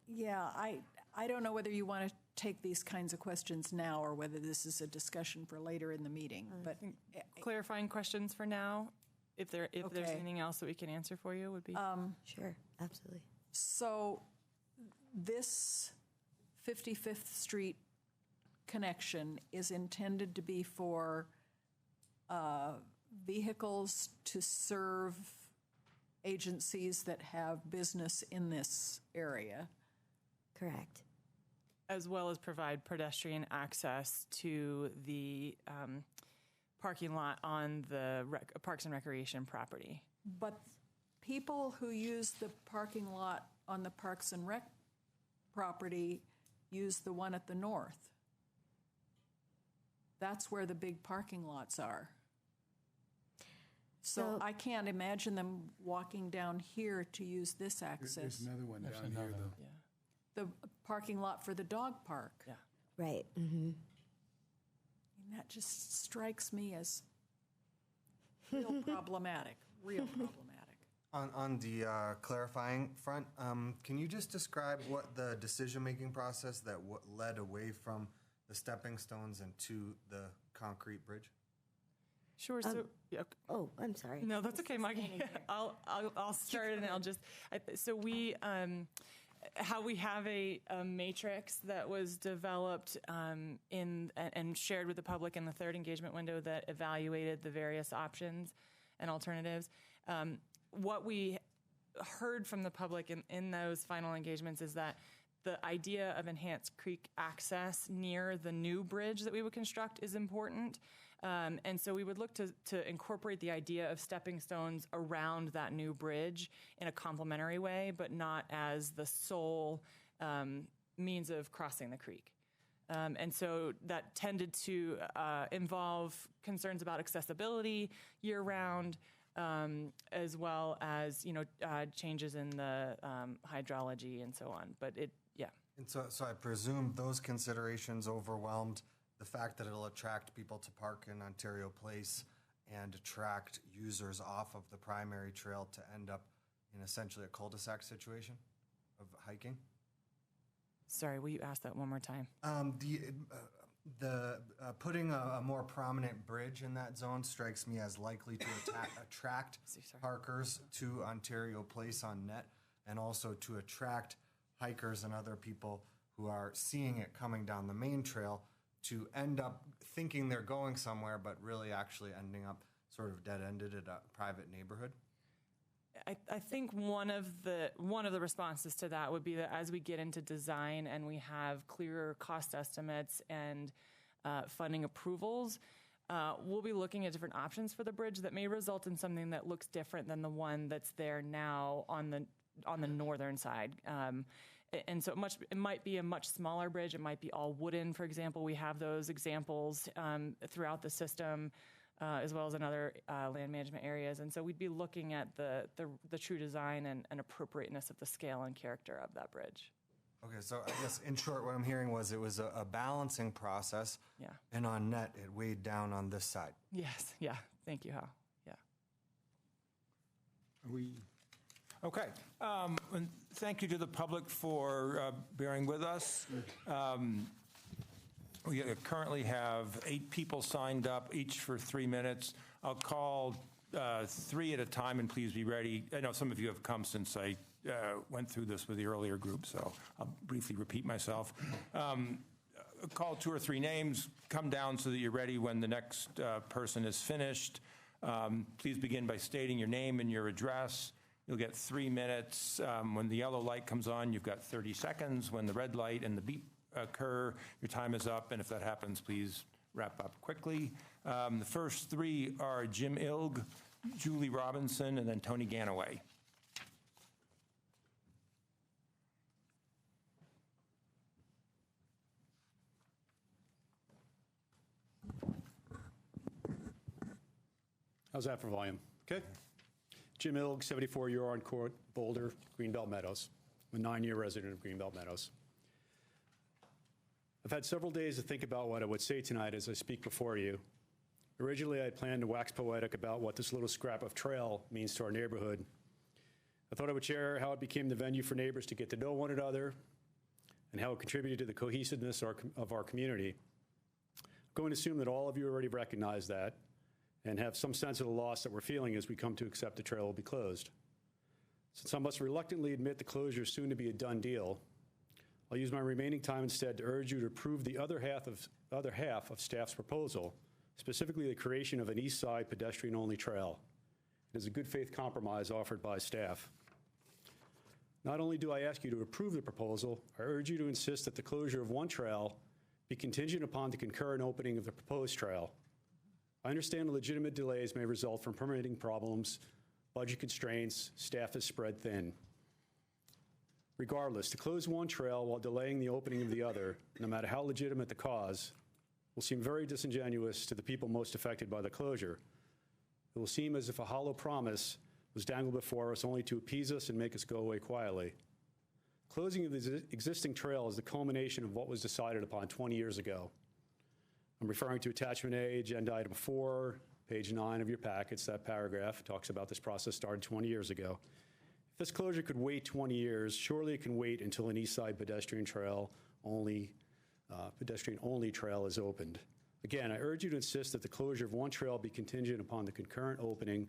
Yeah, I don't know whether you want to take these kinds of questions now or whether this is a discussion for later in the meeting. But clarifying questions for now, if there's anything else that we can answer for you, would be. Sure, absolutely. So this 55th Street connection is intended to be for vehicles to serve agencies that have business in this area. Correct. As well as provide pedestrian access to the parking lot on the Parks and Recreation property. But people who use the parking lot on the Parks and Rec property use the one at the north. That's where the big parking lots are. So I can't imagine them walking down here to use this access. There's another one down here, though. Yeah. The parking lot for the dog park. Yeah. Right. Mm-hmm. And that just strikes me as real problematic, On the clarifying front, can you just describe what the decision-making process that led away from the stepping stones and to the concrete bridge? Sure. So, yeah. Oh, I'm sorry. No, that's okay, Maggie. I'll start and I'll just. So we, how we have a matrix that was developed and shared with the public in the third engagement window that evaluated the various options and alternatives. What we heard from the public in those final engagements is that the idea of enhanced creek access near the new bridge that we would construct is important. And so we would look to incorporate the idea of stepping stones around that new bridge in a complementary way, but not as the sole means of crossing the creek. And so that tended to involve concerns about accessibility year-round, as well as changes in the hydrology and so on. But And so I presume those considerations overwhelmed the fact that it'll attract people to park in Ontario Place and attract users off of the primary trail to end up in essentially a cul-de-sac situation of hiking. Sorry, will you ask that one more time? The putting a more prominent bridge in that zone strikes me as likely to attract parkers to Ontario Place on Net, and also to attract hikers and other people who are seeing it coming down the main trail to end up thinking they're going somewhere, but really actually ending up sort of dead-ended at a private neighborhood. I think one of the responses to that would be that as we get into design and we have clearer cost estimates and funding approvals, we'll be looking at different options for the bridge that may result in something that looks different than the one that's there now on the northern side. And so it might be a much smaller bridge. It might be all wooden, for example. We have those examples throughout the system, as well as in other land management areas. And so we'd be looking at the true design and appropriateness of the scale and character of that bridge. Okay, so I guess in short, what I'm hearing was it was a balancing process. Yeah. And on Net, it weighed down on this side. Yes. Yeah. Thank you, Hal. Yeah. Okay. And thank you to the public for bearing with us. We currently have 8 people signed up, each for 3 minutes. I'll call 3 at a time, and please be ready. I know some of you have come since I went through this with the earlier group, so I'll briefly repeat myself. Call 2 or 3 names, come down so that you're ready when the next person is finished. Please begin by stating your name and your address. You'll get 3 minutes. When the yellow light comes on, you've got 30 seconds. When the red light and the beep occur, your time is up, and if that happens, please wrap up quickly. The first 3 are Jim Ilg, Julie Robinson, and then Tony Ganaway. How's that for volume? Okay. Jim Ilg, 74 Huron Court, Boulder, Greenbelt Meadows. I'm a 9-year resident of Greenbelt Meadows. I've had several days to think about what I would say tonight as I speak before you. Originally, I had planned to wax poetic about what this little scrap of trail means to our neighborhood. I thought I would share how it became the venue for neighbors to get to know one another and how it contributed to the cohesiveness of our community. I'm going to assume that all of you already recognize that and have some sense of the loss that we're feeling as we come to accept the trail will be closed. Since I must reluctantly admit the closure is soon to be a done deal, I'll use my remaining time instead to urge you to approve the other half of staff's proposal, specifically the creation of an east side pedestrian-only trail. It is a good faith compromise offered by staff. Not only do I ask you to approve the proposal, I urge you to insist that the closure of one trail be contingent upon the concurrent opening of the proposed trail. I understand legitimate delays may result from permitting problems, budget constraints, staff is spread thin. Regardless, to close one trail while delaying the opening of the other, no matter how legitimate the cause, will seem very disingenuous to the people most affected by the closure. It will seem as if a hollow promise was dangled before us only to appease us and make us go away quietly. Closing of the existing trail is the culmination of what was decided upon 20 years ago. I'm referring to Attachment A, Agenda Item 4, page 9 of your packets. That paragraph talks about this process started 20 years ago. If this closure could wait 20 years, surely it can wait until an east side pedestrian-only trail is opened. Again, I urge you to insist that the closure of one trail be contingent upon the concurrent opening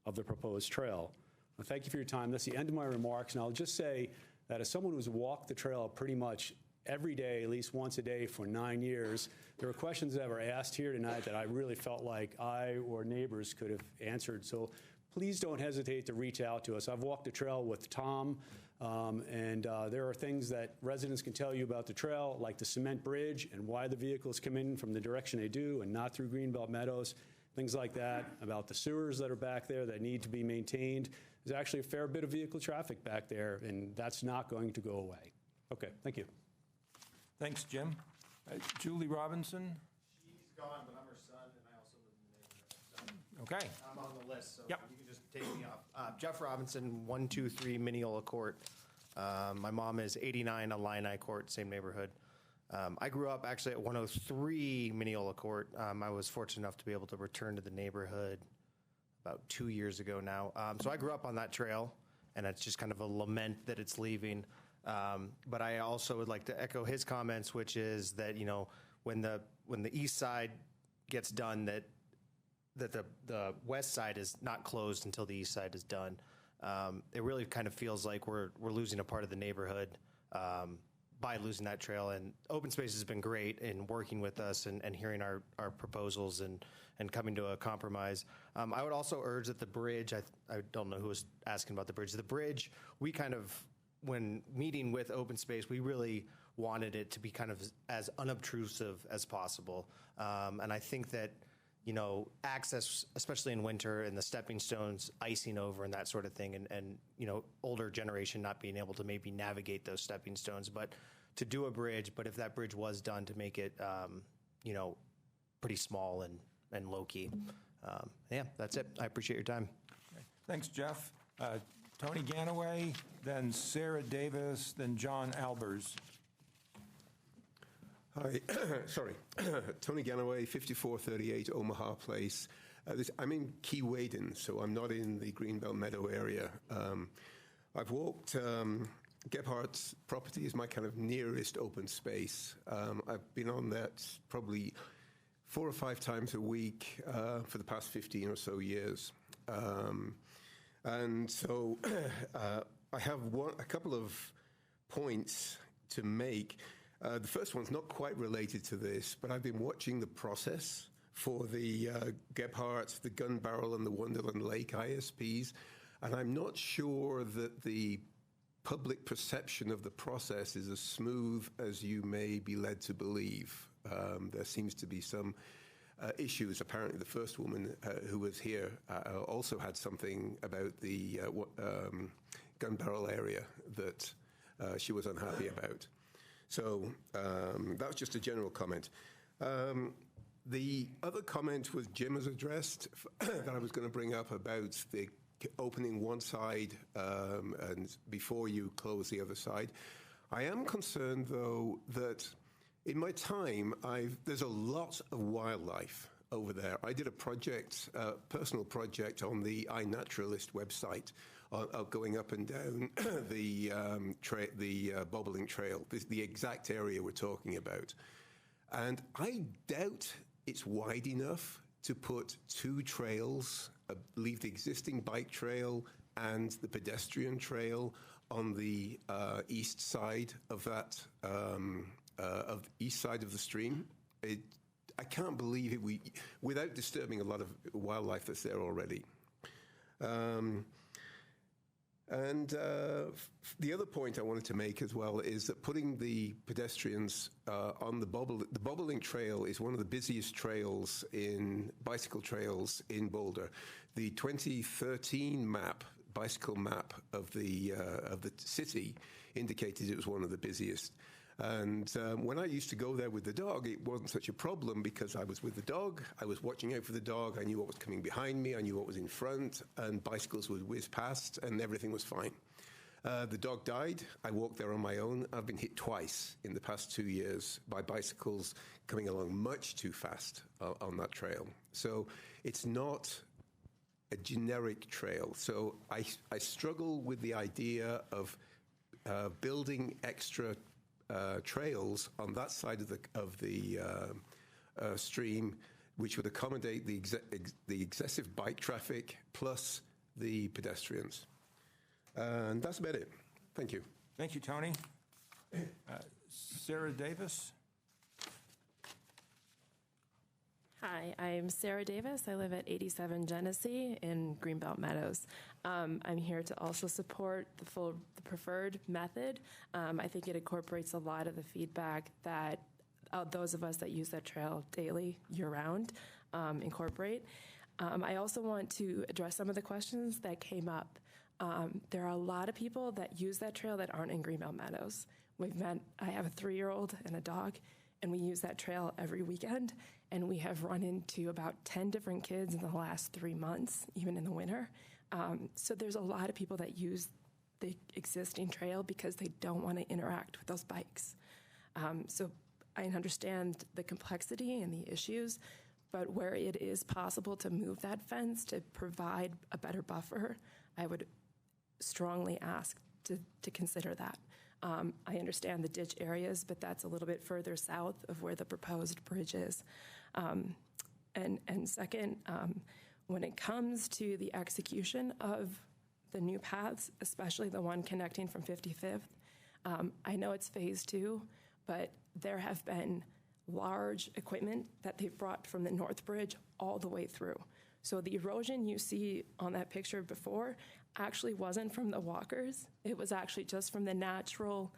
of the proposed trail. Well, thank you for your time. That's the end of my remarks, and I'll just say that as someone who's walked the trail pretty much every day, at least once a day for 9 years, there were questions that were asked here tonight that I really felt like I or neighbors could have answered. So please don't hesitate to reach out to us. I've walked the trail with Tom, and there are things that residents can tell you about the trail, like the cement bridge and why the vehicles come in from the direction they do and not through Greenbelt Meadows, things like that, about the sewers that are back there that need to be maintained. There's actually a fair bit of vehicle traffic back there, and that's not going to go away. Okay, thank you. Thanks, Jim. Julie Robinson? She's gone, but I'm her son, and I also live in the neighborhood. So Okay. I'm on the list, so Yep. you can just take me off. Jeff Robinson, 123 Mineola Court. My mom is 89 Illini Court, same neighborhood. I grew up actually at 103 Mineola Court. I was fortunate enough to be able to return to the neighborhood about 2 years ago now. So I grew up on that trail, and it's just kind of a lament that it's leaving. But I also would like to echo his comments, which is that, you know, when the east side gets done, that the west side is not closed until the east side is done. It really kind of feels like we're losing a part of the neighborhood by losing that trail. And Open Space has been great in working with us and hearing our proposals and coming to a compromise. I would also urge that the bridge, I don't know who was asking about the bridge. The bridge, we kind of, when meeting with Open Space, we really wanted it to be kind of as unobtrusive as possible. And I think that, you know, access, especially in winter, and the stepping stones icing over and that sort of thing, and you know, older generation not being able to maybe navigate those stepping stones, but to do a bridge, but if that bridge was done, to make it, you know, pretty small and low-key. Yeah, that's it. I appreciate your time. Thanks, Jeff. Tony Ganaway, then Sarah Davis, then John Albers. Hi, sorry. Tony Ganaway, 5438 Omaha Place. I'm in Key Wading, so I'm not in the Greenbelt Meadow area. I've walked, Gebhardt's property is my kind of nearest open space. I've been on that probably 4 or 5 times a week for the past 15 or so years. And so I have a couple of points to make. The first one's not quite related to this, but I've been watching the process for the Gebhardt, the Gun Barrel, and the Wonderland Lake ISPs, and I'm not sure that the public perception of the process is as smooth as you may be led to believe. There seems to be some issues. Apparently, the first woman who was here also had something about the gun barrel area that she was unhappy about. So that was just a general comment. The other comment was Jim has addressed that I was going to bring up about the opening one side and before you close the other side. I am concerned, though, that in my time, there's a lot of wildlife over there. I did a project, personal project on the iNaturalist website, going up and down the Bobbling Trail, the exact area we're talking about. And I doubt it's wide enough to put 2 trails, leave the existing bike trail and the pedestrian trail on the east side of that, of the east side of the stream. I can't believe it, without disturbing a lot of wildlife that's there already. And the other point I wanted to make as well is that putting the pedestrians on the Bobbling Trail is one of the busiest trails bicycle trails in Boulder. The 2013 bicycle map of the city indicated it was one of the busiest. And when I used to go there with the dog, it wasn't such a problem because I was with the dog, I was watching out for the dog, I knew what was coming behind me, I knew what was in front, and bicycles would whiz past, and everything was fine. The dog died, I walked there on my own. I've been hit twice in the past 2 years by bicycles coming along much too fast on that trail. So it's not a generic trail. So I struggle with the idea of building extra trails on that side of stream, which would accommodate the excessive bike traffic plus the pedestrians. And that's about it. Thank you. Thank you, Tony. Sarah Davis. Hi, I'm Sarah Davis. I live at 87 Genesee in Greenbelt Meadows. I'm here to also support the preferred method. I think it incorporates a lot of the feedback that those of us that use that trail daily, year-round, incorporate. I also want to address some of the questions that came up. There are a lot of people that use that trail that aren't in Greenbelt Meadows. I have a 3-year-old and a dog, and we use that trail every weekend, and we have run into about 10 different kids in the last 3 months, even in the winter. So there's a lot of people that use the existing trail because they don't want to interact with those bikes. So I understand the complexity and the issues, but where it is possible to move that fence to provide a better buffer, I would strongly ask to consider that. I understand the ditch areas, but that's a little bit further south of where the proposed bridge is. And second, when it comes to the execution of the new paths, especially the one connecting from 55th, I know it's phase 2, but there have been large equipment that they've brought from the North Bridge all the way through. So the erosion you see on that picture before actually wasn't from the walkers. It was actually just from the natural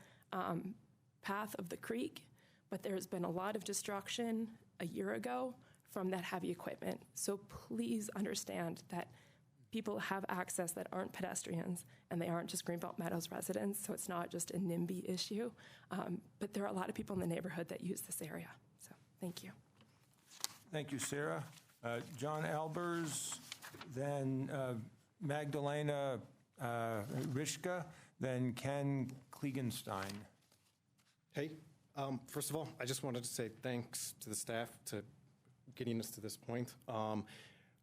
path of the creek. But there's been a lot of destruction a year ago from that heavy equipment. So please understand that people have access that aren't pedestrians, and they aren't just Greenbelt Meadows residents, so it's not just a NIMBY issue. But there are a lot of people in the neighborhood that use this area. So thank you. Thank you, Sarah. John Albers, then Magdalena Rishka, then Ken Kliegenstein. Hey, first of all, I just wanted to say thanks to the staff to getting us to this point.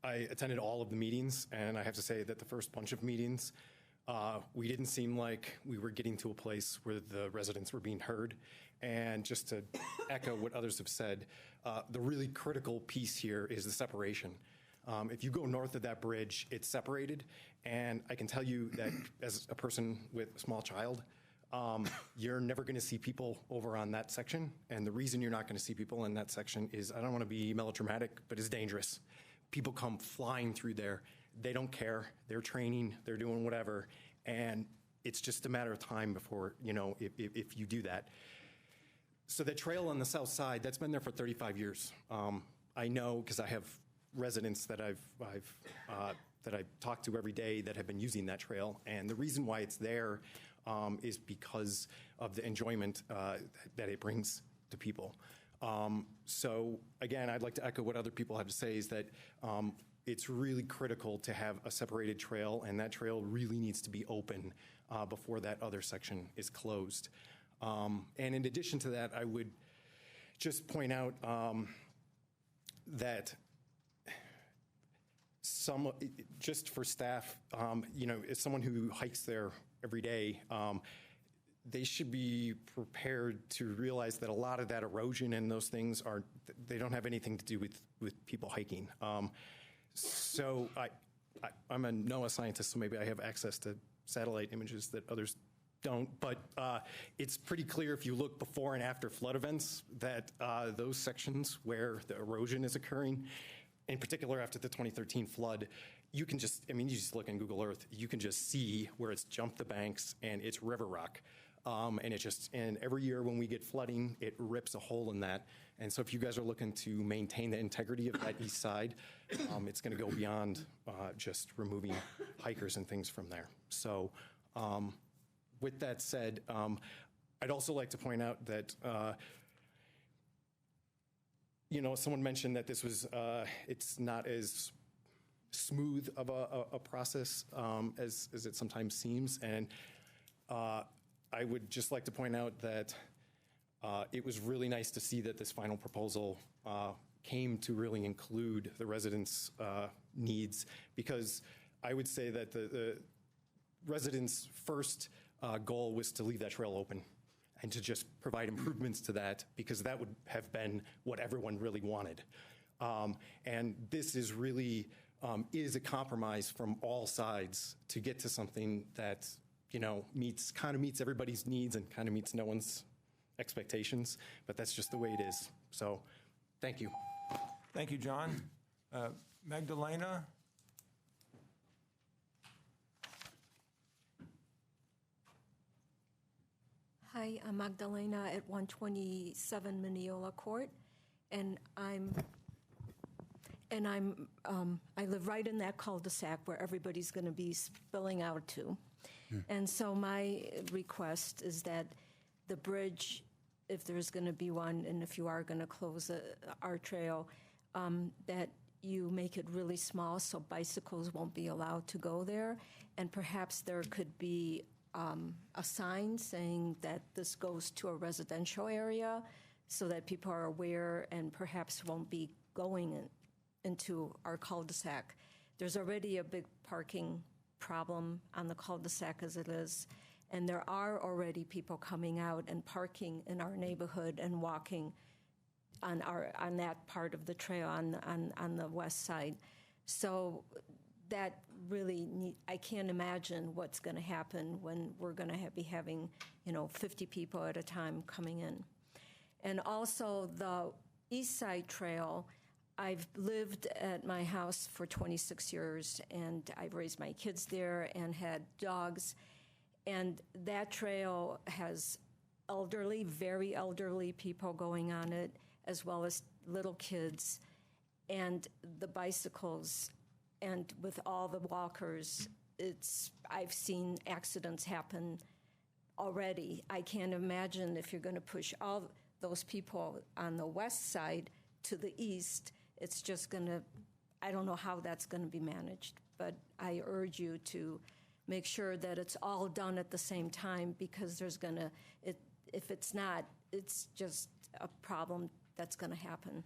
I attended all of the meetings, and I have to say that the first bunch of meetings, we didn't seem like we were getting to a place where the residents were being heard. And just to echo what others have said, the really critical piece here is the separation. If you go north of that bridge, it's separated. And I can tell you that as a person with a small child, you're never going to see people over on that section. And the reason you're not going to see people in that section is, I don't want to be melodramatic, but it's dangerous. People come flying through there. They don't care. They're training. They're doing whatever. And it's just a matter of time before, if you do that. So the trail on the south side, that's been there for 35 years. I know because I have residents that I've talked to every day that have been using that trail. And the reason why it's there is because of the enjoyment that it brings to people. So again, I'd like to echo what other people have to say is that it's really critical to have a separated trail, and that trail really needs to be open before that other section is closed. And in addition to that, I would just point out that just for staff, as someone who hikes there every day, they should be prepared to realize that a lot of that erosion and those things they don't have anything to do with people hiking. So I'm a NOAA scientist, so maybe I have access to satellite images that others don't, but it's pretty clear if you look before and after flood events that those sections where the erosion is occurring, in particular after the 2013 flood, you can just look in Google Earth, you can just see where it's jumped the banks and it's river rock. And every year when we get flooding, it rips a hole in that. And so if you guys are looking to maintain the integrity of that east side, it's going to go beyond just removing hikers and things from there. So with that said, I'd also like to point out that someone mentioned that this was it's not as smooth of a process as it sometimes seems, and I would just like to point out that it was really nice to see that this final proposal came to really include the residents' needs, because I would say that the residents' first goal was to leave that trail open. and to just provide improvements to that, because that would have been what everyone really wanted. And this is really is a compromise from all sides to get to something that, you know, meets everybody's needs and kind of meets no one's expectations, but that's just the way it is. So, thank you. Thank you, John. Magdalena? Hi, I'm Magdalena at 127 Mineola Court, and I live right in that cul-de-sac where everybody's going to be spilling out to. And so my request is that the bridge, if there's going to be one, and if you are going to close our trail, that you make it really small so bicycles won't be allowed to go there. And perhaps there could be a sign saying that this goes to a residential area so that people are aware and perhaps won't be going into our cul-de-sac. There's already a big parking problem on the cul-de-sac as it is, and there are already people coming out and parking in our neighborhood and walking on that part of the trail on the west side. So that really I can't imagine what's going to happen when we're going to be having 50 people at a time coming in. And also the East Side Trail, I've lived at my house for 26 years, and I've raised my kids there and had dogs. And that trail has elderly, very elderly people going on it, as well as little kids. And the bicycles, and with all the walkers, I've seen accidents happen already. I can't imagine if you're going to push all those people on the west side to the east, it's just going to, I don't know how that's going to be managed, but I urge you to make sure that it's all done at the same time, because there's going to, if it's not, it's just a problem that's going to happen.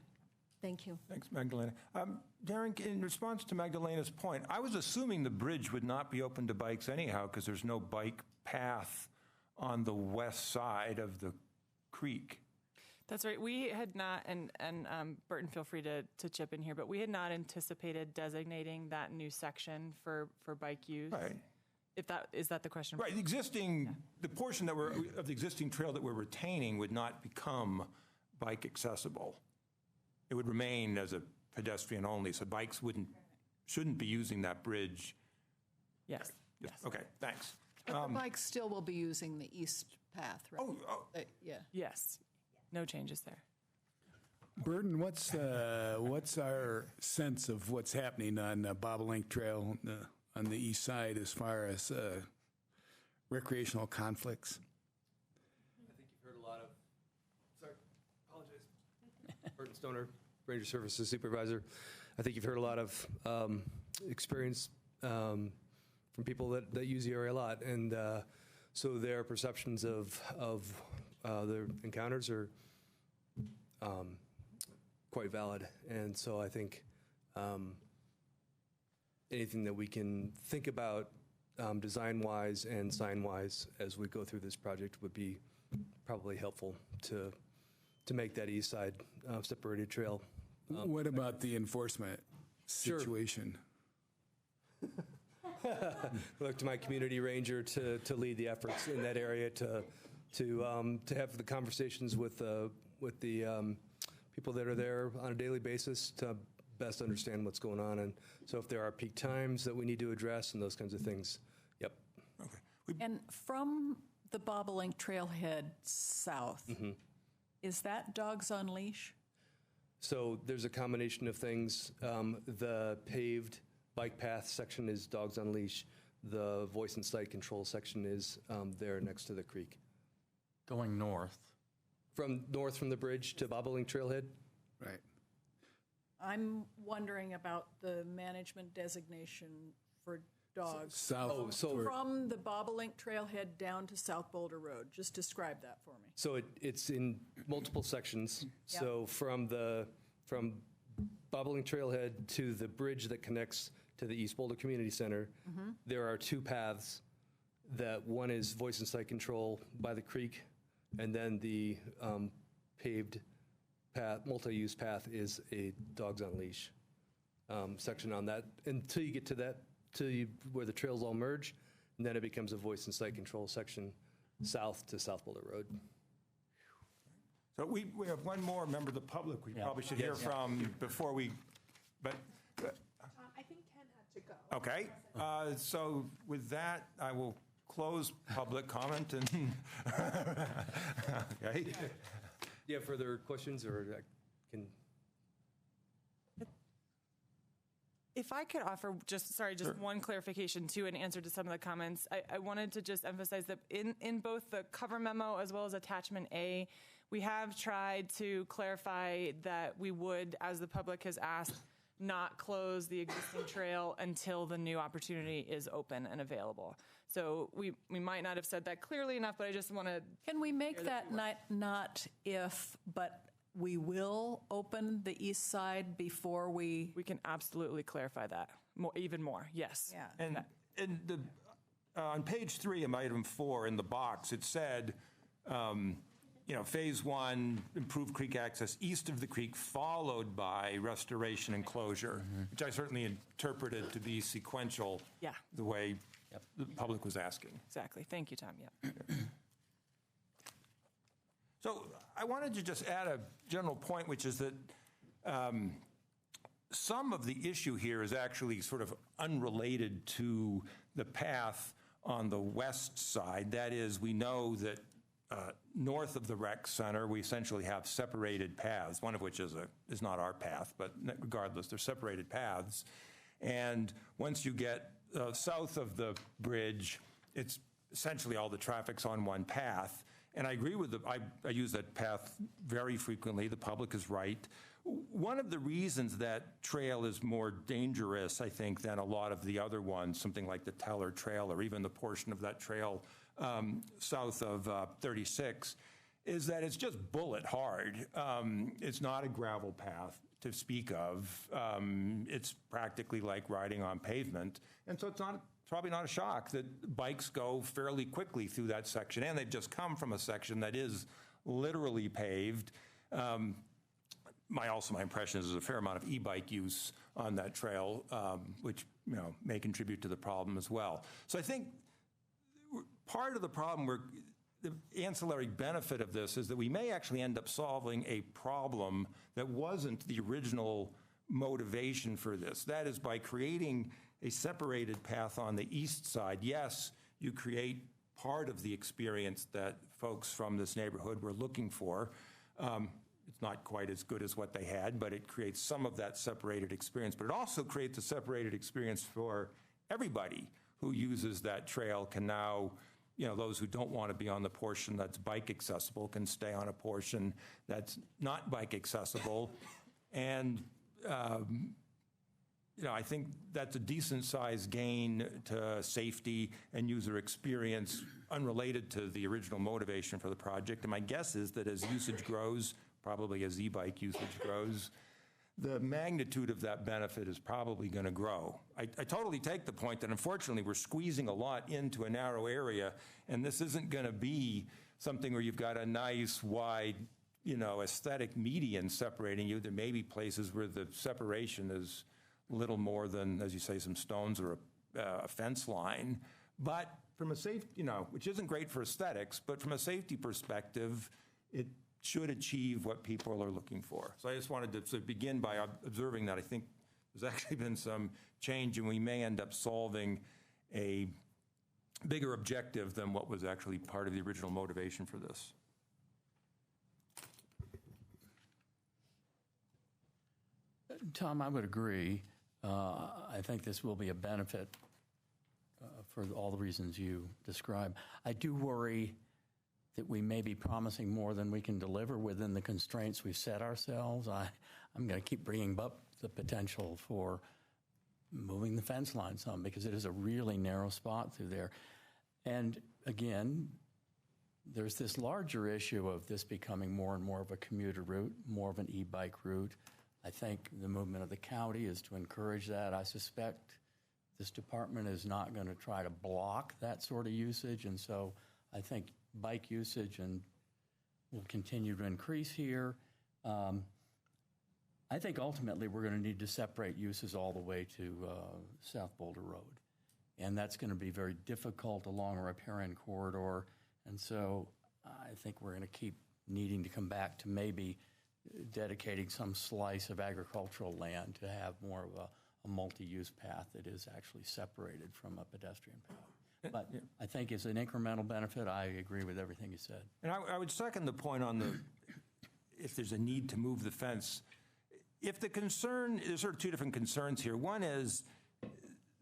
Thank you. Thanks, Magdalena. Darren, in response to Magdalena's point, I was assuming the bridge would not be open to bikes anyhow because there's no bike path on the west side of the creek. That's right. We had not, and Burton, feel free to chip in here, but we had not anticipated designating that new section for bike use. Right. Is that the question? Right. The portion of the existing trail that we're retaining would not become bike accessible. It would remain as a pedestrian only, so bikes shouldn't be using that bridge. Yes. Yes. Okay. Thanks. But the bikes still will be using the east path, right? Yeah. Yes. No changes there. Burton, what's our sense of what's happening on Bobolink Trail on the east side as far as recreational conflicts? I think you've heard a lot of. Sorry, apologize. Burton Stoner, Ranger Services Supervisor. I think you've heard a lot of experience from people that use the area a lot, and so their perceptions of their encounters are quite valid. And so I think anything that we can think about design-wise and sign-wise as we go through this project would be probably helpful to make that east side separated trail. What about the enforcement situation? Look to my community ranger to lead the efforts in that area, to have the conversations with the people that are there on a daily basis to best understand what's going on. And so if there are peak times that we need to address and those kinds of things, yep. Okay. And from the Bobolink Trailhead south, is that Dogs on Leash? So there's a combination of things. The paved bike path section is Dogs on Leash. The voice and sight control section is there next to the creek. Going north. From the bridge to Bobolink Trailhead? Right. I'm wondering about the management designation for dogs. South. From the Bobolink Trailhead down to South Boulder Road. Just describe that for me. So it's in multiple sections. Yep. So from Bobolink Trailhead to the bridge that connects to the East Boulder Community Center, there are two paths. That one is voice and sight control by the creek, And then the paved path, multi-use path is a dogs on leash section on that until you get to that, where the trails all merge, and then it becomes a voice and sight control section south to South Boulder Road. So we have one more member of the public we probably should hear from before we, but. I think Ken had to go. Okay, so with that, I will close public comment and, okay. Do you have further questions, or I can? If I could offer just one clarification too, in answer to some of the comments, I wanted to just emphasize that in both the cover memo as well as attachment A, we have tried to clarify that we would, as the public has asked, not close the existing trail until the new opportunity is open and available. So we might not have said that clearly enough, but I just want to. Can we make that not if, but we will open the east side before we? We can absolutely clarify that even more. Yes. Yeah. And in the on page 3 of item 4 in the box, it said, phase 1, improve creek access east of the creek, followed by restoration and closure, which I certainly interpreted to be sequential. Yeah. The way the public was asking. Exactly. Thank you, Tom. Yeah. So I wanted to just add a general point, which is that some of the issue here is actually sort of unrelated to the path on the west side. That is, we know that north of the rec center, we essentially have separated paths, one of which is not our path, but regardless, they're separated paths. And once you get south of the bridge, it's essentially all the traffic's on one path. And I agree with I use that path very frequently. The public is right. One of the reasons that trail is more dangerous, I think, than a lot of the other ones, something like the Teller Trail or even the portion of that trail south of 36, is that it's just bullet hard. It's not a gravel path to speak of. It's practically like riding on pavement. And so it's probably not a shock that bikes go fairly quickly through that section, and they've just come from a section that is literally paved. My impression is there's a fair amount of e-bike use on that trail, which may contribute to the problem as well. So I think part of the problem, the ancillary benefit of this is that we may actually end up solving a problem that wasn't the original motivation for this. That is, by creating a separated path on the east side, yes, you create part of the experience that folks from this neighborhood were looking for. It's not quite as good as what they had, but it creates some of that separated experience. But it also creates a separated experience for everybody who uses that trail can now, those who don't want to be on the portion that's bike accessible can stay on a portion that's not bike accessible. And I think that's a decent-sized gain to safety and user experience unrelated to the original motivation for the project. And my guess is that as usage grows, probably as e-bike usage grows, the magnitude of that benefit is probably going to grow. I totally take the point that unfortunately we're squeezing a lot into a narrow area, and this isn't going to be something where you've got a nice, wide, aesthetic median separating you. There may be places where the separation is little more than, as you say, some stones or a fence line. But from a safety, which isn't great for aesthetics, but from a safety perspective, it should achieve what people are looking for. So I just wanted to begin by observing that I think there's actually been some change, and we may end up solving a bigger objective than what was actually part of the original motivation for this. Tom, I would agree. I think this will be a benefit for all the reasons you describe. I do worry that we may be promising more than we can deliver within the constraints we've set ourselves. I'm going to keep bringing up the potential for moving the fence line some, because it is a really narrow spot through there. And again, there's this larger issue of this becoming more and more of a commuter route, more of an e-bike route. I think the movement of the county is to encourage that. I suspect this department is not going to try to block that sort of usage, and so I think bike usage and will continue to increase here. I think ultimately we're going to need to separate uses all the way to South Boulder Road. And that's going to be very difficult along a riparian corridor. And so I think we're going to keep needing to come back to maybe dedicating some slice of agricultural land to have more of a multi-use path that is actually separated from a pedestrian path. But I think it's an incremental benefit. I agree with everything you said. And I would second the point on if there's a need to move the fence. If the concern, there's sort of two different concerns here. One is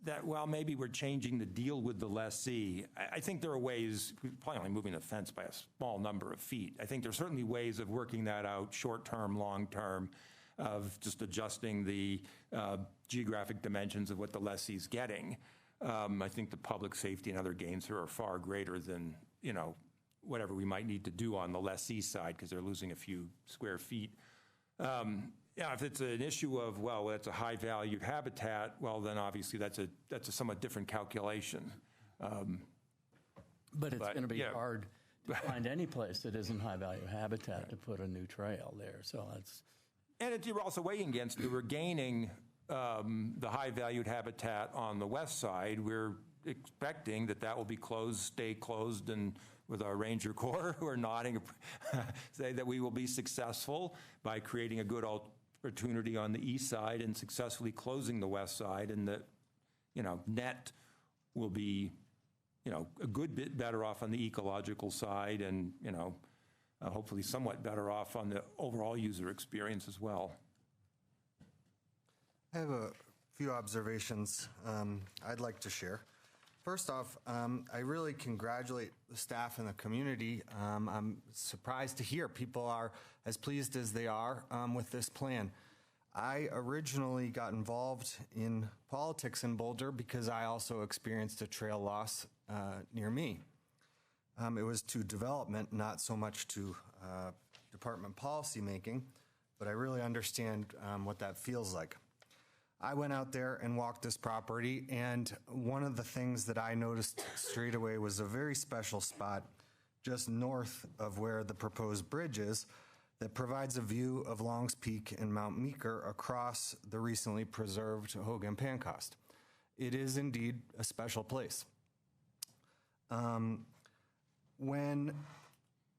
that, well, maybe we're changing the deal with the lessee. I think there are ways, we're probably only moving the fence by a small number of feet. I think there's certainly ways of working that out, short-term, long-term, of just adjusting the geographic dimensions of what the lessee's getting. I think the public safety and other gains here are far greater than, whatever we might need to do on the lessee side because they're losing a few square feet. Yeah, if it's an issue of, well, that's a high-valued habitat, well, then obviously that's a somewhat different calculation. But it's going to be hard to find any place that isn't high-value habitat to put a new trail there. So that's... And you're also weighing against, we're gaining the high-valued habitat on the west side. We're expecting that will be closed, stay closed, and with our Ranger Corps who are nodding, say that we will be successful by creating a good opportunity on the east side and successfully closing the west side, and that, net will be, a good bit better off on the ecological side and, hopefully somewhat better off on the overall user experience as well. I have a few observations I'd like to share. First off, I really congratulate the staff and the community. I'm surprised to hear people are as pleased as they are with this plan. I originally got involved in politics in Boulder because I also experienced a trail loss near me. It was to development, not so much to department policy making, but I really understand what that feels like. I went out there and walked this property, and one of the things that I noticed straight away was a very special spot just north of where the proposed bridge is that provides a view of Long's Peak and Mount Meeker across the recently preserved Hogan Pancoast. It is indeed a special place. When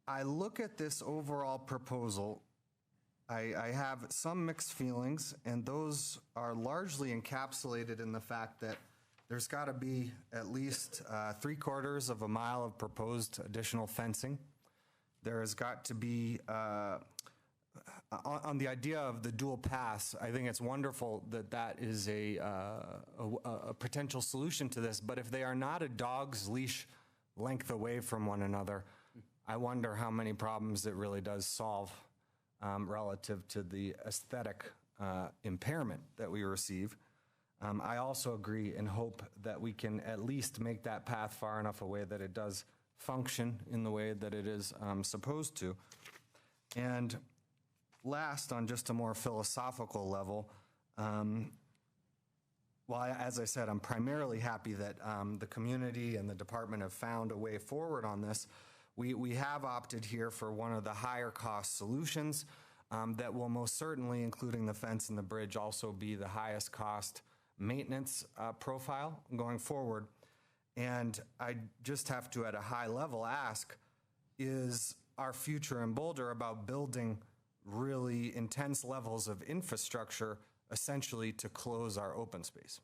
I look at this overall proposal, I have some mixed feelings, and those are largely encapsulated in the fact that there's got to be at least 3/4 of a mile of proposed additional fencing. There has got to be, on the idea of the dual pass, I think it's wonderful that that is a potential solution to this, but if they are not a dog's leash length away from one another, I wonder how many problems it really does solve. Relative to the aesthetic impairment that we receive. I also agree and hope that we can at least make that path far enough away that it does function in the way that it is supposed to. And last, on just a more philosophical level, as I said, I'm primarily happy that the community and the department have found a way forward on this. We have opted here for one of the higher cost solutions that will most certainly, including the fence and the bridge, also be the highest cost maintenance profile going forward. And I just have to, at a high level, ask, is our future in Boulder about building really intense levels of infrastructure essentially to close our open space?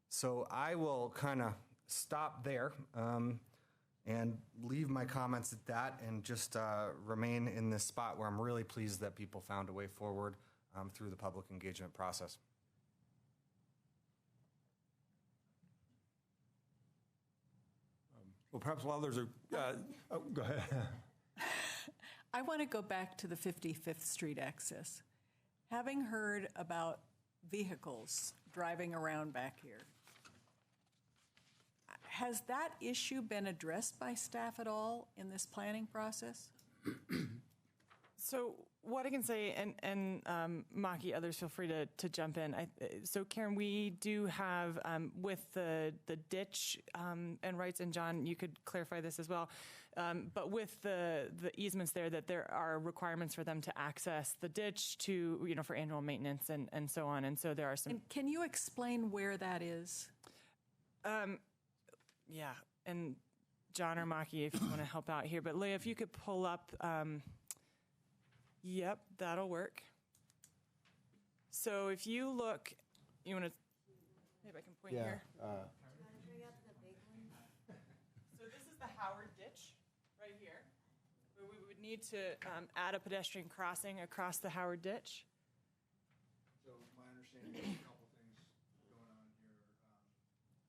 So I will kind of stop there. And leave my comments at that and just remain in this spot where I'm really pleased that people found a way forward through the public engagement process. Well, perhaps while others are, go ahead. I want to go back to the 55th Street axis. Having heard about vehicles driving around back here, has that issue been addressed by staff at all in this planning process? So what I can say, and Maki, others feel free to jump in. So Karen, we do have, with the ditch and rights, and John, you could clarify this as well. But with the easements there, that there are requirements for them to access the ditch to, for annual maintenance and so on. And so there are some. And can you explain where that is? Yeah, and John or Maki, if you want to help out here. But Leah, if you could pull up, yep, that'll work. So if you look, you want to, maybe I can point here. So this is the Howard Ditch right here, where we would need to add a pedestrian crossing across the Howard Ditch. So my understanding is a couple things going on here.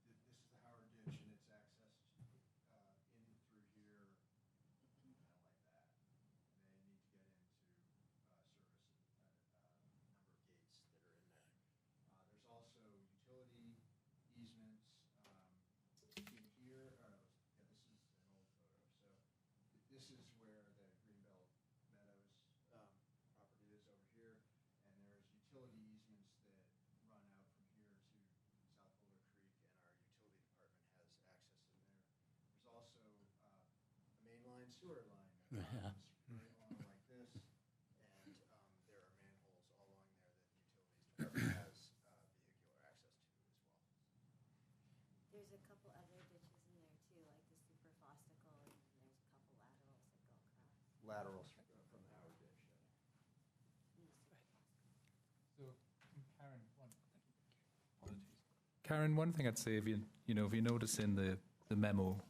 This is the Howard Ditch, and it's accessed in through here, kind of like that. And they need to get into service a number of gates that are in there. There's also utility easements in here. This is an old photo. So this is where the Greenbelt Meadows property is over here, and there's utility easements that run out from here to South Boulder Creek, and our utility department has access in there. There's also a mainline sewer line that runs right along like this, and there are manholes all along there that the utilities department has vehicular access to as well. There's a couple other ditches in there too, like the super fosticle, and then there's a couple laterals that go across. Laterals from the Howard Ditch. So, Karen, one thing I'd say, if you notice in the memo,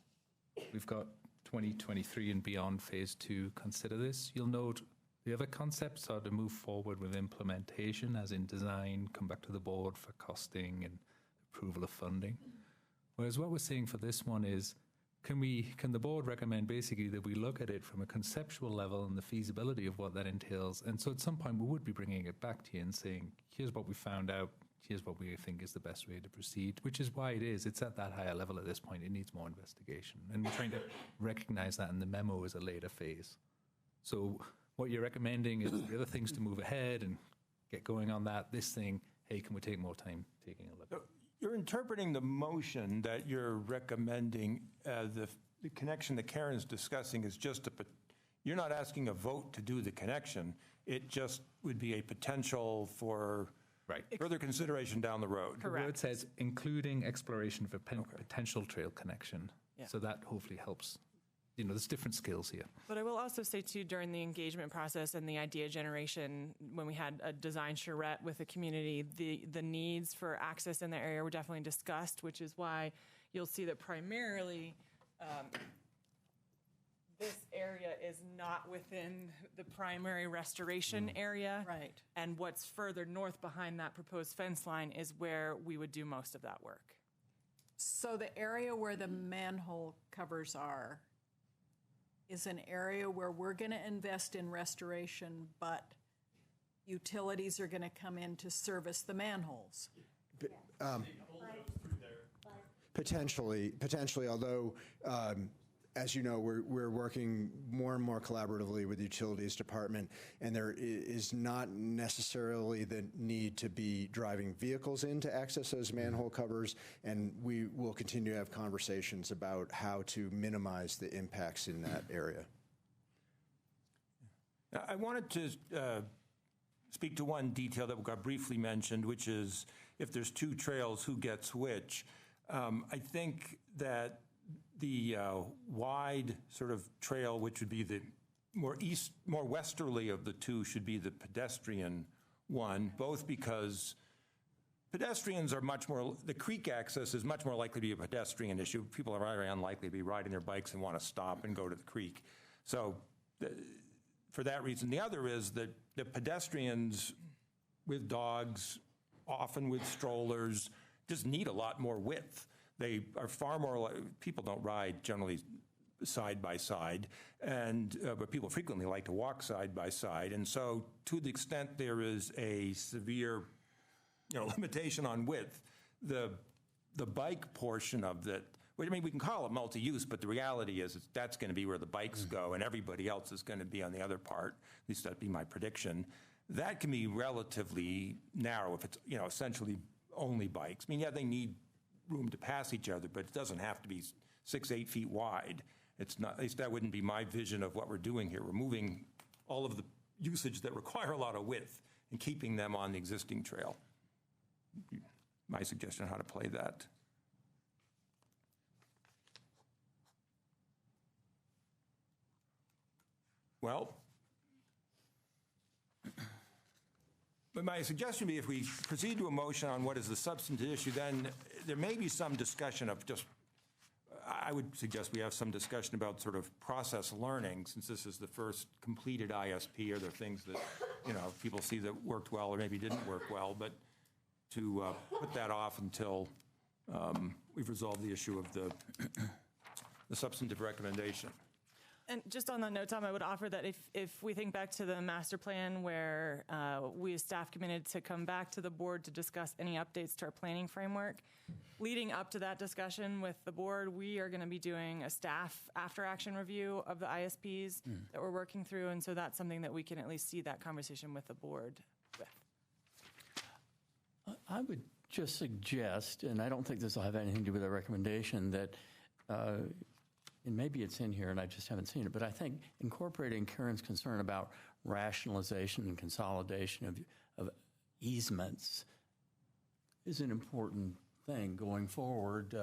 we've got 2023 and beyond phase 2, consider this. You'll note the other concepts are to move forward with implementation, as in design, come back to the board for costing and approval of funding. Whereas what we're saying for this one is, can the board recommend basically that we look at it from a conceptual level and the feasibility of what that entails? And so at some point we would be bringing it back to you and saying, here's what we found out, here's what we think is the best way to proceed, which is why it's at that higher level at this point. It needs more investigation. And we're trying to recognize that in the memo as a later phase. So what you're recommending is the other things to move ahead and get going on that. This thing, hey, can we take more time taking a look? So you're interpreting the motion that you're recommending, the connection that Karen's discussing is just you're not asking a vote to do the connection. It just would be a potential for further consideration down the road. The word says including exploration for potential trail connection. Yeah. So that hopefully helps. There's different skills here. But I will also say, too, during the engagement process and the idea generation, when we had a design charrette with the community, the needs for access in the area were definitely discussed, which is why you'll see that primarily this area is not within the primary restoration area. Right. And what's further north behind that proposed fence line is where we would do most of that work. So the area where the manhole covers are is an area where we're going to invest in restoration, but utilities are going to come in to service the manholes. Potentially, although, as you know, we're working more and more collaboratively with the utilities department, and there is not necessarily the need to be driving vehicles in to access those manhole covers, and we will continue to have conversations about how to minimize the impacts in that area. I wanted to speak to one detail that got briefly mentioned, which is if there's two trails, who gets which. I think that the wide sort of trail, which would be the more westerly of the two, should be the pedestrian one, both because pedestrians are the creek access is much more likely to be a pedestrian issue. People are very unlikely to be riding their bikes and want to stop and go to the creek. So for that reason. The other is that the pedestrians with dogs, often with strollers, just need a lot more width. They are far more, people don't ride generally side by side, but people frequently like to walk side by side. And so to the extent there is a severe limitation on width, the bike portion of that, I mean, we can call it multi-use, but the reality is that's going to be where the bikes go and everybody else is going to be on the other part. At least that'd be my prediction. That can be relatively narrow if it's, essentially only bikes. I mean, yeah, they need room to pass each other, but it doesn't have to be 6-8 feet wide. it's not, at least that wouldn't be my vision of what we're doing here. We're moving all of the usage that require a lot of width and keeping them on the existing trail. My suggestion on how to play that. Well, but my suggestion would be if we proceed to a motion on what is the substantive issue, then there may be some discussion of just, I would suggest we have some discussion about sort of process learning, since this is the first completed ISP. Are there things that, people see that worked well or maybe didn't work well, but to put that off until we've resolved the issue of the substantive recommendation. And just on that note, Tom, I would offer that if we think back to the master plan where we as staff committed to come back to the board to discuss any updates to our planning framework, leading up to that discussion with the board, we are going to be doing a staff after-action review of the ISPs that we're working through, and so that's something that we can at least see that conversation with the board with. I would just suggest, and I don't think this will have anything to do with a recommendation, that and maybe it's in here and I just haven't seen it, but I think incorporating Karen's concern about rationalization and consolidation of easements is an important thing going forward,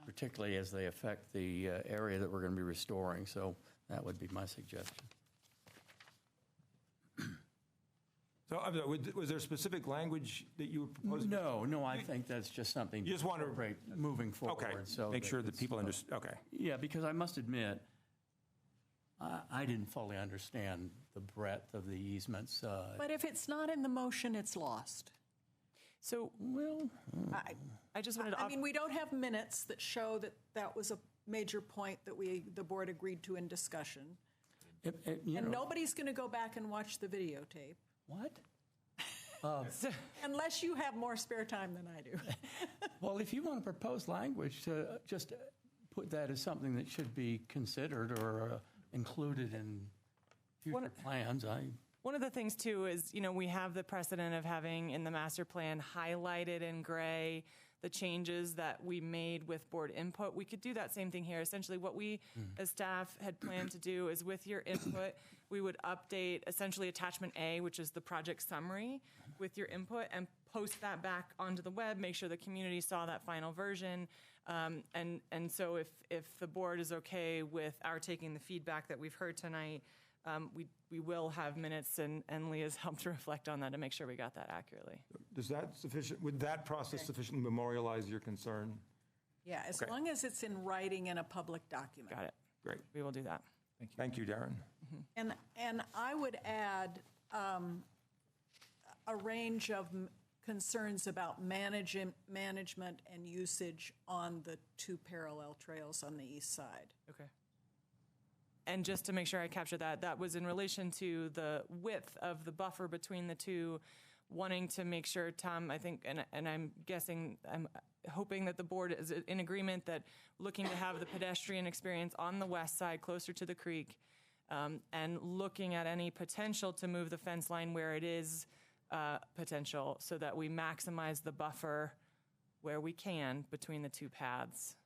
particularly as they affect the area that we're going to be restoring. So that would be my suggestion. So was there specific language that you were proposing? No, I think that's just something you just want to incorporate moving forward. Okay, so make sure that people understand. Okay. Yeah, because I must admit, I didn't fully understand the breadth of the easements. But if it's not in the motion, it's lost. So, well, I just wanted to... I mean, we don't have minutes that show that that was a major point that the board agreed to in discussion. And nobody's going to go back and watch the videotape. What? Unless you have more spare time than I do. Well, if you want to propose language to just put that as something that should be considered or included in future plans, One of the things, too, is, we have the precedent of having in the master plan highlighted in gray the changes that we made with board input. We could do that same thing here. Essentially, what we as staff had planned to do is with your input, we would update essentially attachment A, which is the project summary, with your input and post that back onto the web, make sure the community saw that final version. And so if the board is okay with our taking the feedback that we've heard tonight, we will have minutes, and Leah's helped to reflect on that to make sure we got that accurately. Would that process sufficiently memorialize your concern? Yeah, as long as it's in writing in a public document. Got it. Great. We will do that. Thank you, Darren. And I would add a range of concerns about management and usage on the two parallel trails on the east side. Okay. And just to make sure I capture that, that was in relation to the width of the buffer between the two, wanting to make sure, Tom, I think, and I'm guessing, I'm hoping that the board is in agreement that looking to have the pedestrian experience on the west side, closer to the creek, and looking at any potential to move the fence line where it is potential so that we maximize the buffer where we can between the two paths.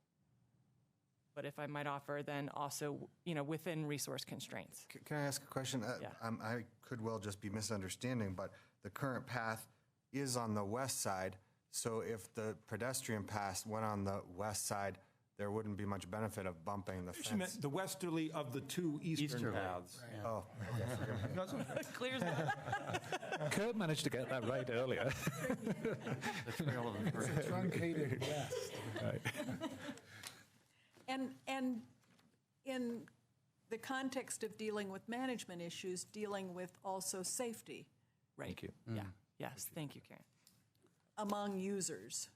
But if I might offer, then also, within resource constraints. Can I ask a question? Yeah. I could well just be misunderstanding, but the current path is on the west side. So if the pedestrian path went on the west side, there wouldn't be much benefit of bumping the fence. She meant the westerly of the two eastern paths. Right. Oh, okay. Clears that. Kurt managed to get that right earlier. Truncated west. Right. And in the context of dealing with management issues, dealing with also safety. Right. Thank you. Yeah. Yes. Thank you, Karen. Among users.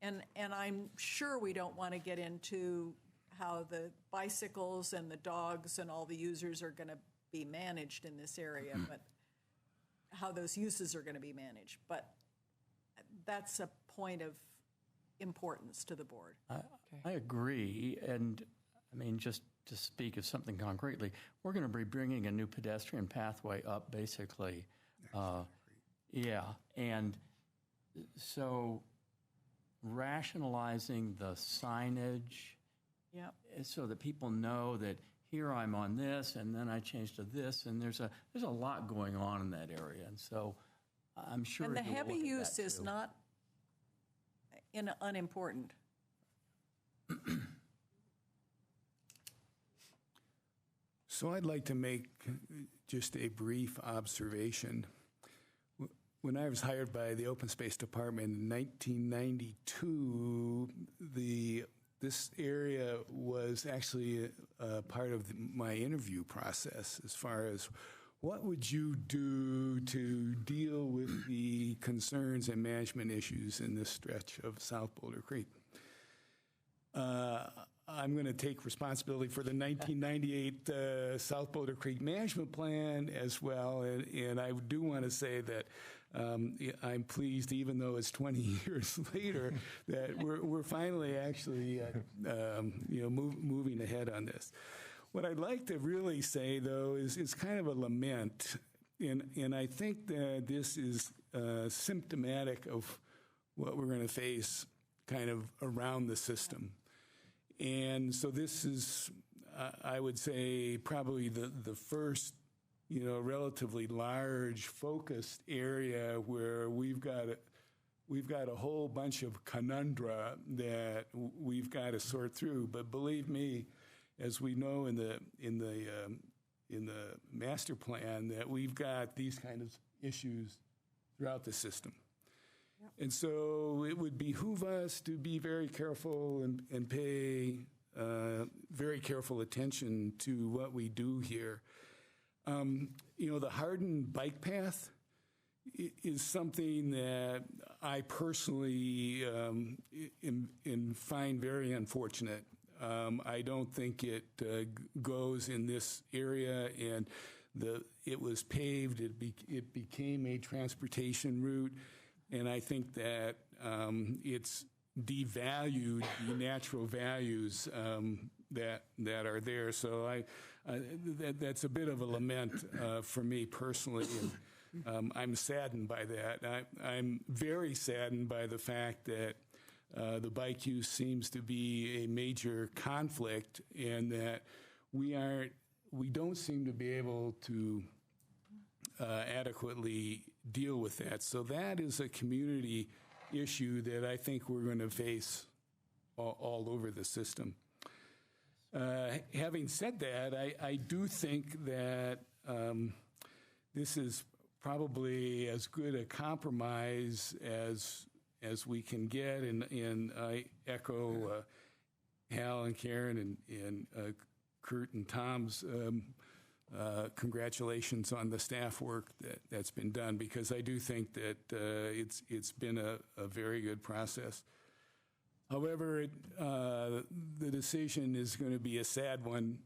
And I'm sure we don't want to get into how the bicycles and the dogs and all the users are going to be managed in this area, but how those uses are going to be managed. But that's a point of importance to the board. I agree. And I mean, just to speak of something concretely, we're going to be bringing a new pedestrian pathway up, basically. Yeah. And so rationalizing the signage Yep. So that people know that here I'm on this, and then I change to this, and there's a lot going on in that area, and so I'm sure. And the you will heavy look at use that is too. not unimportant. So I'd like to make just a brief observation. When I was hired by the Open Space Department in 1992, this area was actually part of my interview process as far as what would you do to deal with the concerns and management issues in this stretch of South Boulder Creek. I'm going to take responsibility for the 1998 South Boulder Creek Management Plan as well, and I do want to say that I'm pleased, even though it's 20 years later, that we're finally actually moving ahead on this. What I'd like to really say, though, is kind of a lament, and I think that this is symptomatic of what we're going to face kind of around the system. And so this is, I would say, probably the first, relatively large focused area where we've got a whole bunch of conundra that we've got to sort through. But believe me, as we know in the master plan, that we've got these kind of issues throughout the system. And so it would behoove us to be very careful and pay very careful attention to what we do here. The hardened bike path is something that I personally find very unfortunate. I don't think it goes in this area, and it was paved. It became a transportation route. And I think that it's devalued the natural values that are there. So that's a bit of a lament for me personally. And, I'm saddened by that. I'm very saddened by the fact that the bike use seems to be a major conflict, and that we don't seem to be able to adequately deal with that. So that is a community issue that I think we're going to face all over the system. Having said that, I do think that this is probably as good a compromise as we can get, and I echo Hal and Karen and Kurt and Tom's congratulations on the staff work that's been done, because I do think that it's been a very good process. However, the decision is going to be a sad one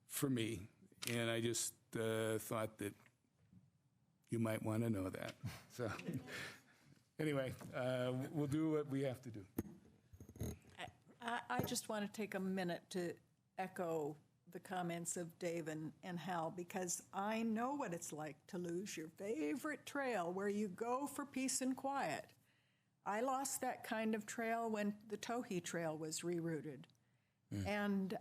for me, and I just thought that you might want to know that. So anyway, we'll do what we have to do. I just want to take a minute to echo the comments of Dave and Hal, because I know what it's like to lose your favorite trail where you go for peace and quiet. I lost that kind of trail when the Towhee Trail was rerouted. And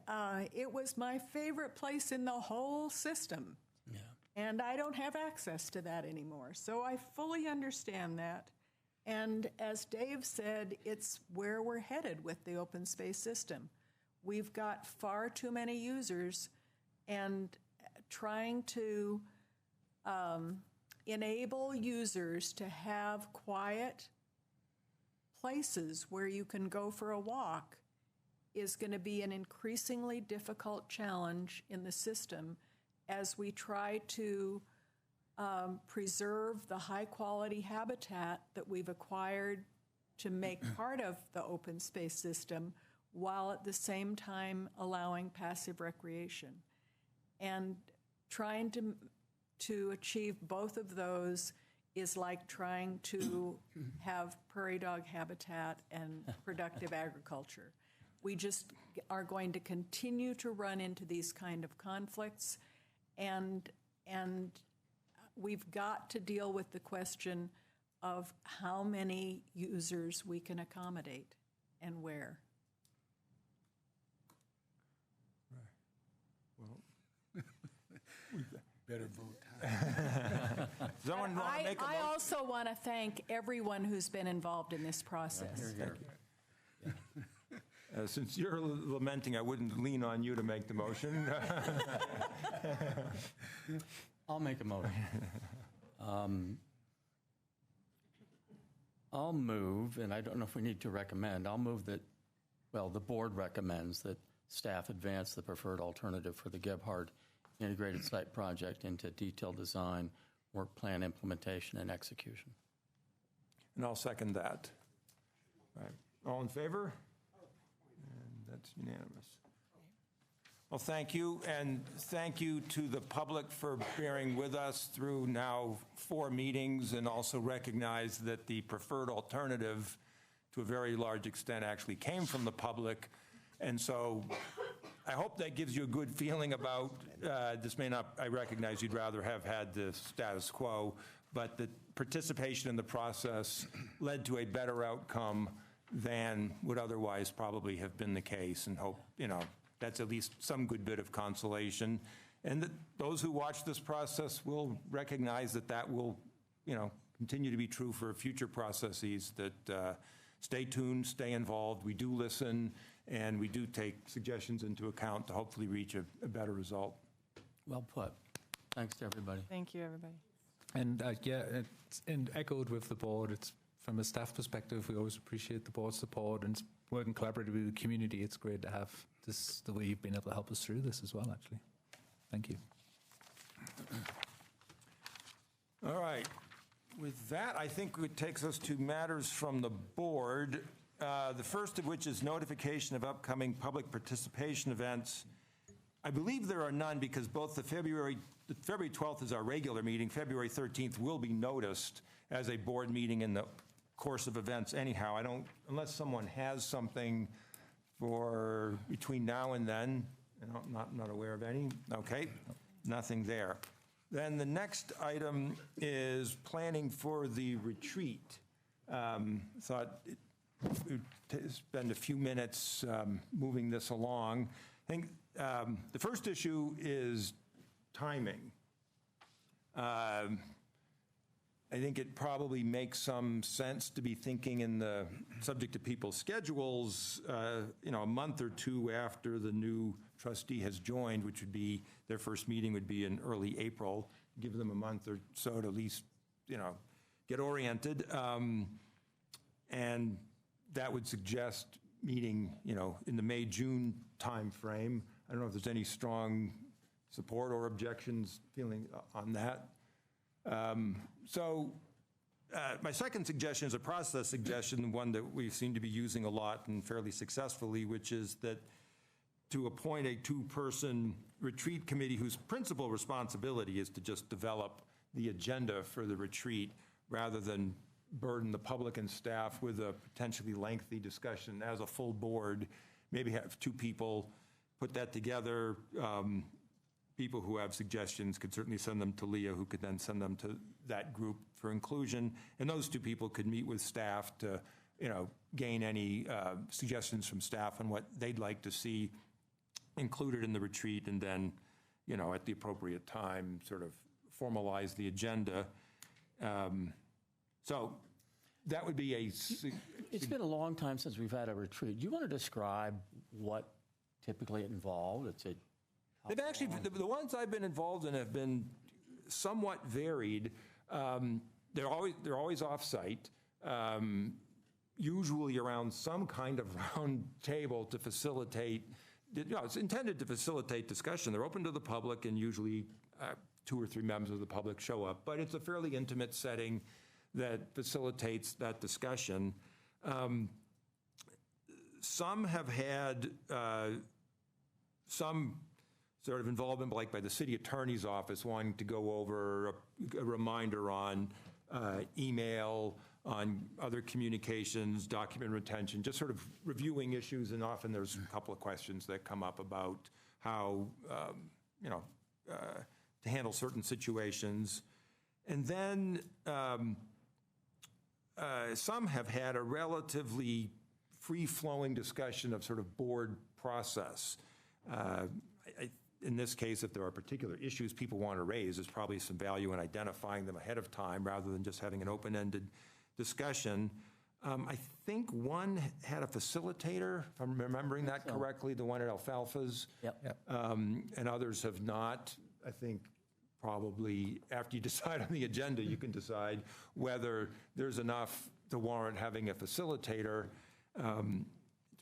it was my favorite place in the whole system. Yeah. And I don't have access to that anymore. So I fully understand that. And as Dave said, it's where we're headed with the open space system. We've got far too many users, and trying to enable users to have quiet places where you can go for a walk is going to be an increasingly difficult challenge in the system as we try to preserve the high-quality habitat that we've acquired to make part of the open space system, while at the same time allowing passive recreation. And trying to achieve both of those is like trying to have prairie dog habitat and productive agriculture. We just are going to continue to run into these kind of conflicts, and we've got to deal with the question of how many users we can accommodate and where. Better vote. Someone want to make a I motion? also want to thank everyone who's been involved in this process. Since you're lamenting, I wouldn't lean on you to make the motion. I'll make a motion. I'll move, and I don't know if we need to recommend, I'll move that, well, the board recommends that staff advance the preferred alternative for the Gebhardt Integrated Site Project into detailed design, work plan implementation, and execution. And I'll second that. All right. All in favor? And that's unanimous. Well, thank you, and thank you to the public for bearing with us through now 4 meetings, and also recognize that the preferred alternative, to a very large extent, actually came from the public. And so I hope that gives you a good feeling about, this may not, I recognize you'd rather have had the status quo, but the participation in the process led to a better outcome than would otherwise probably have been the case, and hope, that's at least some good bit of consolation. And that those who watch this process will recognize that that will, continue to be true for future processes, that stay tuned, stay involved. We do listen, and we do take suggestions into account to hopefully reach a better result. Well put. Thanks to everybody. Thank you, everybody. And and echoed with the board, it's from a staff perspective, we always appreciate the board's support and working collaboratively with the community. It's great to have this, the way you've been able to help us through this as well, actually. Thank you. All right. With that, I think it takes us to matters from the board, the first of which is notification of upcoming public participation events. I believe there are none because both the February 12th is our regular meeting. February 13th will be noticed as a board meeting in the course of events anyhow. I don't, unless someone has something for between now and then, I'm not aware of any. Okay, nothing there. Then the next item is planning for the retreat. Thought we'd spend a few minutes moving this along. I think the first issue is timing. I think it probably makes some sense to be thinking in the subject to people's schedules, a month or two after the new trustee has joined, which would be, their first meeting would be in early April, give them a month or so to at least, get oriented. And that would suggest meeting, in the May-June timeframe. I don't know if there's any strong support or objections feeling on that. My second suggestion is a process suggestion, one that we seem to be using a lot and fairly successfully, which is that to appoint a 2-person retreat committee whose principal responsibility is to just develop the agenda for the retreat rather than burden the public and staff with a potentially lengthy discussion as a full board. Maybe have 2 people put that together. People who have suggestions could certainly send them to Leah, who could then send them to that group for inclusion. And those 2 people could meet with staff to, gain any suggestions from staff on what they'd like to see included in the retreat, and then, at the appropriate time, sort of formalize the agenda. So that would be a... It's been a long time since we've had a retreat. Do you want to describe what typically it involved? They've actually, the ones I've been involved in have been somewhat varied. They're always off-site, usually around some kind of round table to facilitate. It's intended to facilitate discussion. They're open to the public, and usually 2 or 3 members of the public show up. But it's a fairly intimate setting that facilitates that discussion. Some have had some sort of involvement, like by the city attorney's office, wanting to go over a reminder on email, on other communications, document retention, just sort of reviewing issues. And often there's a couple of questions that come up about how, to handle certain situations. And then some have had a relatively free-flowing discussion of sort of board process. in this case, if there are particular issues people want to raise, there's probably some value in identifying them ahead of time rather than just having an open-ended discussion. I think one had a facilitator, if I'm remembering that correctly, the one at Alfalfa's. Yep. And others have not. I think probably after you decide on the agenda, you can decide whether there's enough to warrant having a facilitator. It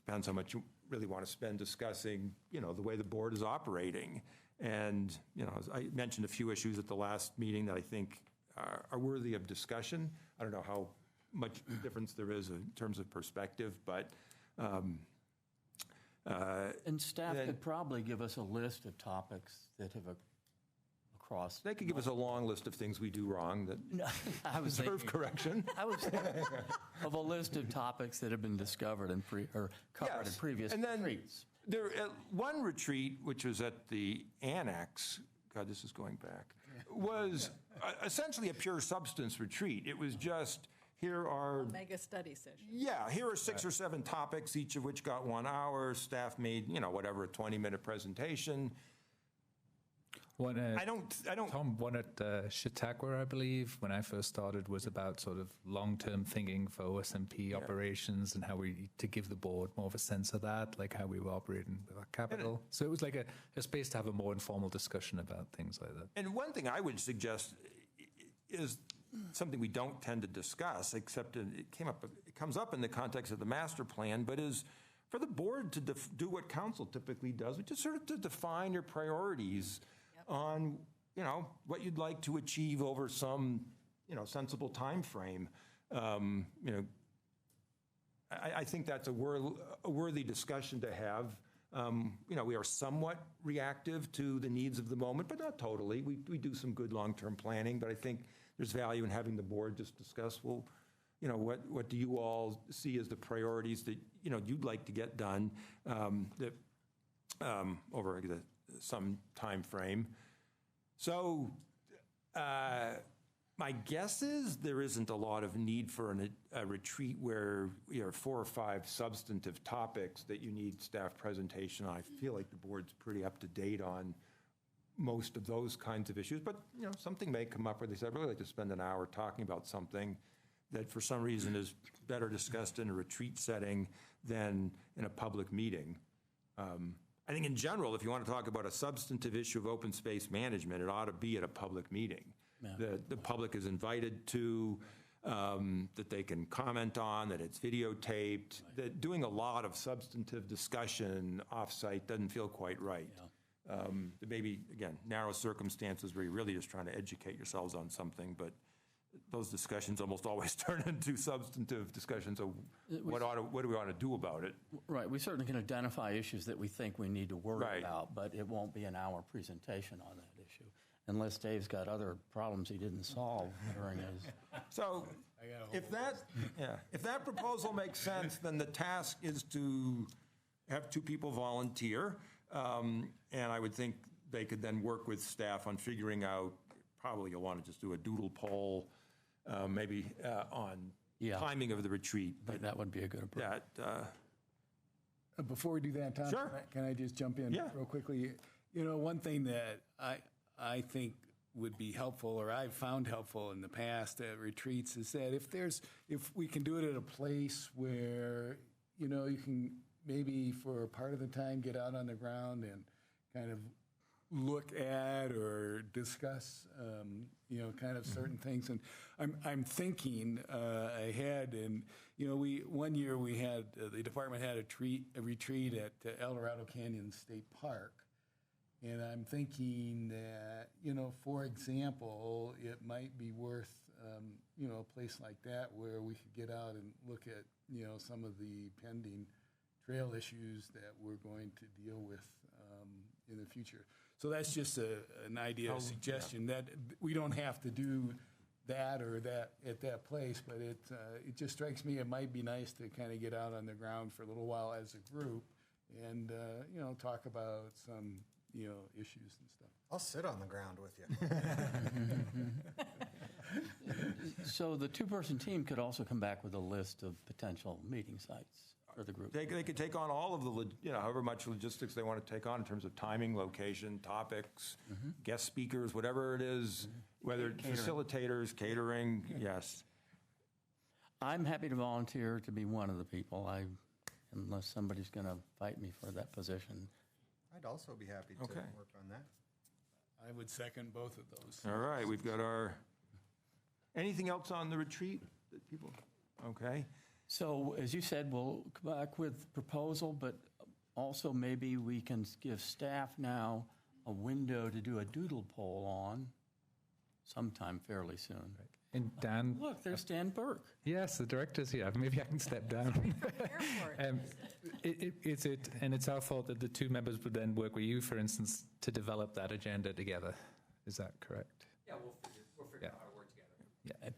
depends how much you really want to spend discussing, the way the board is operating. And, as I mentioned a few issues at the last meeting that I think are worthy of discussion. I don't know how much difference there is in terms of perspective, but. And staff could probably give us a list of topics that have across. They could give us a long list of things we do wrong that deserve correction. I was thinking of a list of topics that have been discovered and covered in previous retreats. There, one retreat, which was at the annex, God, this is going back, was essentially a pure substance retreat. It was just, here are... A mega study session. Yeah, here are 6 or 7 topics, each of which got 1 hour. Staff made, whatever, a 20-minute presentation. Tom, one at Chautauqua, I believe, when I first started, was about sort of long-term thinking for OSMP operations and how to give the board more of a sense of that, like how we were operating with our capital. So it was like a space to have a more informal discussion about things like that. And one thing I would suggest is something we don't tend to discuss, except it comes up in the context of the master plan, but is for the board to do what council typically does, which is sort of to define your priorities on, what you'd like to achieve over some, sensible time frame. I think that's a worthy discussion to have. We are somewhat reactive to the needs of the moment, but not totally. We do some good long-term planning, but I think there's value in having the board just discuss, well, what do you all see as the priorities that, you'd like to get done over some time frame. So my guess is there isn't a lot of need for a retreat where 4 or 5 substantive topics that you need staff presentation on. I feel like the board's pretty up to date on most of those kinds of issues, but something may come up where they say, I'd really like to spend an hour talking about something that for some reason is better discussed in a retreat setting than in a public meeting. I think in general, if you want to talk about a substantive issue of open space management, it ought to be at a public meeting. Yeah. The public is invited to, that they can comment on, that it's videotaped, that doing a lot of substantive discussion offsite doesn't feel quite right. Yeah. There may be, again, narrow circumstances where you're really just trying to educate yourselves on something, but those discussions almost always turn into substantive discussions of what do we want to do about it. Right. We certainly can identify issues that we think we need to worry about, but it won't be an hour presentation on that issue, unless Dave's got other problems he didn't solve during his... So if that proposal makes sense, then the task is to have 2 people volunteer, and I would think they could then work with staff on figuring out, probably you'll want to just do a doodle poll, maybe on timing of the retreat. But that would be a good approach. Before we do that, Tom, sure. Can I just jump in real quickly? One thing that I think would be helpful, or I've found helpful in the past at retreats, is that if we can do it at a place where, you can maybe for part of the time get out on the ground and kind of look at or discuss, kind of certain things. And I'm thinking ahead, and one year we had the department had a retreat at El Dorado Canyon State Park, and I'm thinking that for example, it might be worth a place like that where we could get out and look at some of the pending trail issues that we're going to deal with in the future. So that's just an idea, a suggestion that we don't have to do that or that at that place, but it just strikes me it might be nice to kind of get out on the ground for a little while as a group and talk about some issues and stuff. I'll sit on the ground with you. So the 2-person team could also come back with a list of potential meeting sites. for the group. They could take on all of the, however much logistics they want to take on in terms of timing, location, topics, guest speakers, whatever it is, whether facilitators, catering, yes. I'm happy to volunteer to be one of the people, unless somebody's going to fight me for that position. I'd also be happy to work on that. I would second both of those. All right, we've got anything else on the retreat that people, okay. So, as you said, we'll come back with proposal, but also maybe we can give staff now a window to do a doodle poll on sometime fairly soon. And Dan... Look, there's Dan Burke. Yes, the director's here. Maybe I can step down. It's our fault that the two members would then work with you, for instance, to develop that agenda together. Is that correct? Yeah, we'll figure out how to work together. Yeah.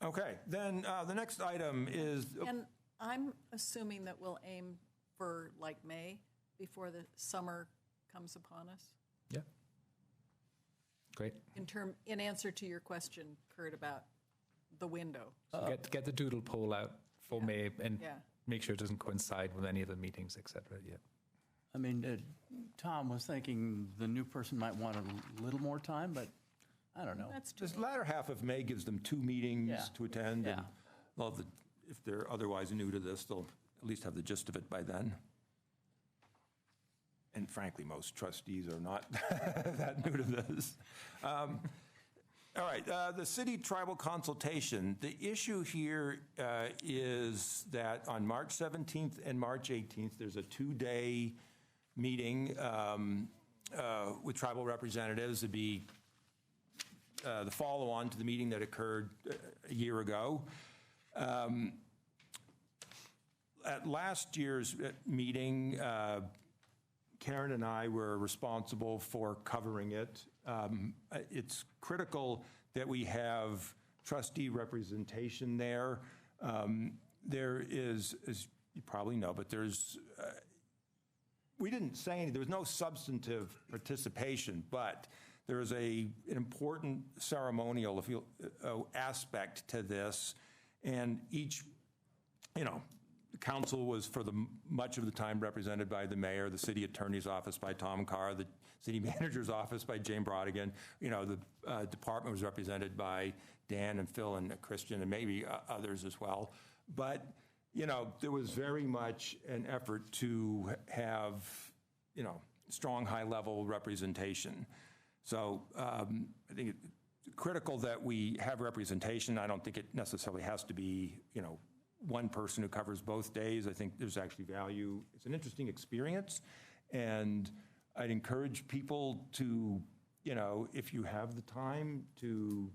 Okay, then the next item is... And I'm assuming that we'll aim for like May before the summer comes upon us? Yeah. Great. In answer to your question, Kurt, about the window. Get the doodle poll out for May and make sure it doesn't coincide with any of the meetings, et cetera. Yeah. I mean, Tom was thinking the new person might want a little more time, but I don't know. This latter half of May gives them 2 meetings to attend, and if they're otherwise new to this, they'll at least have the gist of it by then. And frankly, most trustees are not that new to this. All right, the city tribal consultation. The issue here is that on March 17th and March 18th, there's a 2-day meeting with tribal representatives. It'd be the follow-on to the meeting that occurred a year ago. At last year's meeting, Karen and I were responsible for covering it. It's critical that we have trustee representation there. There is, as you probably know, but we didn't say anything. There was no substantive participation, but there is an important ceremonial aspect to this, and each, the council was for much of the time represented by the mayor, the city attorney's office by Tom Carr, the city manager's office by Jane Brodigan. The department was represented by Dan and Phil and Christian and maybe others as well. But, there was very much an effort to have, strong high-level representation. So I think it's critical that we have representation. I don't think it necessarily has to be, one person who covers both days. I think there's actually value. It's an interesting experience, and I'd encourage people to, if you have the time to,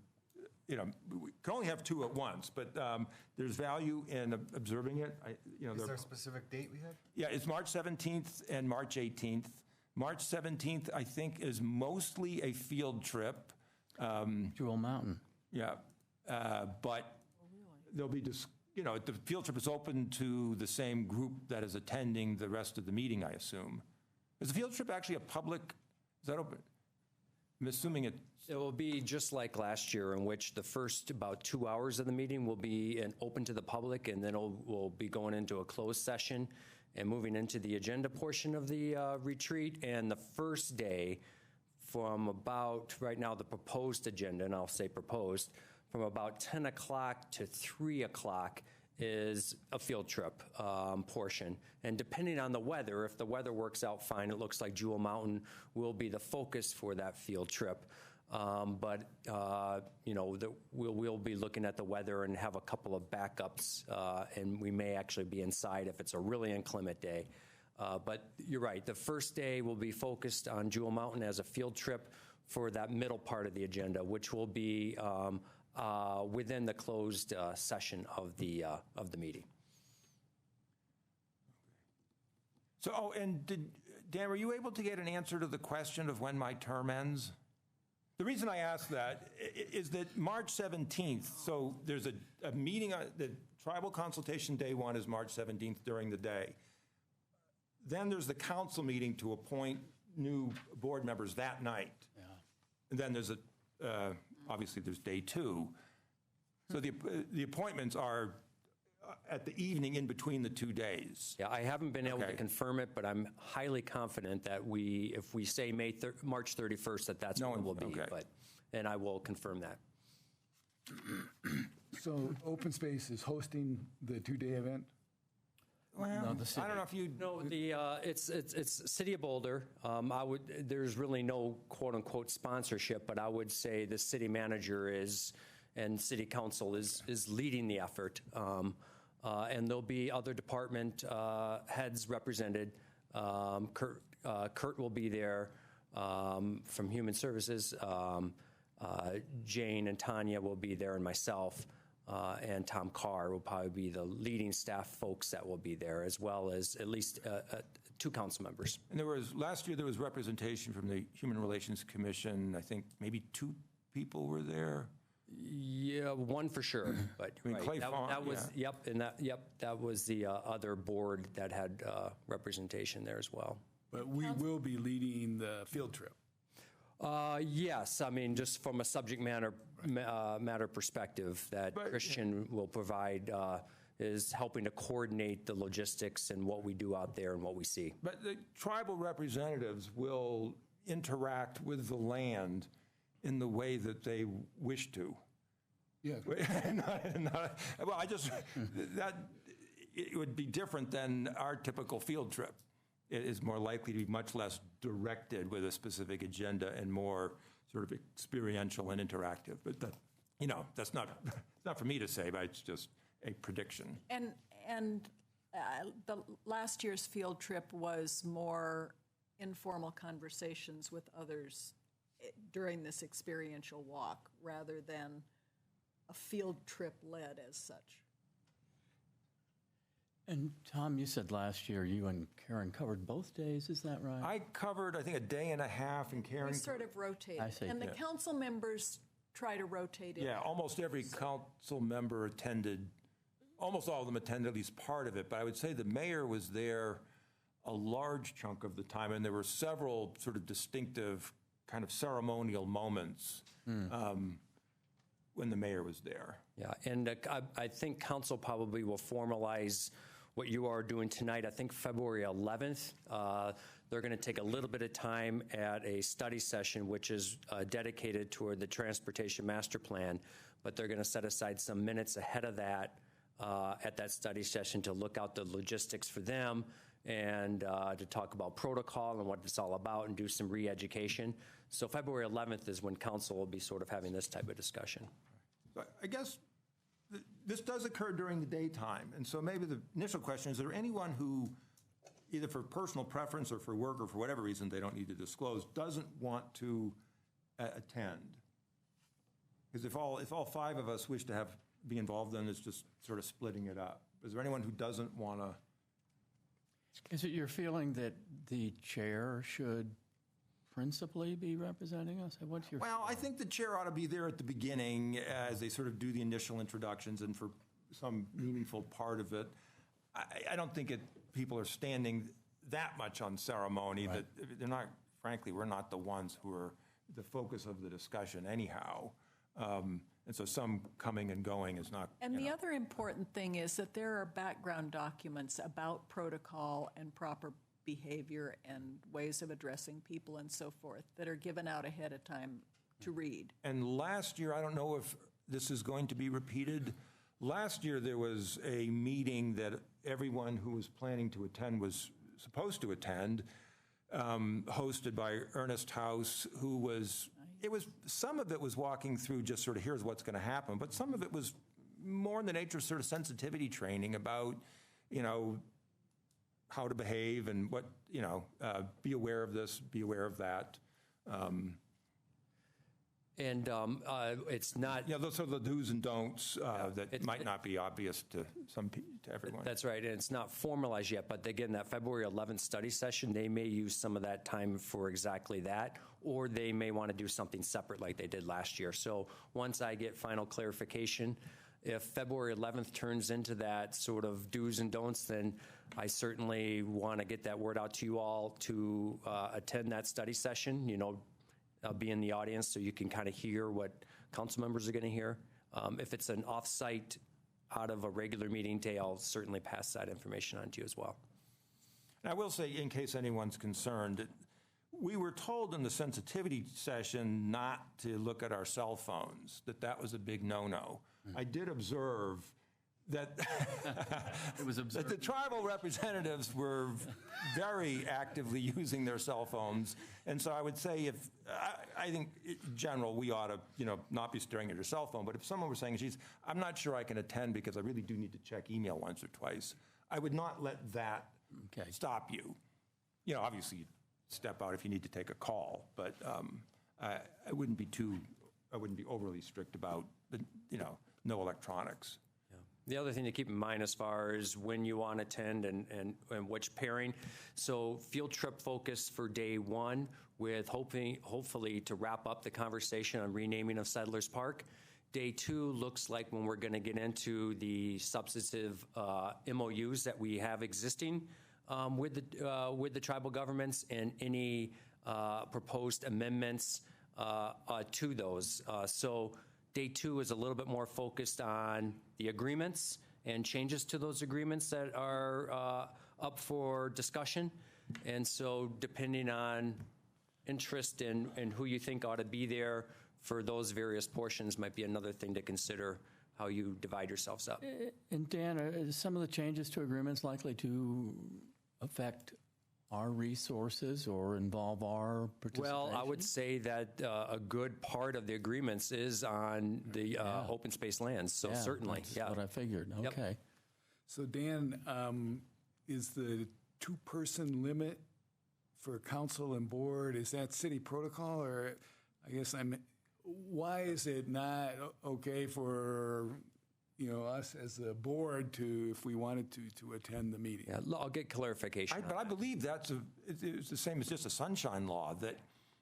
we can only have 2 at once, but there's value in observing it. Is there a specific date we have? Yeah, it's March 17th and March 18th. March 17th, I think, is mostly a field trip. Jewel Mountain. Yeah, but there'll be the field trip is open to the same group that is attending the rest of the meeting, I assume. Is the field trip actually a public, is that open? I'm assuming it will be just like last year, in which the first about 2 hours of the meeting will be open to the public, and then we'll be going into a closed session and moving into the agenda portion of the retreat. And the first day, from about, right now, the proposed agenda, and I'll say proposed, from about 10 o'clock to 3 o'clock is a field trip portion. And depending on the weather, if the weather works out fine, it looks like Jewel Mountain will be the focus for that field trip. We'll be looking at the weather and have a couple of backups, and we may actually be inside if it's a really inclement day. But you're right, the first day will be focused on Jewel Mountain as a field trip for that middle part of the agenda, which will be within the closed session of the meeting. So, Dan, were you able to get an answer to the question of when my term ends? The reason I ask that is that March 17th, so there's a meeting, the tribal consultation day 1 is March 17th during the day. Then there's the council meeting to appoint new board members that night. Yeah. And then there's obviously there's day 2. So the appointments are at the evening in between the 2 days. Yeah, I haven't been able to Okay. confirm it, but I'm highly confident that if we say March 31st, that's when it will be. okay. And I will confirm that. So Open Space is hosting the two-day event? Well, I don't know if you. No, it's City of Boulder. There's really no quote-unquote sponsorship, but I would say the city manager and city council is leading the effort. And there'll be other department heads represented. Kurt will be there from Human Services. Jane and Tanya will be there, and myself. And Tom Carr will probably be the leading staff folks that will be there, as well as at least 2 council members. And last year there was representation from the Human Relations Commission. I think maybe 2 people were there. Yeah, 1 for sure. But I mean, Clay Fawn, that was yeah. that was the other board that had representation there as well. But we will be leading the field trip. Yes, I mean, just from a subject matter perspective, that Christian will provide is helping to coordinate the logistics and what we do out there and what we see. But the tribal representatives will interact with the land in the way that they wish to. Yeah. Well, it would be different than our typical field trip. It is more likely to be much less directed with a specific agenda and more sort of experiential and interactive. But that's not for me to say, but it's just a prediction. And the last year's field trip was more informal conversations with others during this experiential walk rather than a field trip led as such. And Tom, you said last year you and Karen covered both days, is that right? I covered, I think, a day and a half, and Karen. We sort of rotated. I see. And the Yeah. council members try to rotate it. Yeah, almost every council member attended, almost all of them attended at least part of it, but I would say the mayor was there a large chunk of the time, and there were several sort of distinctive kind of ceremonial moments when the mayor was there. Yeah, and I think council probably will formalize what you are doing tonight. I think February 11th, they're going to take a little bit of time at a study session, which is dedicated toward the Transportation Master Plan, but they're going to set aside some minutes ahead of that at that study session to look out the logistics for them and to talk about protocol and what it's all about and do some re-education. So February 11th is when council will be sort of having this type of discussion. So I guess this does occur during the daytime, and so maybe the initial question is there anyone who, either for personal preference or for work or for whatever reason they don't need to disclose, doesn't want to attend? Because if all 5 of us wish to be involved, then it's just sort of splitting it up. Is there anyone who doesn't want to? Is it your feeling that the chair should principally be representing us? What's your Well, I think the chair ought to be there at the beginning as they sort of do the initial introductions and for some meaningful part of it. I don't think people are standing that much on ceremony, that they're not, frankly, we're not the ones who are the focus of the discussion anyhow. And so some coming and going is not. And the other important thing is that there are background documents about protocol and proper behavior and ways of addressing people and so forth that are given out ahead of time to read. And last year, I don't know if this is going to be repeated. Last year, there was a meeting that everyone who was planning to attend was supposed to attend, hosted by Ernest House, who was, some of it was walking through just sort of here's what's going to happen, but some of it was more in the nature of sort of sensitivity training about, how to behave and what, be aware of this, be aware of that. And it's not. Yeah, those are the do's and don'ts that might not be obvious to everyone. That's right, and it's not formalized yet, but again, that February 11th study session, they may use some of that time for exactly that, or they may want to do something separate like they did last year. So once I get final clarification, if February 11th turns into that sort of do's and don'ts, then I certainly want to get that word out to you all to attend that study session, be in the audience so you can kind of hear what council members are going to hear. If it's an off-site out of a regular meeting day, I'll certainly pass that information on to you as well. And I will say, in case anyone's concerned, that we were told in the sensitivity session not to look at our cell phones, that was a big no-no. I did observe that, that the tribal representatives were very actively using their cell phones. And so I would say I think in general, we ought to, not be staring at your cell phone. But if someone were saying, geez, I'm not sure I can attend because I really do need to check email once or twice, I would not let that stop you. Obviously, you step out if you need to take a call, but I wouldn't be overly strict about no electronics. The other thing to keep in mind as far as when you want to attend and which pairing. So field trip focus for day 1 with hopefully to wrap up the conversation on renaming of Settlers Park. Day 2 looks like when we're going to get into the substantive MOUs that we have existing with the tribal governments and any proposed amendments to those. So day 2 is a little bit more focused on the agreements and changes to those agreements that are up for discussion. And so depending on interest and who you think ought to be there for those various portions might be another thing to consider how you divide yourselves up. And Dan, are some of the changes to agreements likely to affect our resources or involve our participation? Well, I would say that a good part of the agreements is on the open space lands, so certainly. That's what I figured. Okay. Yep. So Dan, is the 2-person limit for council and board, is that city protocol? Or I guess why is it not okay for us as a board to, if we wanted to attend the meeting? Yeah, I'll get clarification. But I believe it's the same as just a sunshine law, that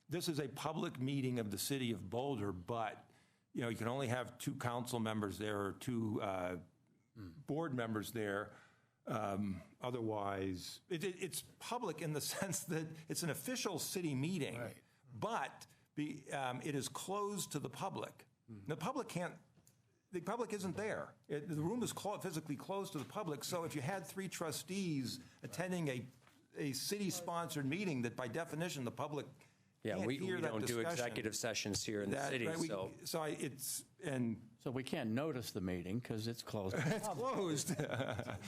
this is a public meeting of the city of Boulder, but you can only have 2 council members there or 2 board members there. Otherwise, it's public in the sense that it's an official city meeting, right. But it is closed to the public. The public can't. The public isn't there. The room is physically closed to the public. So if you had 3 trustees attending a city-sponsored meeting, that by definition the public can't we hear that don't discussion. Do executive sessions here in the city. We can't notice the meeting because it's closed. It's closed.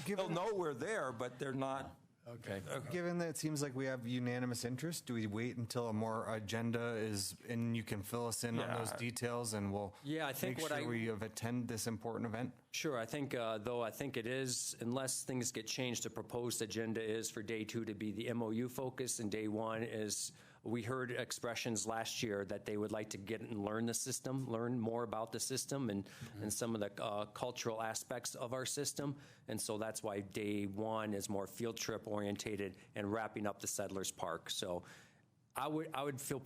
They'll know we're there, but they're not. Okay. Given that it seems like we have unanimous interest, do we wait until a more agenda is, and you can fill us in on those details, and we'll make sure we attend this important event? Sure. I think, though, I think it is, unless things get changed, the proposed agenda is for day 2 to be the MOU focus, and day 1 is, we heard expressions last year that they would like to get and learn the system, learn more about the system and some of the cultural aspects of our system. And so that's why day 1 is more field trip orientated and wrapping up the Settlers Park. So I would feel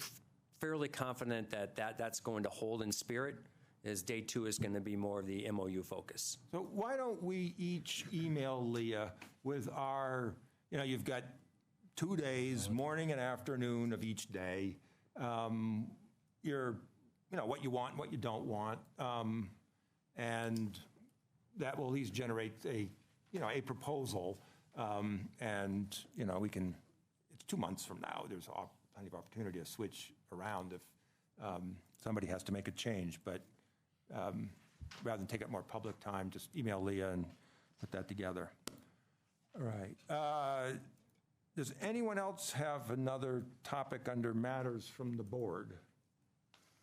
fairly confident that that's going to hold in spirit, as day 2 is going to be more of the MOU focus. So why don't we each email Leah with our, you've got 2 days, morning and afternoon of each day. What you want, what you don't want, and that will at least generate a proposal. And we can. It's 2 months from now. There's plenty of opportunity to switch around if somebody has to make a change. But rather than take up more public time, just email Leah and put that together. All right. Does anyone else have another topic under matters from the board?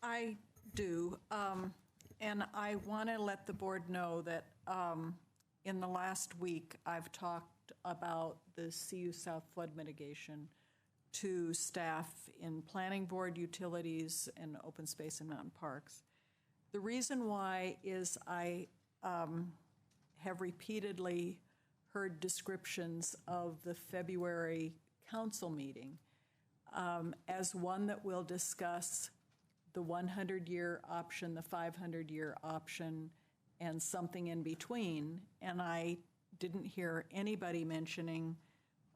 I do. And I want to let the board know that in the last week, I've talked about the CU South flood mitigation to staff in planning board, utilities, and open space and mountain parks. The reason why is I have repeatedly heard descriptions of the February council meeting as one that will discuss the 100-year option, the 500-year option, and something in between. And I didn't hear anybody mentioning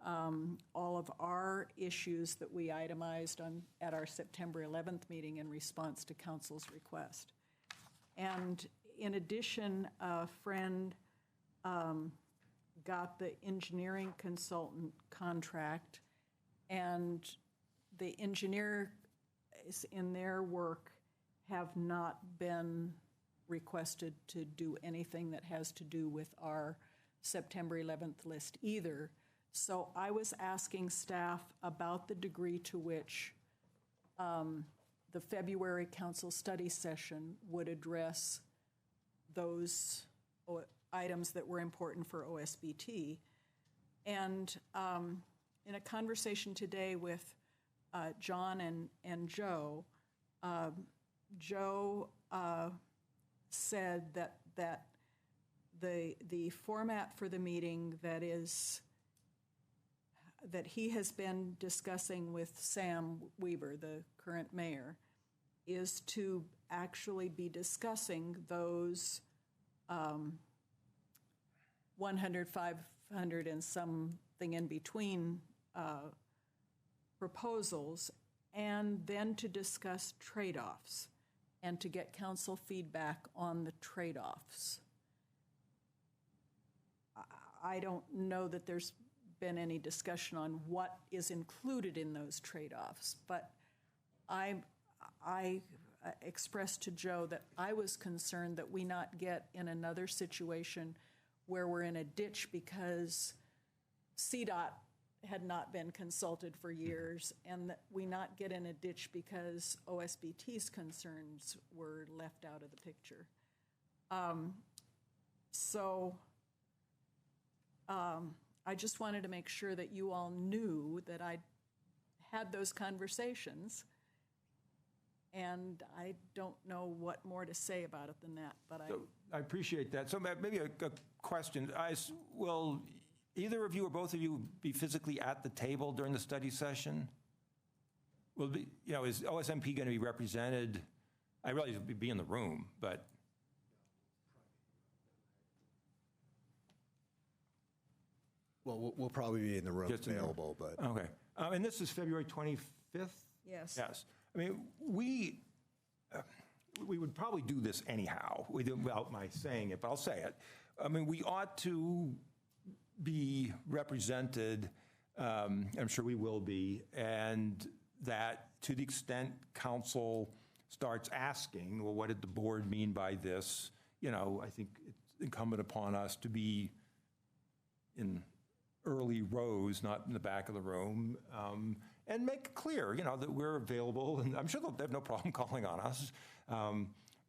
all of our issues that we itemized at our September 11th meeting in response to council's request. And in addition, a friend got the engineering consultant contract, and the engineers in their work have not been requested to do anything that has to do with our September 11th list either. So I was asking staff about the degree to which the February council study session would address those items that were important for OSBT. And in a conversation today with John and Joe, Joe said that the format for the meeting that he has been discussing with Sam Weber, the current mayor, is to actually be discussing those 100, 500, and something in between proposals, and then to discuss trade-offs and to get council feedback on the trade-offs. I don't know that there's been any discussion on what is included in those trade-offs, but I expressed to Joe that I was concerned that we not get in another situation where we're in a ditch because CDOT had not been consulted for years, and that we not get in a ditch because OSBT's concerns were left out of the picture. I just wanted to make sure that you all knew that I had those conversations, and I don't know what more to say about it than that, but I appreciate that. So maybe a question. Will either of you or both of you be physically at the table during the study session? Is OSMP going to be represented? I realize you'll be in the room, but. Well, we'll probably be in the room available, but. Okay. And this is February 25th? Yes. Yes. I mean, we would probably do this anyhow, without my saying it, but I'll say it. I mean, we ought to be represented, I'm sure we will be, and that to the extent council starts asking, well, what did the board mean by this? I think it's incumbent upon us to be in early rows, not in the back of the room, and make it clear, that we're available, and I'm sure they'll have no problem calling on us.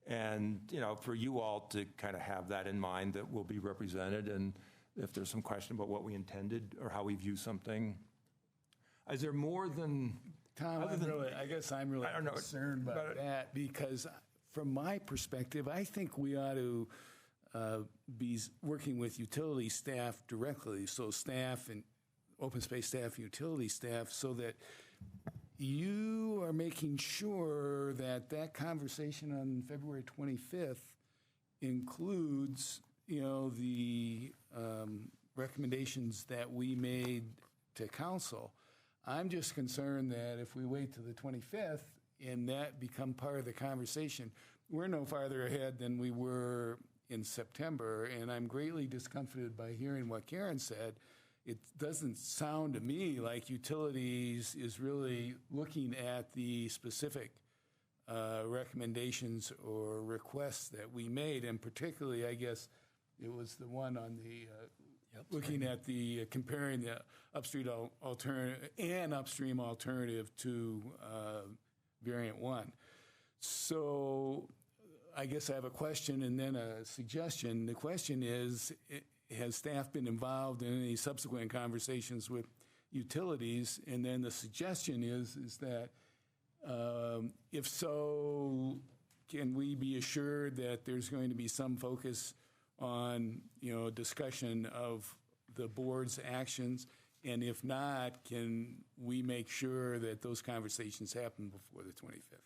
And, for you all to kind of have that in mind, that we'll be represented, and if there's some question about what we intended or how we view something. Is there more than... Tom, I guess I'm really concerned about that, because from my perspective, I think we ought to be working with utility staff directly, so staff and open space staff, utility staff, so that you are making sure that conversation on February 25th includes, the recommendations that we made to council. I'm just concerned that if we wait till the 25th and that become part of the conversation, we're no farther ahead than we were in September, and I'm greatly discomfited by hearing what Karen said. It doesn't sound to me like utilities is really looking at the specific recommendations or requests that we made, and particularly, I guess, it was the one on the looking at the comparing the upstream alternative to variant 1. So I guess I have a question and then a suggestion. The question is, has staff been involved in any subsequent conversations with utilities? And then the suggestion is that if so, can we be assured that there's going to be some focus on, discussion of the board's actions? And if not, can we make sure that those conversations happen before the 25th?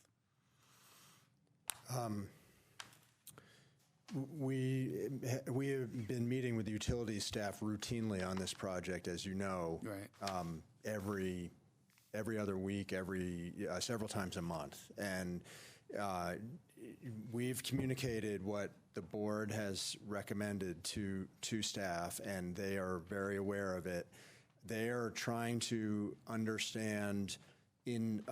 We have been meeting with the utility staff routinely on this project, as you know. Right. Every other week, several times a month, and we've communicated what the board has recommended to staff, and they are very aware of it. They are trying to understand in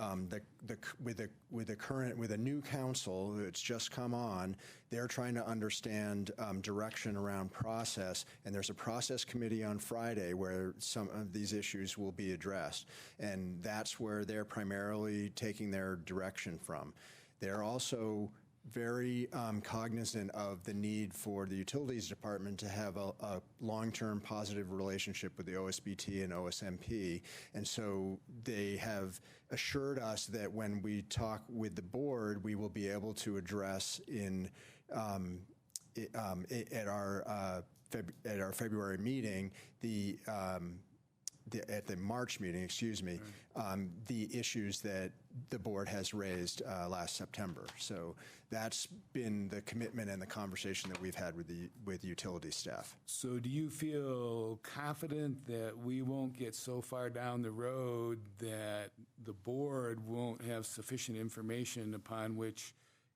with a new council that's just come on, they're trying to understand direction around process, and there's a process committee on Friday where some of these issues will be addressed, and that's where they're primarily taking their direction from. They're also very cognizant of the need for the Utilities Department to have a long-term positive relationship with the OSBT and OSMP. And so they have assured us that when we talk with the board, we will be able to address at our February meeting at the March meeting, excuse me, the issues that the board has raised last September. So that's been the commitment and the conversation that we've had with utility staff. So do you feel confident that we won't get so far down the road that the board won't have sufficient information upon which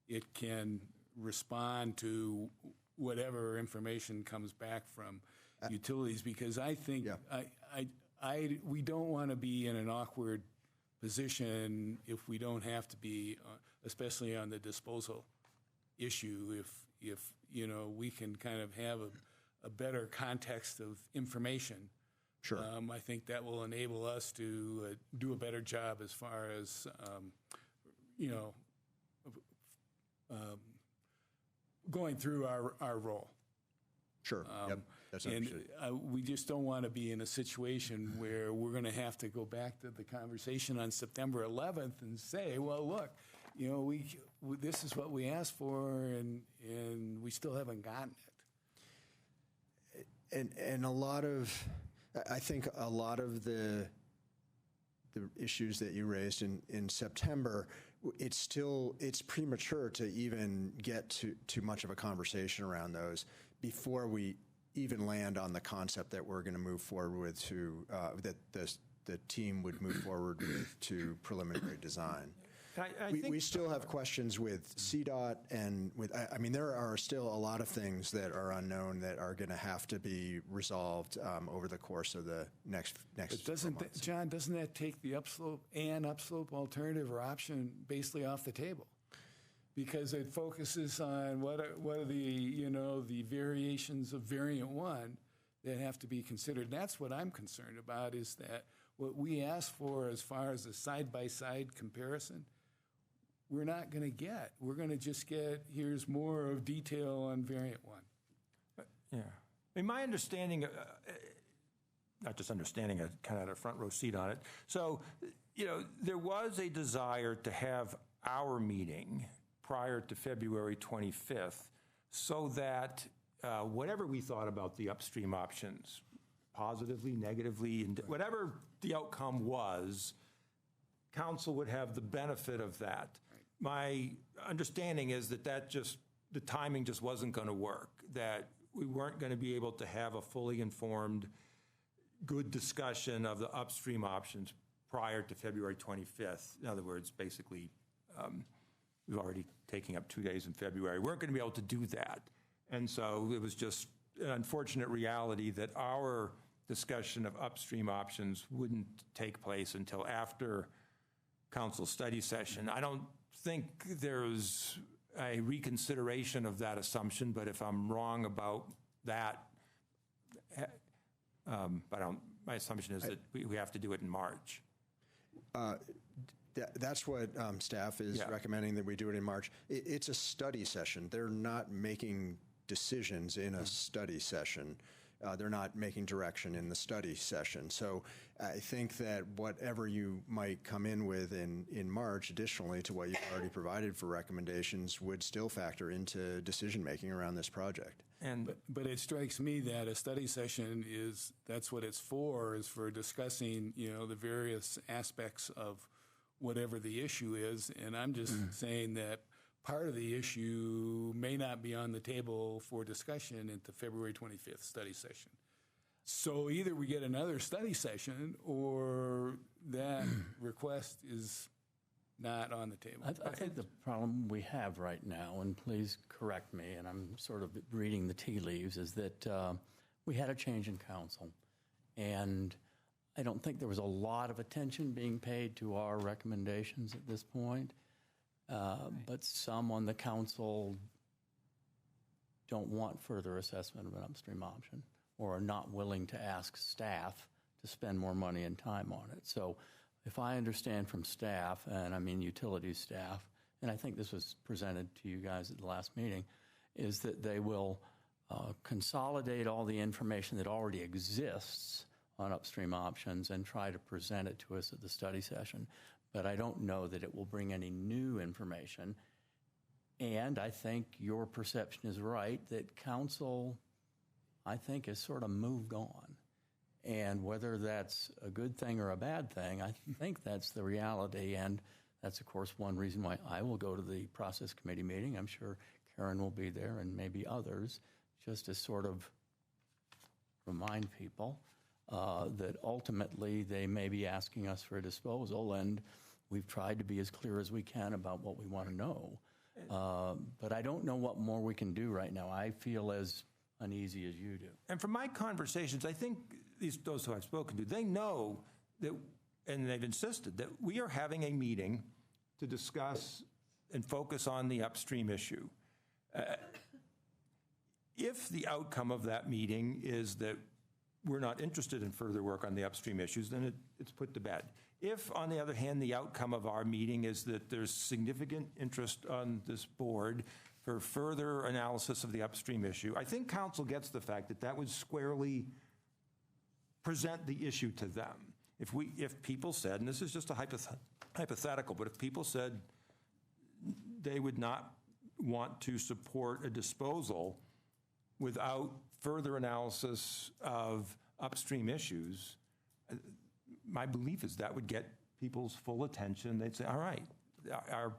it can respond to whatever information comes back from utilities? Because I think we don't want to be in an awkward position if we don't have to be, especially on the disposal issue. If we can kind of have a better context of information, sure. I think that will enable us to do a better job as far as going through our role. Sure. Yep. That's understood. And we just don't want to be in a situation where we're going to have to go back to the conversation on September 11th and say, well, look, this is what we asked for, and we still haven't gotten it. And I think a lot of the issues that you raised in September, it's premature to even get to too much of a conversation around those before we even land on the concept that we're going to move forward with that the team would move forward with to preliminary design. We still have questions with CDOT and there are still a lot of things that are unknown that are going to have to be resolved over the course of the next But John, doesn't that take the upslope alternative or option basically off the table? Because it focuses on what are the variations of variant one that have to be considered. And that's what I'm concerned about, is that what we asked for as far as a side-by-side comparison, we're not going to get. We're going to just get, here's more of detail on variant one. Yeah. I mean, my understanding, not just understanding, I kind of had a front row seat on it. So, there was a desire to have our meeting prior to February 25th, so that whatever we thought about the upstream options, positively, negatively, and whatever the outcome was, council would have the benefit of that. My understanding is that the timing just wasn't going to work, that we weren't going to be able to have a fully informed, good discussion of the upstream options prior to February 25th. In other words, basically, we've already taken up 2 days in February. We weren't going to be able to do that. And so it was just an unfortunate reality that our discussion of upstream options wouldn't take place until after council study session. I don't think there's a reconsideration of that assumption, but if I'm wrong about that, my assumption is that we have to do it in March. That's what staff is recommending, that we do it in March. It's a study session. They're not making decisions in a study session. They're not making direction in the study session. So I think that whatever you might come in with in March, additionally to what you've already provided for recommendations, would still factor into decision-making around this project. But it strikes me that a study session that's what it's for, is for discussing, the various aspects of whatever the issue is. And I'm just saying that part of the issue may not be on the table for discussion at the February 25th study session. So either we get another study session, or that request is not on the table. I think the problem we have right now, and please correct me, and I'm sort of reading the tea leaves, is that we had a change in council. And I don't think there was a lot of attention being paid to our recommendations at this point. But some on the council don't want further assessment of an upstream option or are not willing to ask staff to spend more money and time on it. So if I understand from staff, and I mean utilities staff, and I think this was presented to you guys at the last meeting, is that they will consolidate all the information that already exists on upstream options and try to present it to us at the study session. But I don't know that it will bring any new information. And I think your perception is right that council, I think, has sort of moved on. And whether that's a good thing or a bad thing, I think that's the reality. And that's, of course, one reason why I will go to the process committee meeting. I'm sure Karen will be there and maybe others, just to sort of remind people that ultimately they may be asking us for a disposal. And we've tried to be as clear as we can about what we want to know. But I don't know what more we can do right now. I feel as uneasy as you do. And from my conversations, I think those who I've spoken to, they know that, and they've insisted that we are having a meeting to discuss and focus on the upstream issue. If the outcome of that meeting is that we're not interested in further work on the upstream issues, then it's put to bed. If, on the other hand, the outcome of our meeting is that there's significant interest on this board for further analysis of the upstream issue, I think council gets the fact that that would squarely present the issue to them. If people said, and this is just a hypothetical, but if people said they would not want to support a disposal without further analysis of upstream issues, my belief is that would get people's full attention. They'd say, all right, our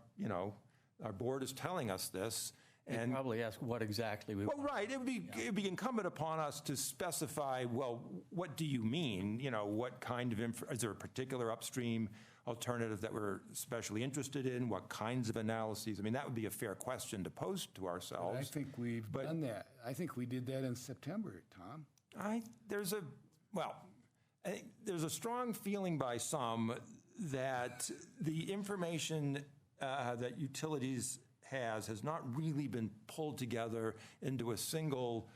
board is telling us this. And probably ask what exactly we want. Right. It would be incumbent upon us to specify, well, what do you mean? What kind of, is there a particular upstream alternative that we're especially interested in? What kinds of analyses? I mean, that would be a fair question to pose to ourselves. But I think we've done that. I think we did that in September, Tom. There's a strong feeling by some that the information that utilities has not really been pulled together into a single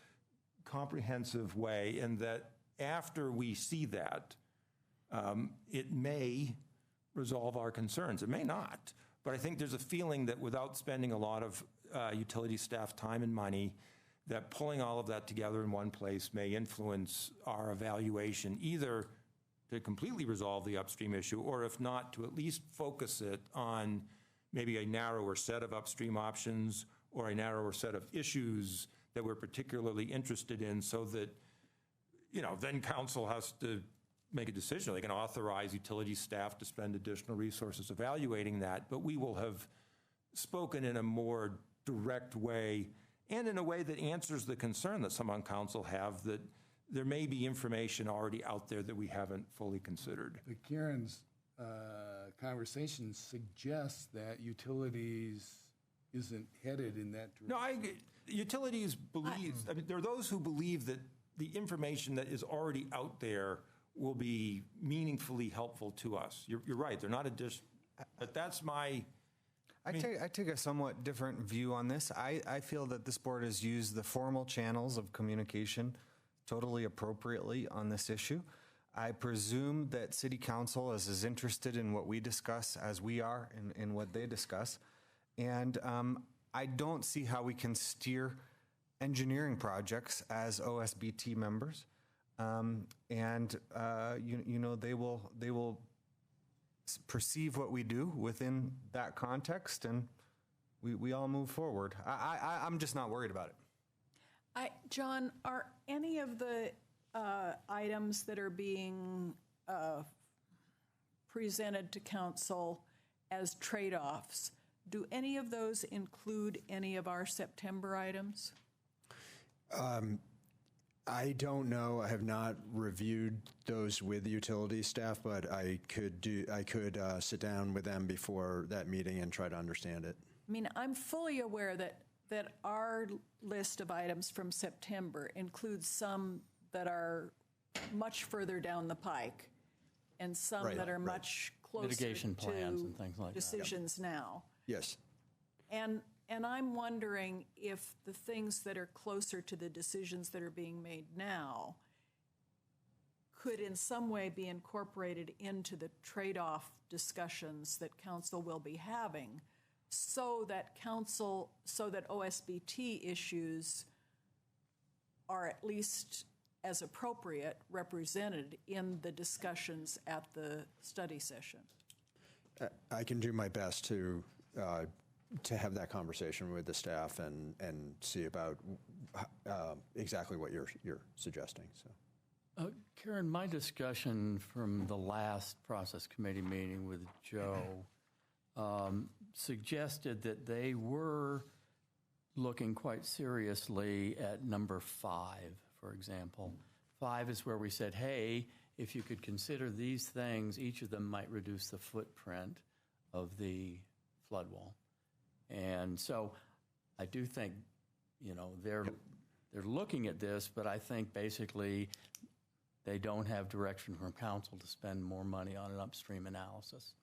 comprehensive way, and that after we see that, it may resolve our concerns. It may not, but I think there's a feeling that without spending a lot of utility staff time and money, that pulling all of that together in one place may influence our evaluation, either to completely resolve the upstream issue, or if not, to at least focus it on maybe a narrower set of upstream options or a narrower set of issues that we're particularly interested in, so that, then council has to make a decision. They can authorize utility staff to spend additional resources evaluating that, but we will have spoken in a more direct way and in a way that answers the concern that some on council have, that there may be information already out there that we haven't fully considered. But Karen's conversation suggests that utilities isn't headed in that direction. No, utilities believe, there are those who believe that the information that is already out there will be meaningfully helpful to us. You're right, they're not but that's my... I take a somewhat different view on this. I feel that this board has used the formal channels of communication totally appropriately on this issue. I presume that City Council is as interested in what we discuss as we are in what they discuss. And I don't see how we can steer engineering projects as OSBT members. They will perceive what we do within that context, and we all move forward. I'm just not worried about it. John, are any of the items that are being presented to council as trade-offs, do any of those include any of our September items? I don't know. I have not reviewed those with utility staff, but I could sit down with them before that meeting and try to understand it. I mean, I'm fully aware that our list of items from September includes some that are much further down the pike and some Right, that are right. much closer Mitigation plans to and things like that. decisions now. Yes. And I'm wondering if the things that are closer to the decisions that are being made now could in some way be incorporated into the trade-off discussions that council will be having so that OSBT issues are at least as appropriate represented in the discussions at the study session. I can do my best to have that conversation with the staff and see about exactly what you're suggesting. So, Karen, my discussion from the last process committee meeting with Joe suggested that they were looking quite seriously at number 5, for example. 5 is where we said, hey, if you could consider these things, each of them might reduce the footprint of the flood wall. And so I do think, they're looking at this, but I think basically they don't have direction from council to spend more money on an upstream analysis.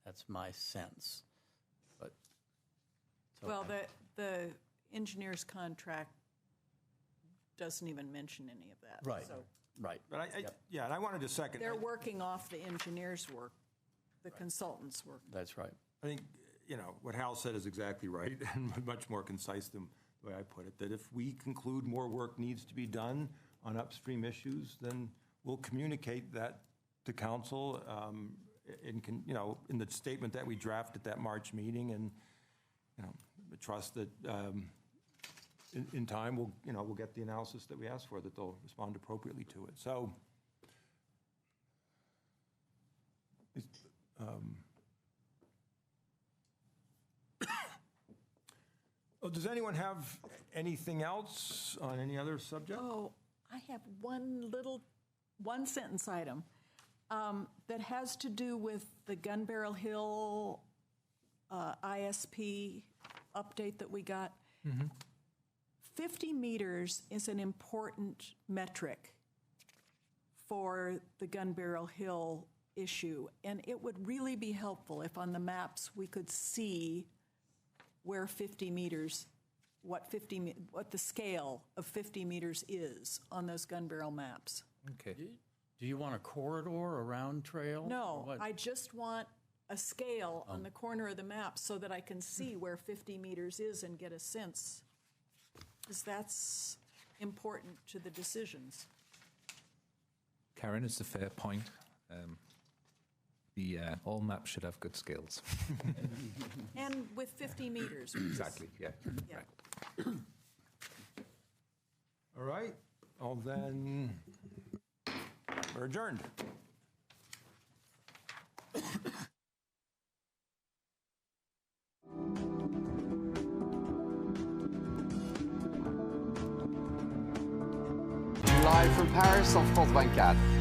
That's my sense. But Well, the engineer's contract doesn't even mention any of that. Right. So right. But and I wanted to second. they're working off the engineer's work, the consultant's work. That's right. I think, what Hal said is exactly right and much more concise than the way I put it, that if we conclude more work needs to be done on upstream issues, then we'll communicate that to council in the statement that we draft at that March meeting, and trust that in time we'll get the analysis that we ask for, that they'll respond appropriately to it. So does anyone have anything else on any other subject? Oh, I have one sentence item that has to do with the Gun Barrel Hill ISP update that we got. 50 meters is an important metric for the Gun Barrel Hill issue, and it would really be helpful if on the maps we could see where 50 meters, what the scale of 50 meters is on those gun barrel maps. Okay. Do you want a corridor around trail? No, I just want a scale on the corner of the map so that I can see where 50 meters is and get a sense, because that's important to the decisions. Karen, it's a fair point. All maps should have good scales. And with 50 meters. Exactly, yeah. Yeah. All right. Well, then we're adjourned. Live from Paris, on France 24.